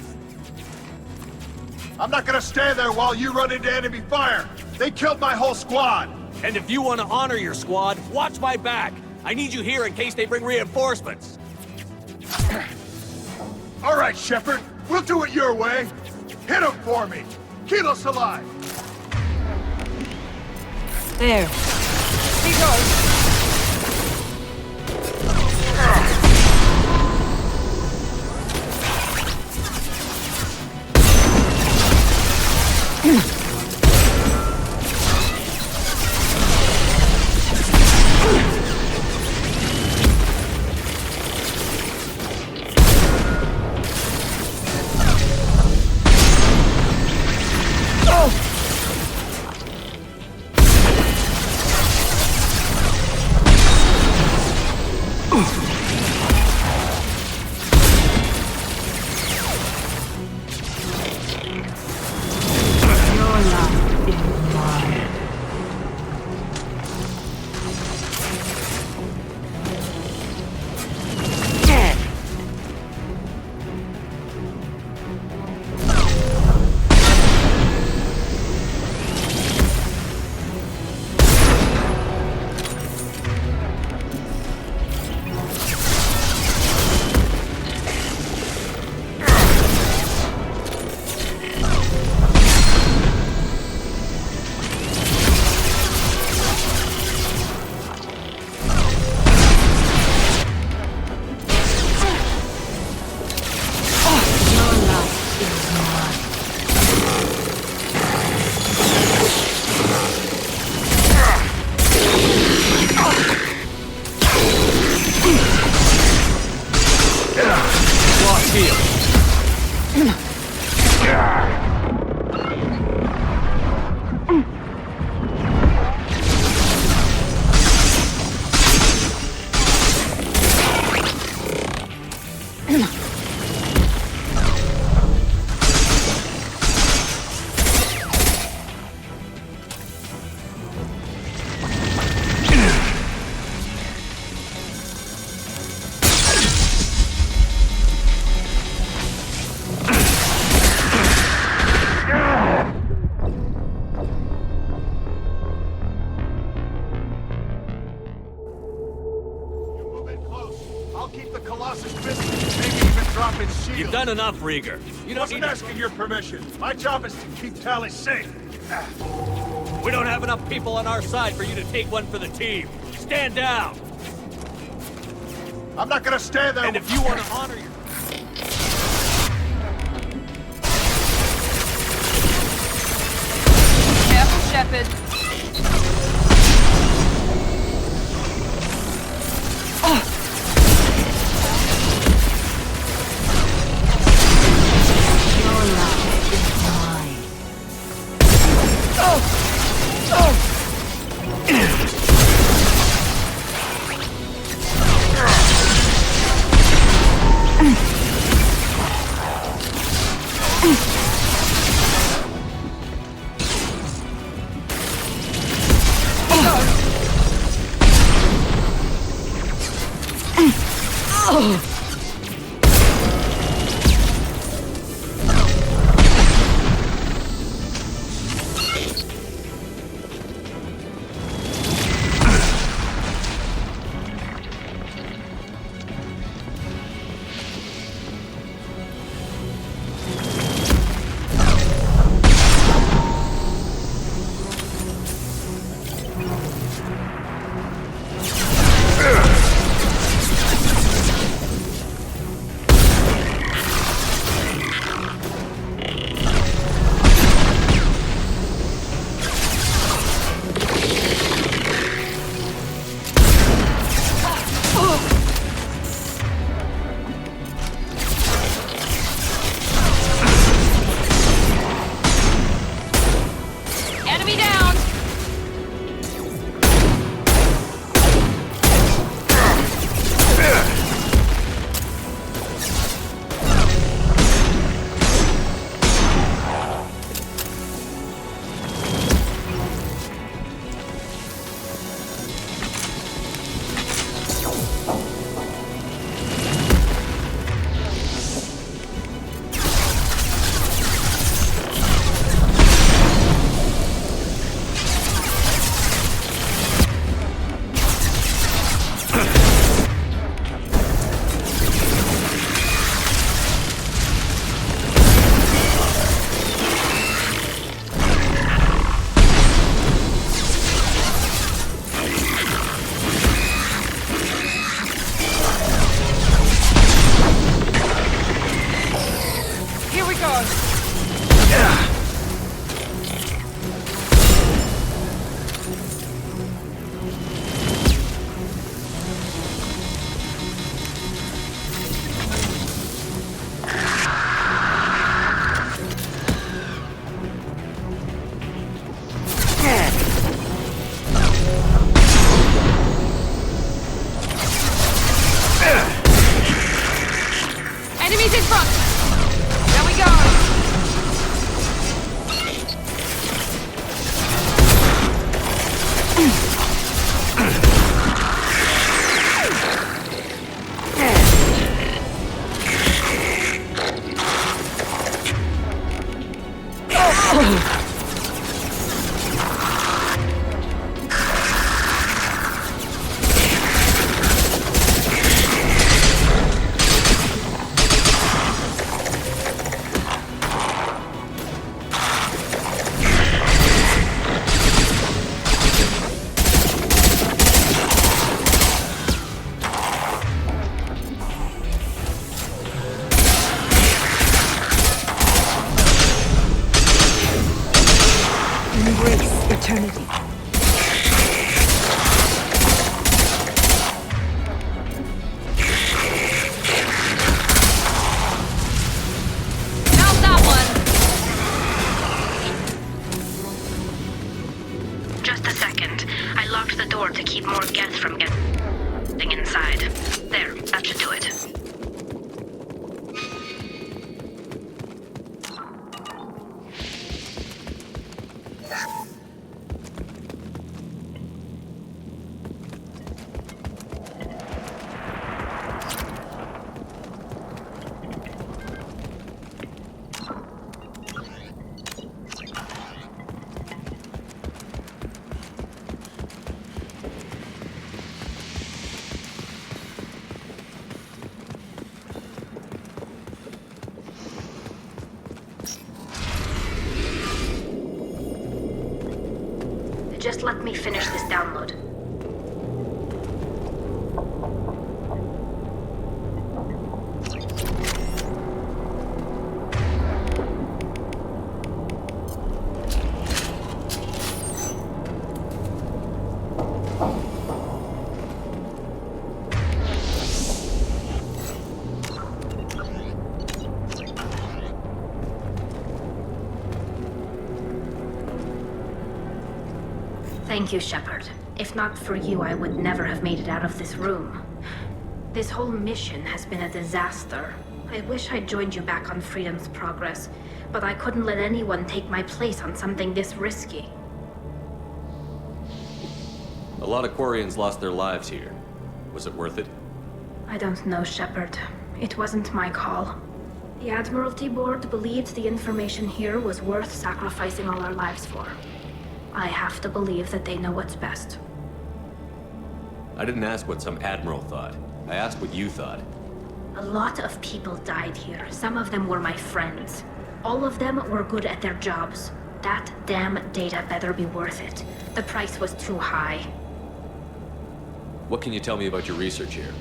I'm not gonna stand there while you run into enemy fire. They killed my whole squad. And if you want to honor your squad, watch my back. I need you here in case they bring reinforcements. All right, Shepard. We'll do it your way. Hit him for me. Kilo's alive. There. He goes. shield. You've done enough, Rieger. You don't Wasn't asking your permission. My job is to keep Tally safe. We don't have enough people on our side for you to take one for the team. Stand down! I'm not gonna stand there. And if you want to honor your... Careful, Shepard. keep more Geth from getting inside. There, that should do it. Just let me finish this download. Thank you, Shepard. If not for you, I would never have made it out of this room. This whole mission has been a disaster. I wish I'd joined you back on Freedom's Progress, but I couldn't let anyone take my place on something this risky. A lot of Quarians lost their lives here. Was it worth it? I don't know, Shepard. It wasn't my call. The Admiralty Board believed the information here was worth sacrificing all our lives for. I have to believe that they know what's best. I didn't ask what some admiral thought. I asked what you thought. A lot of people died here. Some of them were my friends. All of them were good at their jobs. That damn data better be worth it. The price was too high. What can you tell me about your research here?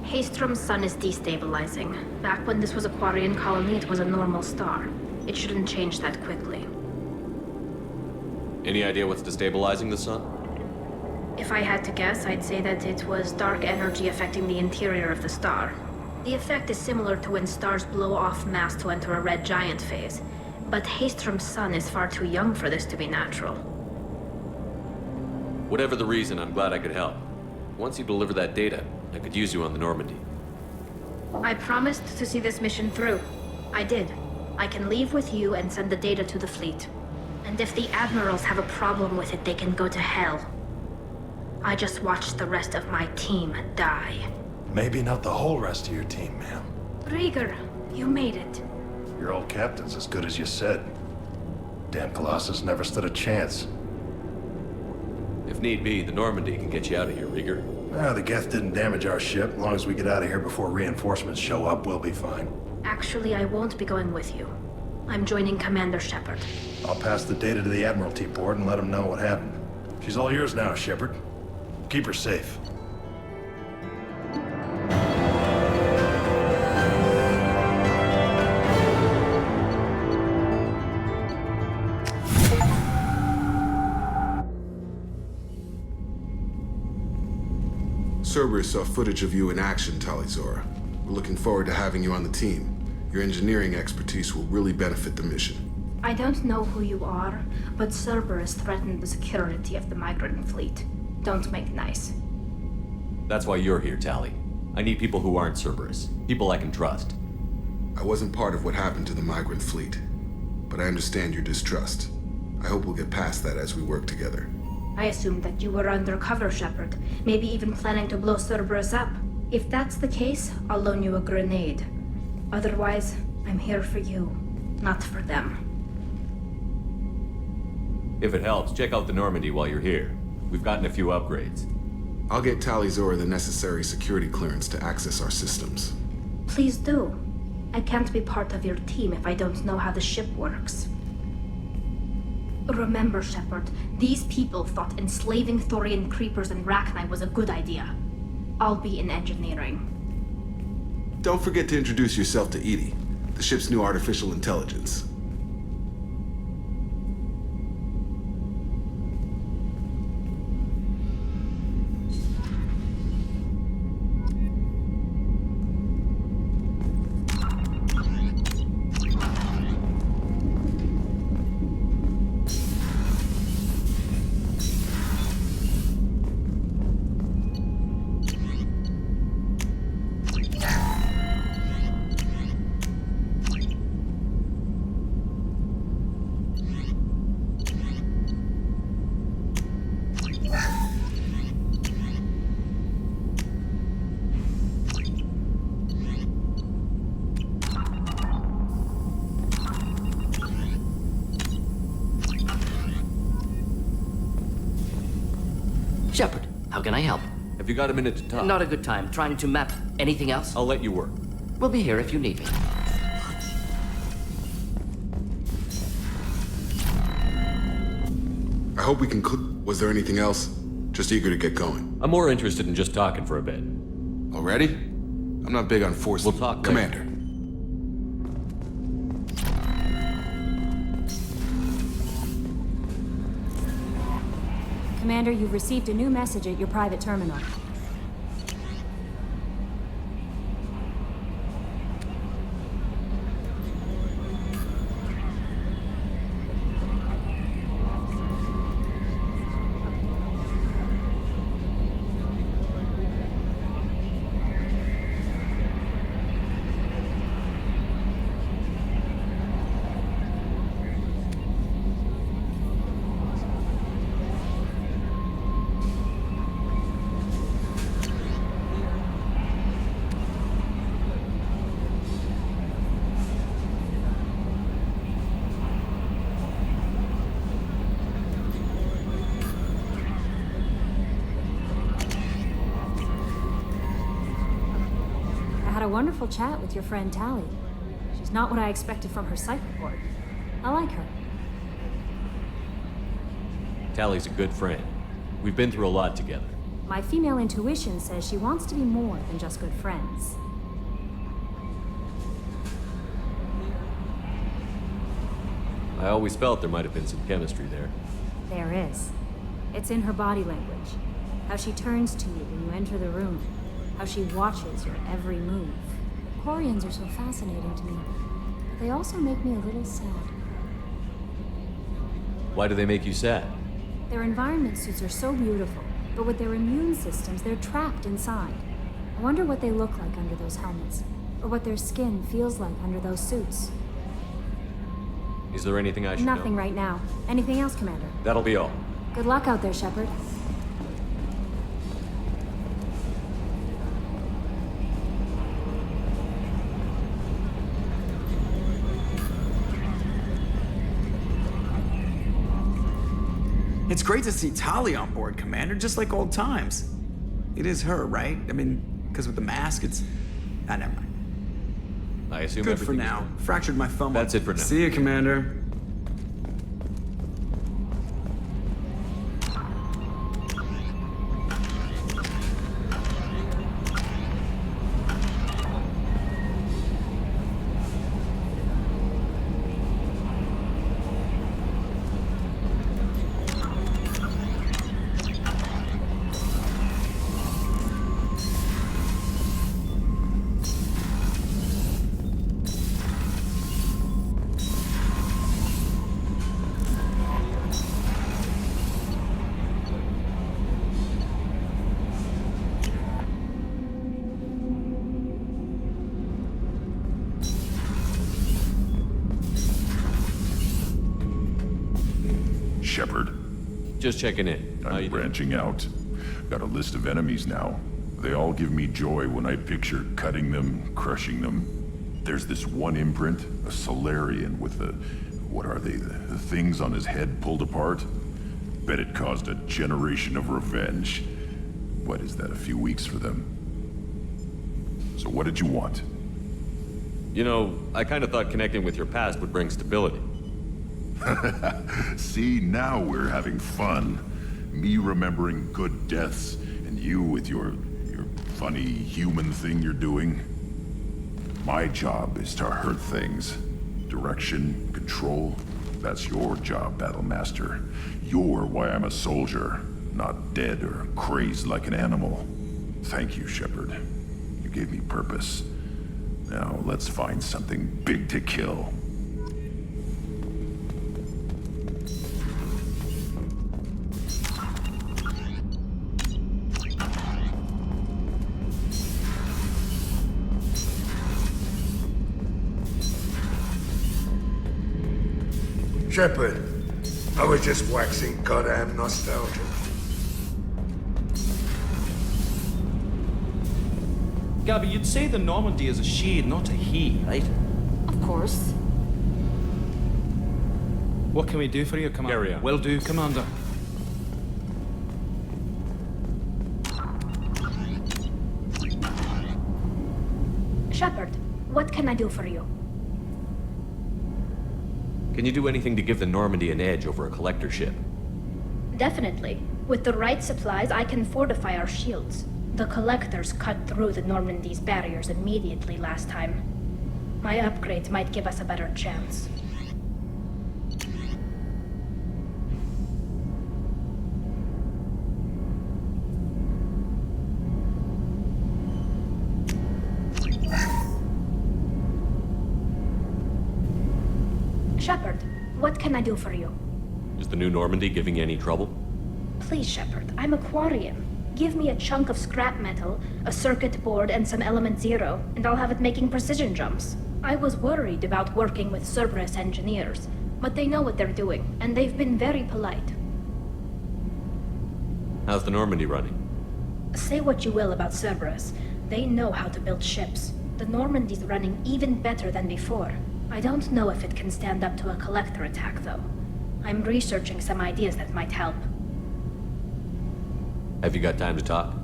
Haystrom's sun is destabilizing. Back when this was a Quarian colony, it was a normal star. It shouldn't change that quickly. Any idea what's destabilizing the sun? If I had to guess, I'd say that it was dark energy affecting the interior of the star. The effect is similar to when stars blow off mass to enter a red giant phase. But Haystrom's sun is far too young for this to be natural. Whatever the reason, I'm glad I could help. Once you deliver that data, I could use you on the Normandy. I promised to see this mission through. I did. I can leave with you and send the data to the fleet. And if the admirals have a problem with it, they can go to hell. I just watched the rest of my team die. Maybe not the whole rest of your team, ma'am. Rieger, you made it. Your old captain's as good as you said. Damn Colossus never stood a chance. If need be, the Normandy can get you out of here, Rieger. The Geth didn't damage our ship. As long as we get out of here before reinforcements show up, we'll be fine. Actually, I won't be going with you. I'm joining Commander Shepard. I'll pass the data to the Admiralty Board and let them know what happened. She's all yours now, Shepard. Keep her safe. Cerberus saw footage of you in action, Talizora. We're looking forward to having you on the team. Your engineering expertise will really benefit the mission. I don't know who you are, but Cerberus threatened the security of the migrant fleet. Don't make nice. That's why you're here, Tali. I need people who aren't Cerberus. People I can trust. I wasn't part of what happened to the migrant fleet, but I understand your distrust. I hope we'll get past that as we work together. I assumed that you were undercover, Shepard. Maybe even planning to blow Cerberus up. If that's the case, I'll loan you a grenade. Otherwise, I'm here for you, not for them. If it helps, check out the Normandy while you're here. We've gotten a few upgrades. I'll get Talizora the necessary security clearance to access our systems. Please do. I can't be part of your team if I don't know how the ship works. Remember, Shepard, these people thought enslaving Thorian creepers and Rachni was a good idea. I'll be in engineering. Don't forget to introduce yourself to EDI, the ship's new artificial intelligence. Shepard, how can I help? Have you got a minute to talk? Not a good time. Trying to map anything else? I'll let you work. We'll be here if you need me. I hope we can Was there anything else? Just eager to get going. I'm more interested in just talking for a bit. Already? I'm not big on forcing. We'll talk later. Commander. Commander, you've received a new message at your private terminal. A wonderful chat with your friend Tali. She's not what I expected from her psych report. I like her. Tali's a good friend. We've been through a lot together. My female intuition says she wants to be more than just good friends. I always felt there might have been some chemistry there. There is. It's in her body language. How she turns to you when you enter the room. How she watches your every move. Quarians are so fascinating to me, but they also make me a little sad. Why do they make you sad? Their environment suits are so beautiful, but with their immune systems, they're trapped inside. I wonder what they look like under those helmets, or what their skin feels like under those suits. Is there anything I should know? Nothing right now. Anything else, Commander? That'll be all. Good luck out there, Shepard. It's great to see Tali on board, Commander, just like old times. It is her, right? I mean, because with the mask, it's... Ah, never mind. I assume Good for now. Fractured my thumb. That's it for now. See you, Commander. Shepard. Just checking in. I'm branching out. Got a list of enemies now. They all give me joy when I picture cutting them, crushing them. There's this one imprint, a Solarian with the... what are they? The things on his head pulled apart? Bet it caused a generation of revenge. What is that, a few weeks for them? So what did you want? You know, I kind of thought connecting with your past would bring stability. See, now we're having fun. Me remembering good deaths, and you with your funny human thing you're doing. My job is to hurt things. Direction, control, that's your job, Battlemaster. You're why I'm a soldier, not dead or crazed like an animal. Thank you, Shepard. You gave me purpose. Now let's find something big to kill. Shepard, I was just waxing goddamn nostalgic. Gabby, you'd say the Normandy is a she, not a he, right? Of course. What can we do for you, Commander? Carry on. Will do, Commander. what can I do for you? Can you do anything to give the Normandy an edge over a collector ship? Definitely. With the right supplies, I can fortify our shields. The Collectors cut through the Normandy's barriers immediately last time. My upgrades might give us a better chance. Shepard, what can I do for you? Is the new Normandy giving you any trouble? Please, Shepard, I'm a Quarian. Give me a chunk of scrap metal, a circuit board, and some element zero, and I'll have it making precision jumps. I was worried about working with Cerberus engineers, but they know what they're doing, and they've been very polite. How's the Normandy running? Say what you will about Cerberus, they know how to build ships. The Normandy's running even better than before. I don't know if it can stand up to a collector attack, though. I'm researching some ideas that might help. Have you got time to talk?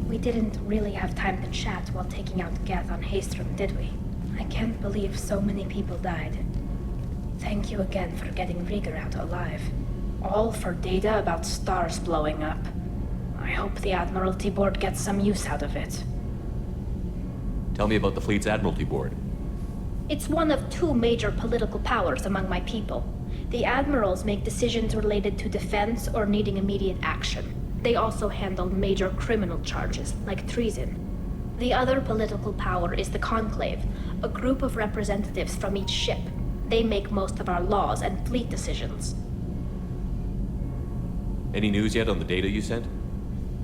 We didn't really have time to chat while taking out Geth on Haestrom, did we? I can't believe so many people died. Thank you again for getting Rieger out alive. All for data about stars blowing up. I hope the Admiralty Board gets some use out of it. Tell me about the fleet's Admiralty Board. It's one of two major political powers among my people. The admirals make decisions related to defense or needing immediate action. They also handle major criminal charges, like treason. The other political power is the Conclave, a group of representatives from each ship. They make most of our laws and fleet decisions. Any news yet on the data you sent?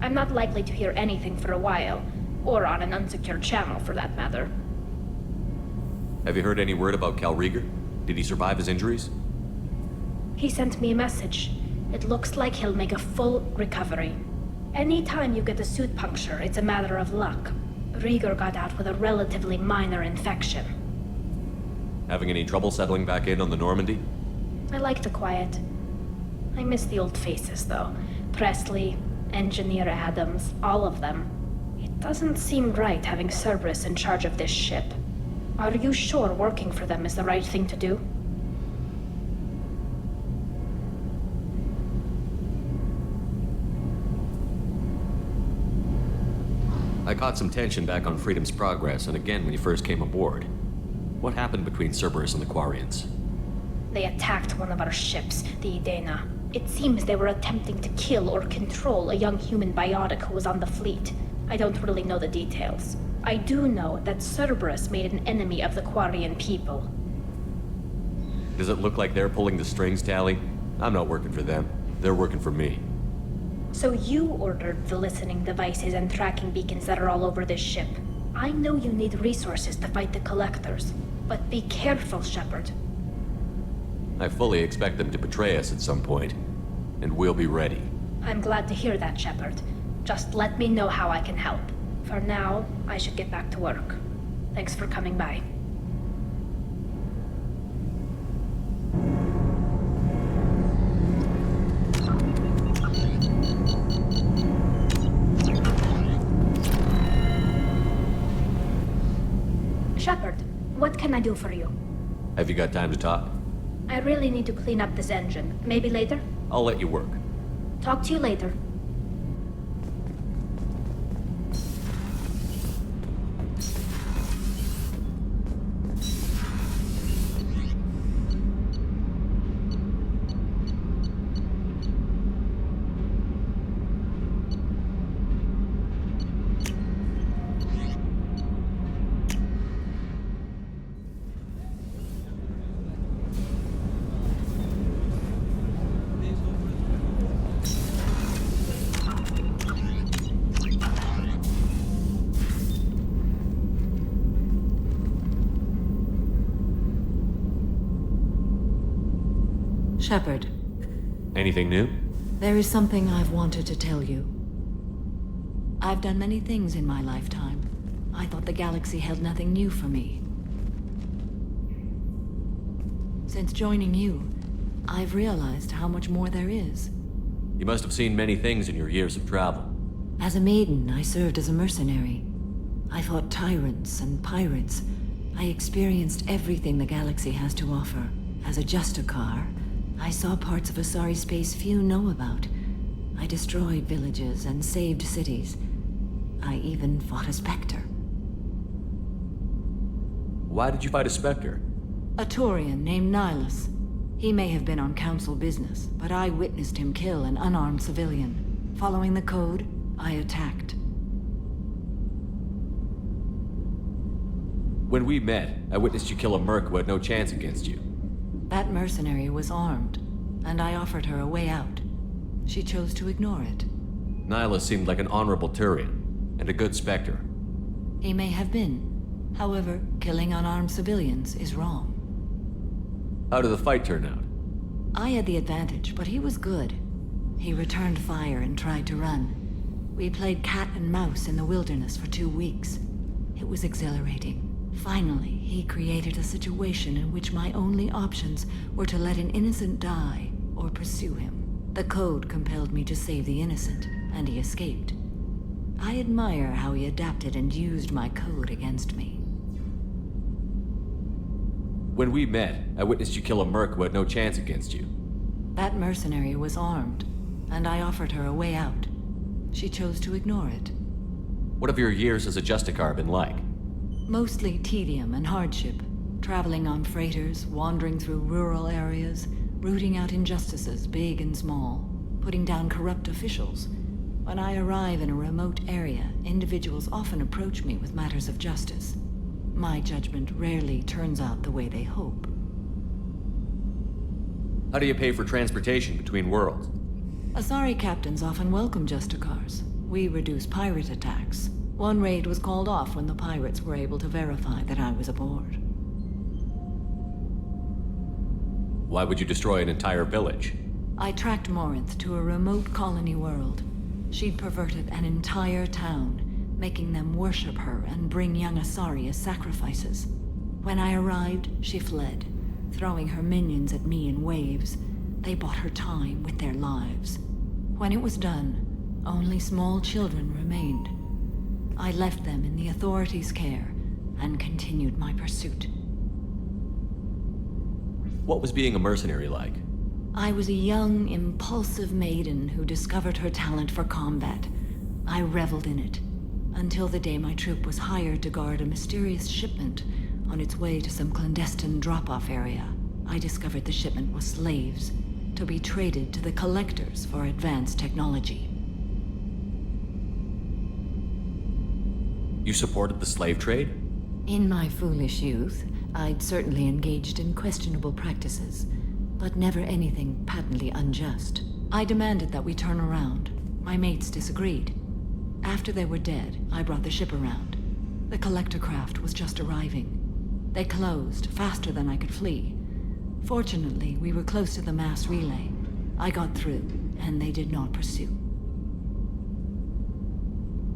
I'm not likely to hear anything for a while, or on an unsecured channel for that matter. Have you heard any word about Cal Rieger? Did he survive his injuries? He sent me a message. It looks like he'll make a full recovery. Anytime you get a suit puncture, it's a matter of luck. Rieger got out with a relatively minor infection. Having any trouble settling back in on the Normandy? I like the quiet. I miss the old faces, though. Presley, Engineer Adams, all of them. It doesn't seem right having Cerberus in charge of this ship. Are you sure working for them is the right thing to do? I caught some tension back on Freedom's Progress, and again when you first came aboard. What happened between Cerberus and the Quarians? They attacked one of our ships, the Idena. It seems they were attempting to kill or control a young human biotic who was on the fleet. I don't really know the details. I do know that Cerberus made an enemy of the Quarian people. Does it look like they're pulling the strings, Tally? I'm not working for them. They're working for me. So you ordered the listening devices and tracking beacons that are all over this ship. I know you need resources to fight the Collectors, but be careful, Shepard. I fully expect them to betray us at some point, and we'll be ready. I'm glad to hear that, Shepard. Just let me know how I can help. For now, I should get back to work. Thanks for coming by. Shepard, what can I do for you? Have you got time to talk? I really need to clean up this engine. Maybe later? I'll let you work. Talk to you later. Shepard. Anything new? There is something I've wanted to tell you. I've done many things in my lifetime. I thought the galaxy held nothing new for me. Since joining you, I've realized how much more there is. You must have seen many things in your years of travel. As a maiden, I served as a mercenary. I fought tyrants and pirates. I experienced everything the galaxy has to offer. As a Justicar, I saw parts of Asari space few know about. I destroyed villages and saved cities. I even fought a Spectre. Why did you fight a Spectre? A Taurian named Nihilus. He may have been on council business, but I witnessed him kill an unarmed civilian. Following the code, I attacked. When we met, I witnessed you kill a merc who had no chance against you. That mercenary was armed, and I offered her a way out. She chose to ignore it. Nihilus seemed like an honorable Turian, and a good Spectre. He may have been. However, killing unarmed civilians is wrong. How did the fight turn out? I had the advantage, but he was good. He returned fire and tried to run. We played cat and mouse in the wilderness for 2 weeks. It was exhilarating. Finally, he created a situation in which my only options were to let an innocent die or pursue him. The code compelled me to save the innocent, and he escaped. I admire how he adapted and used my code against me. When we met, I witnessed you kill a merc who had no chance against you. That mercenary was armed, and I offered her a way out. She chose to ignore it. What have your years as a Justicar been like? Mostly tedium and hardship. Traveling on freighters, wandering through rural areas, rooting out injustices, big and small, putting down corrupt officials. When I arrive in a remote area, individuals often approach me with matters of justice. My judgment rarely turns out the way they hope. How do you pay for transportation between worlds? Asari captains often welcome Justicars. We reduce pirate attacks. One raid was called off when the pirates were able to verify that I was aboard. Why would you destroy an entire village? I tracked Morinth to a remote colony world. She'd perverted an entire town, making them worship her and bring young Asari as sacrifices. When I arrived, she fled, throwing her minions at me in waves. They bought her time with their lives. When it was done, only small children remained. I left them in the authorities' care and continued my pursuit. What was being a mercenary like? I was a young, impulsive maiden who discovered her talent for combat. I reveled in it, until the day my troop was hired to guard a mysterious shipment on its way to some clandestine drop-off area. I discovered the shipment was slaves, to be traded to the collectors for advanced technology. You supported the slave trade? In my foolish youth, I'd certainly engaged in questionable practices, but never anything patently unjust. I demanded that we turn around. My mates disagreed. After they were dead, I brought the ship around. The collector craft was just arriving. They closed faster than I could flee. Fortunately, we were close to the mass relay. I got through, and they did not pursue.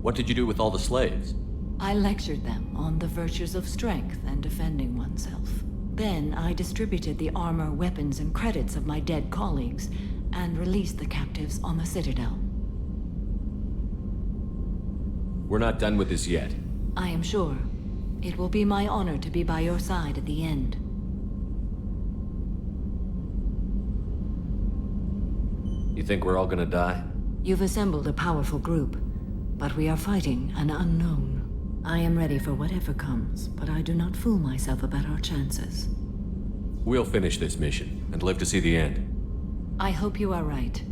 What did you do with all the slaves? I lectured them on the virtues of strength and defending oneself. Then I distributed the armor, weapons, and credits of my dead colleagues and released the captives on the Citadel. We're not done with this yet. I am sure. It will be my honor to be by your side at the end. You think we're all gonna die? You've assembled a powerful group, but we are fighting an unknown. I am ready for whatever comes, but I do not fool myself about our chances. We'll finish this mission and live to see the end. I hope you are right.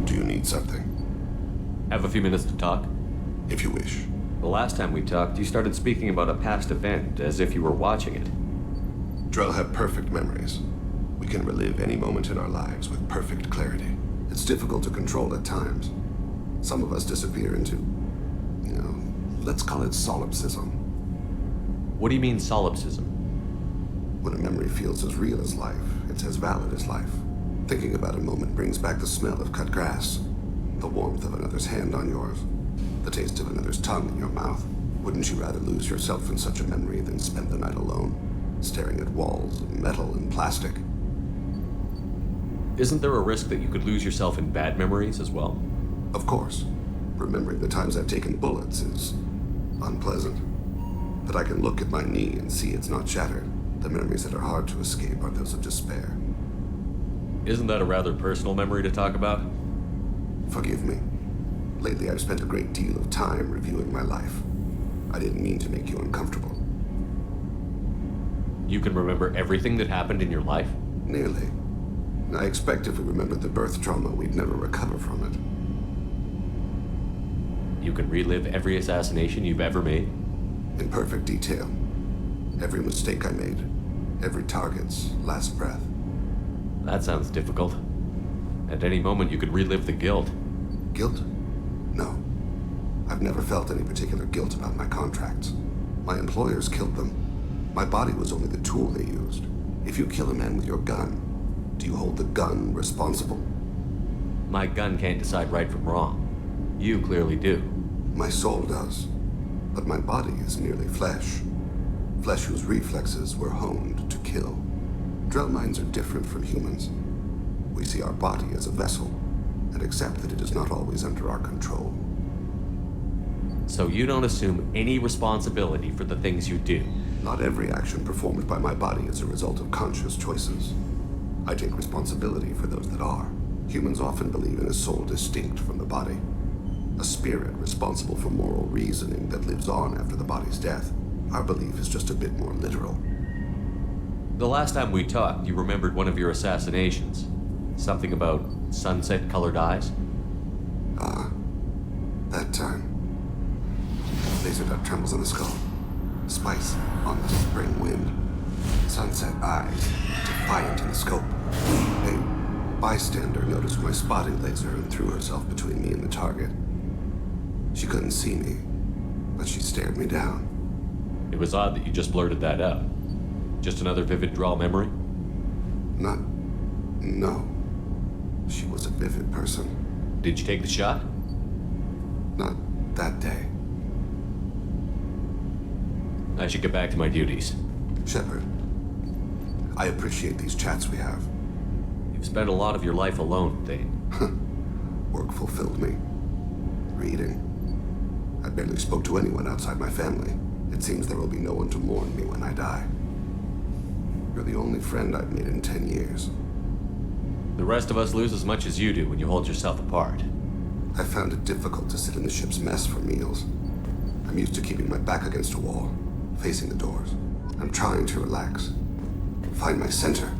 Do you need something? Have a few minutes to talk? If you wish. The last time we talked, you started speaking about a past event, as if you were watching it. Drell have perfect memories. We can relive any moment in our lives with perfect clarity. It's difficult to control at times. Some of us disappear into, let's call it solipsism. What do you mean, solipsism? When a memory feels as real as life, it's as valid as life. Thinking about a moment brings back the smell of cut grass, The warmth of another's hand on yours. The taste of another's tongue in your mouth. Wouldn't you rather lose yourself in such a memory than spend the night alone, staring at walls of metal and plastic? Isn't there a risk that you could lose yourself in bad memories as well? Of course. Remembering the times I've taken bullets is unpleasant. But I can look at my knee and see it's not shattered. The memories that are hard to escape are those of despair. Isn't that a rather personal memory to talk about? Forgive me. Lately I've spent a great deal of time reviewing my life. I didn't mean to make you uncomfortable. You can remember everything that happened in your life? Nearly. I expect if we remembered the birth trauma, we'd never recover from it. You can relive every assassination you've ever made? In perfect detail. Every mistake I made. Every target's last breath. That sounds difficult. At any moment, you could relive the guilt. Guilt? No. I've never felt any particular guilt about my contracts. My employers killed them. My body was only the tool they used. If you kill a man with your gun, do you hold the gun responsible? My gun can't decide right from wrong. You clearly do. My soul does. But my body is merely flesh. Flesh whose reflexes were honed to kill. Drell minds are different from humans. We see our body as a vessel, and accept that it is not always under our control. So you don't assume any responsibility for the things you do? Not every action performed by my body is a result of conscious choices. I take responsibility for those that are. Humans often believe in a soul distinct from the body. A spirit responsible for moral reasoning that lives on after the body's death. Our belief is just a bit more literal. The last time we talked, you remembered one of your assassinations. Something about sunset-colored eyes? That time. Laser dot trembles on the skull. Spice on the spring wind. Sunset eyes, defiant in the scope. A bystander noticed my spotting laser and threw herself between me and the target. She couldn't see me, but she stared me down. It was odd that you just blurted that out. Just another vivid draw memory? No. She was a vivid person. Did you take the shot? Not that day. I should get back to my duties. Shepard, I appreciate these chats we have. You've spent a lot of your life alone, Thane. Work fulfilled me. Reading. I barely spoke to anyone outside my family. It seems there will be no one to mourn me when I die. You're the only friend I've made in 10 years. The rest of us lose as much as you do when you hold yourself apart. I found it difficult to sit in the ship's mess for meals. I'm used to keeping my back against a wall, facing the doors. I'm trying to relax. Find my center.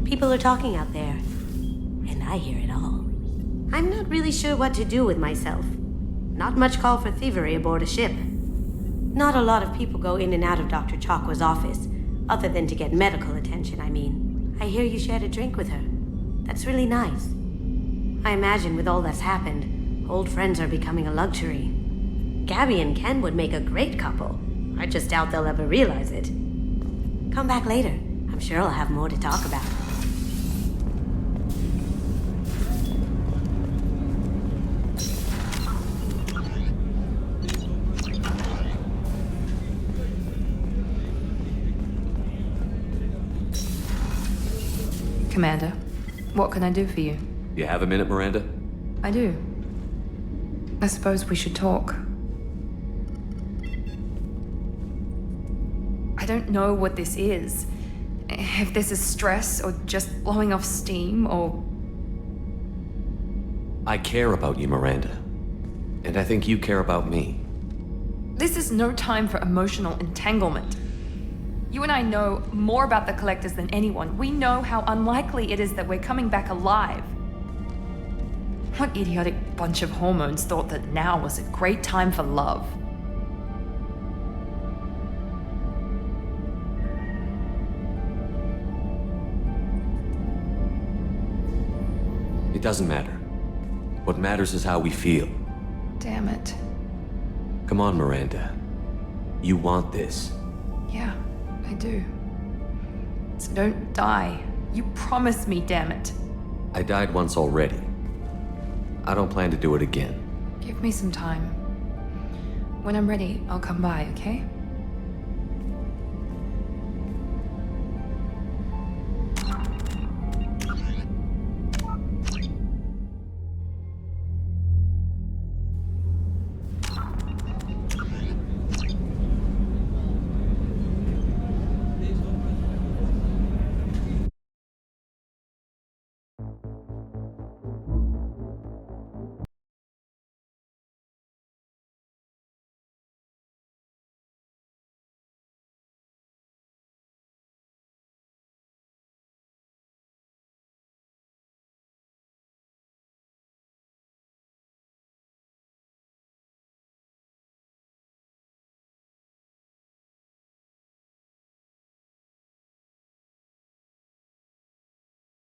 People are talking out there, and I hear it all. I'm not really sure what to do with myself. Not much call for thievery aboard a ship. Not a lot of people go in and out of Dr. Chakwa's office, other than to get medical attention, I mean. I hear you shared a drink with her. That's really nice. I imagine with all that's happened, old friends are becoming a luxury. Gabby and Ken would make a great couple. I just doubt they'll ever realize it. Come back later. I'm sure I'll have more to talk about. Commander, what can I do for you? You have a minute, Miranda? I do. I suppose we should talk. I don't know what this is. If this is stress, or just blowing off steam, or... I care about you, Miranda. And I think you care about me. This is no time for emotional entanglement. You and I know more about the Collectors than anyone. We know how unlikely it is that we're coming back alive. What idiotic bunch of hormones thought that now was a great time for love? It doesn't matter. What matters is how we feel. Damn it. Come on, Miranda. You want this. Yeah, I do. So don't die. You promised me, damn it. I died once already. I don't plan to do it again. Give me some time. When I'm ready, I'll come by, okay?